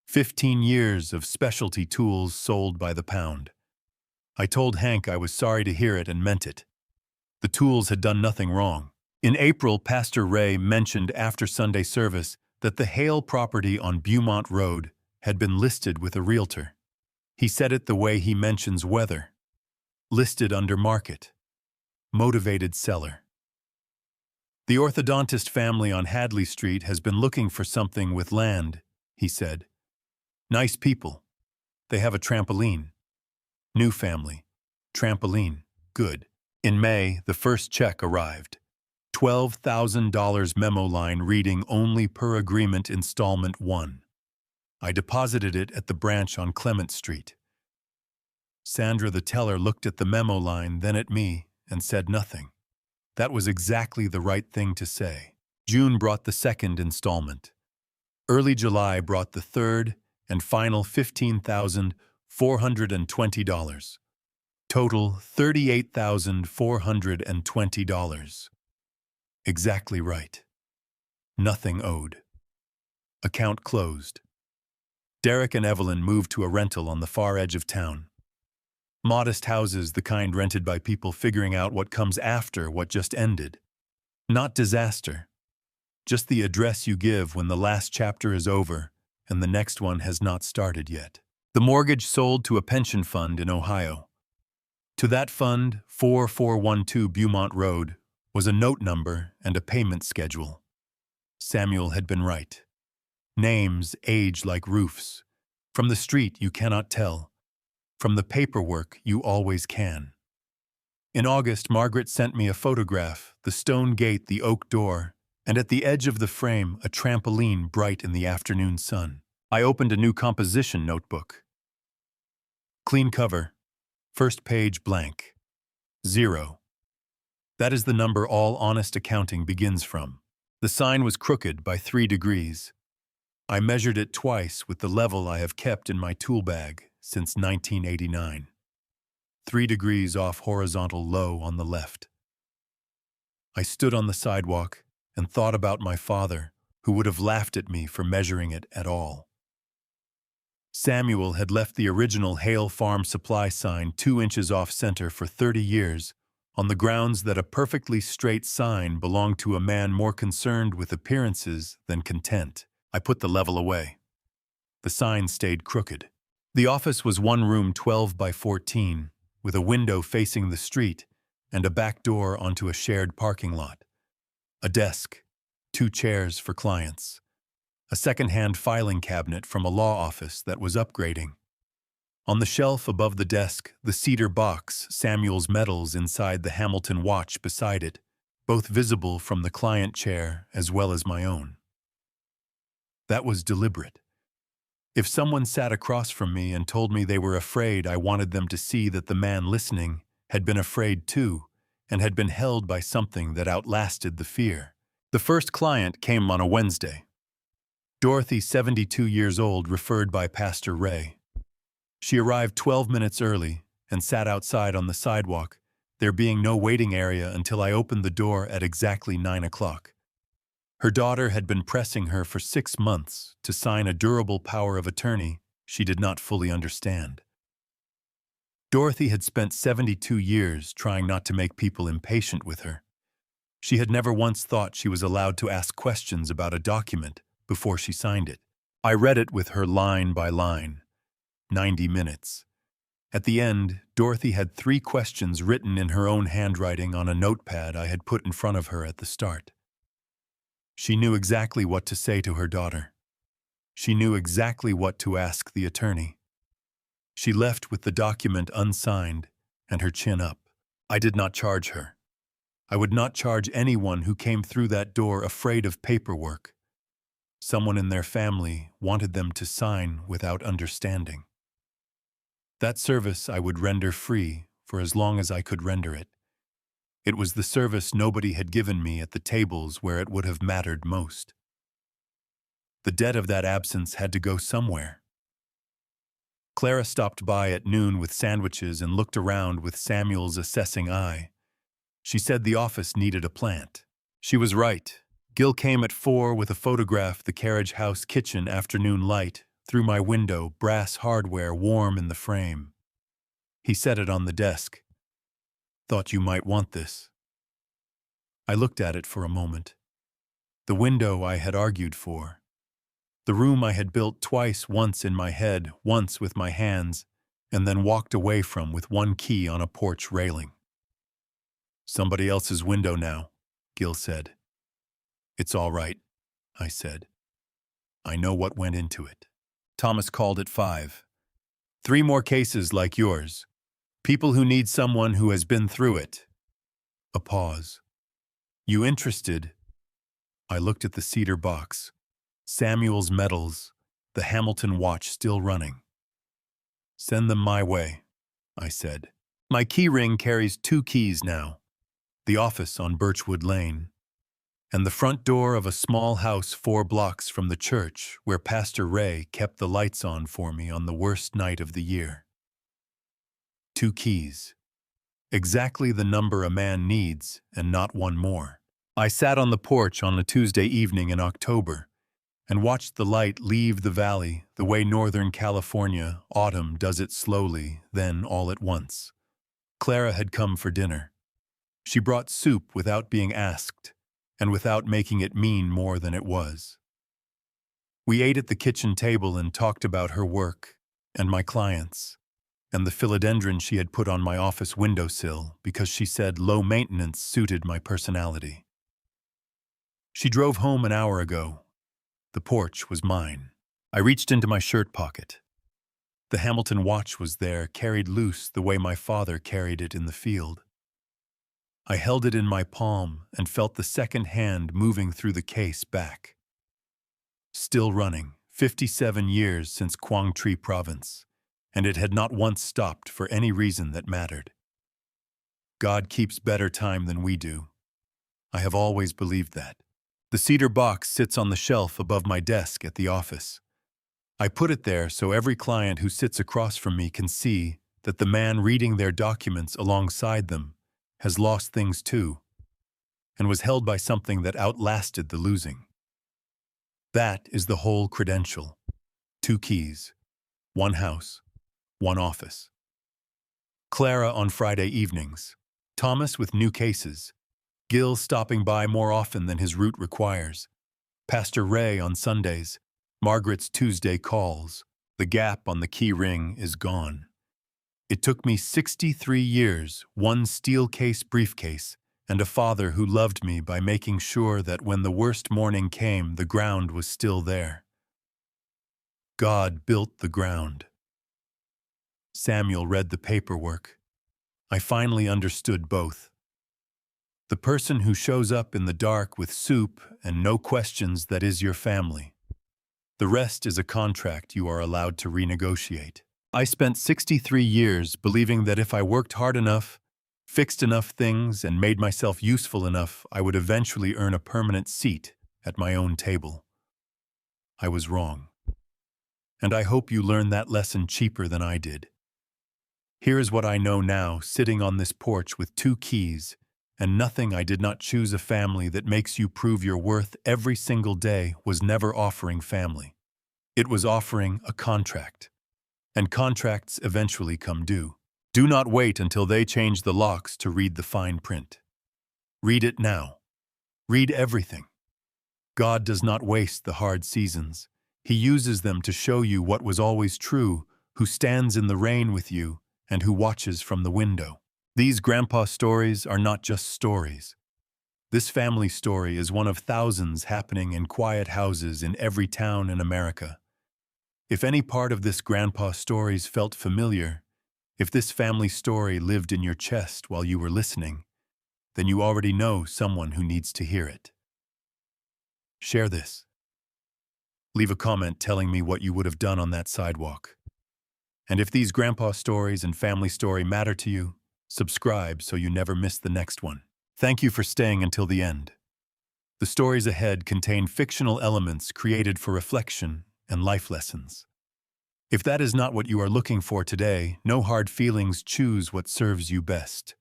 15 years of specialty tools sold by the pound. I told Hank I was sorry to hear it and meant it. The tools had done nothing wrong. In April, Pastor Ray mentioned after Sunday service that the Hale property on Beaumont Road had been listed with a realtor. He said it the way he mentions weather. Listed under market. Motivated seller. The orthodontist family on Hadley Street has been looking for something with land, he said. Nice people. They have a trampoline. New family. Trampoline. Good. In May, the first check arrived. $12,000 memo line reading only per agreement installment 1. I deposited it at the branch on Clement Street. Sandra the teller looked at the memo line, then at me, and said nothing. That was exactly the right thing to say. June brought the second installment. Early July brought the third and final $15,420. Total $38,420. Exactly right. Nothing owed. Account closed. Derek and Evelyn moved to a rental on the far edge of town. Modest houses, the kind rented by people figuring out what comes after what just ended. Not disaster. Just the address you give when the last chapter is over and the next one has not started yet. The mortgage sold to a pension fund in Ohio. To that fund, 4412 Beaumont Road, was a note number and a payment schedule. Samuel had been right. Names age like roofs. From the street you cannot tell. From the paperwork you always can. In August, Margaret sent me a photograph, the stone gate, the oak door, and at the edge of the frame, a trampoline bright in the afternoon sun. I opened a new composition notebook. Clean cover. First page blank. 0. That is the number all honest accounting begins from. The sign was crooked by 3 degrees. I measured it twice with the level I have kept in my tool bag since 1989. 3 degrees off horizontal low on the left. I stood on the sidewalk and thought about my father, who would have laughed at me for measuring it at all. Samuel had left the original Hale Farm Supply sign 2 inches off center for 30 years on the grounds that a perfectly straight sign belonged to a man more concerned with appearances than content. I put the level away. The sign stayed crooked. The office was one room 12 by 14, with a window facing the street and a back door onto a shared parking lot. A desk, 2 chairs for clients, a second-hand filing cabinet from a law office that was upgrading. On the shelf above the desk, the cedar box, Samuel's medals inside the Hamilton watch beside it, both visible from the client chair as well as my own. That was deliberate. If someone sat across from me and told me they were afraid, I wanted them to see that the man listening had been afraid too, and had been held by something that outlasted the fear. The first client came on a Wednesday. Dorothy, 72 years old, referred by Pastor Ray. She arrived 12 minutes early and sat outside on the sidewalk, there being no waiting area until I opened the door at exactly 9 o'clock. Her daughter had been pressing her for 6 months to sign a durable power of attorney she did not fully understand. Dorothy had spent 72 years trying not to make people impatient with her. She had never once thought she was allowed to ask questions about a document before she signed it. I read it with her line by line. 90 minutes. At the end, Dorothy had 3 questions written in her own handwriting on a notepad I had put in front of her at the start. She knew exactly what to say to her daughter. She knew exactly what to ask the attorney. She left with the document unsigned and her chin up. I did not charge her. I would not charge anyone who came through that door afraid of paperwork. Someone in their family wanted them to sign without understanding. That service I would render free for as long as I could render it. It was the service nobody had given me at the tables where it would have mattered most. The debt of that absence had to go somewhere. Clara stopped by at noon with sandwiches and looked around with Samuel's assessing eye. She said the office needed a plant. She was right. Gil came at 4 with a photograph, the carriage house kitchen afternoon light, through my window, brass hardware warm in the frame. He set it on the desk. Thought you might want this. I looked at it for a moment. The window I had argued for. The room I had built twice, once in my head, once with my hands, and then walked away from with one key on a porch railing. Somebody else's window now, Gil said. It's all right, I said. I know what went into it. Thomas called at 5. 3 more cases like yours. People who need someone who has been through it. A pause. You interested? I looked at the cedar box. Samuel's medals, the Hamilton watch still running. Send them my way, I said. My key ring carries 2 keys now. The office on Birchwood Lane. and the front door of a small house 4 blocks from the church where Pastor Ray kept the lights on for me on the worst night of the year. 2 keys. Exactly the number a man needs, and not one more. I sat on the porch on a Tuesday evening in October and watched the light leave the valley the way Northern California autumn does it slowly, then all at once. Clara had come for dinner. She brought soup without being asked, and without making it mean more than it was. We ate at the kitchen table and talked about her work, and my clients, and the philodendron she had put on my office windowsill because she said low maintenance suited my personality. She drove home an hour ago. The porch was mine. I reached into my shirt pocket. The Hamilton watch was there, carried loose the way my father carried it in the field. I held it in my palm and felt the second hand moving through the case back. Still running, 57 years since Quang Tri Province, and it had not once stopped for any reason that mattered. God keeps better time than we do. I have always believed that. The cedar box sits on the shelf above my desk at the office. I put it there so every client who sits across from me can see that the man reading their documents alongside them has lost things too, and was held by something that outlasted the losing. That is the whole credential. 2 keys, 1 house, 1 office. Clara on Friday evenings, Thomas with new cases, Gil stopping by more often than his route requires, Pastor Ray on Sundays, Margaret's Tuesday calls. The gap on the key ring is gone. It took me 63 years, 1 steel case briefcase, and a father who loved me by making sure that when the worst morning came, the ground was still there. God built the ground. Samuel read the paperwork. I finally understood both. The person who shows up in the dark with soup and no questions that is your family. The rest is a contract you are allowed to renegotiate. I spent 63 years believing that if I worked hard enough, fixed enough things, and made myself useful enough, I would eventually earn a permanent seat at my own table. I was wrong. And I hope you learned that lesson cheaper than I did. Here is what I know now, sitting on this porch with 2 keys, and nothing I did not choose a family that makes you prove your worth every single day was never offering family. It was offering a contract. And contracts eventually come due. Do not wait until they change the locks to read the fine print. Read it now. Read everything. God does not waste the hard seasons. He uses them to show you what was always true, who stands in the rain with you, and who watches from the window. These grandpa stories are not just stories. This family story is one of thousands happening in quiet houses in every town in America. If any part of this grandpa stories felt familiar, if this family story lived in your chest while you were listening, then you already know someone who needs to hear it. Share this. Leave a comment telling me what you would have done on that sidewalk. And if these grandpa stories and family story matter to you, subscribe so you never miss the next one. Thank you for staying until the end. The stories ahead contain fictional elements created for reflection and life lessons. If that is not what you are looking for today, no hard feelings, choose what serves you best.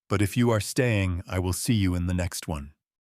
But if you are staying, I will see you in the next one.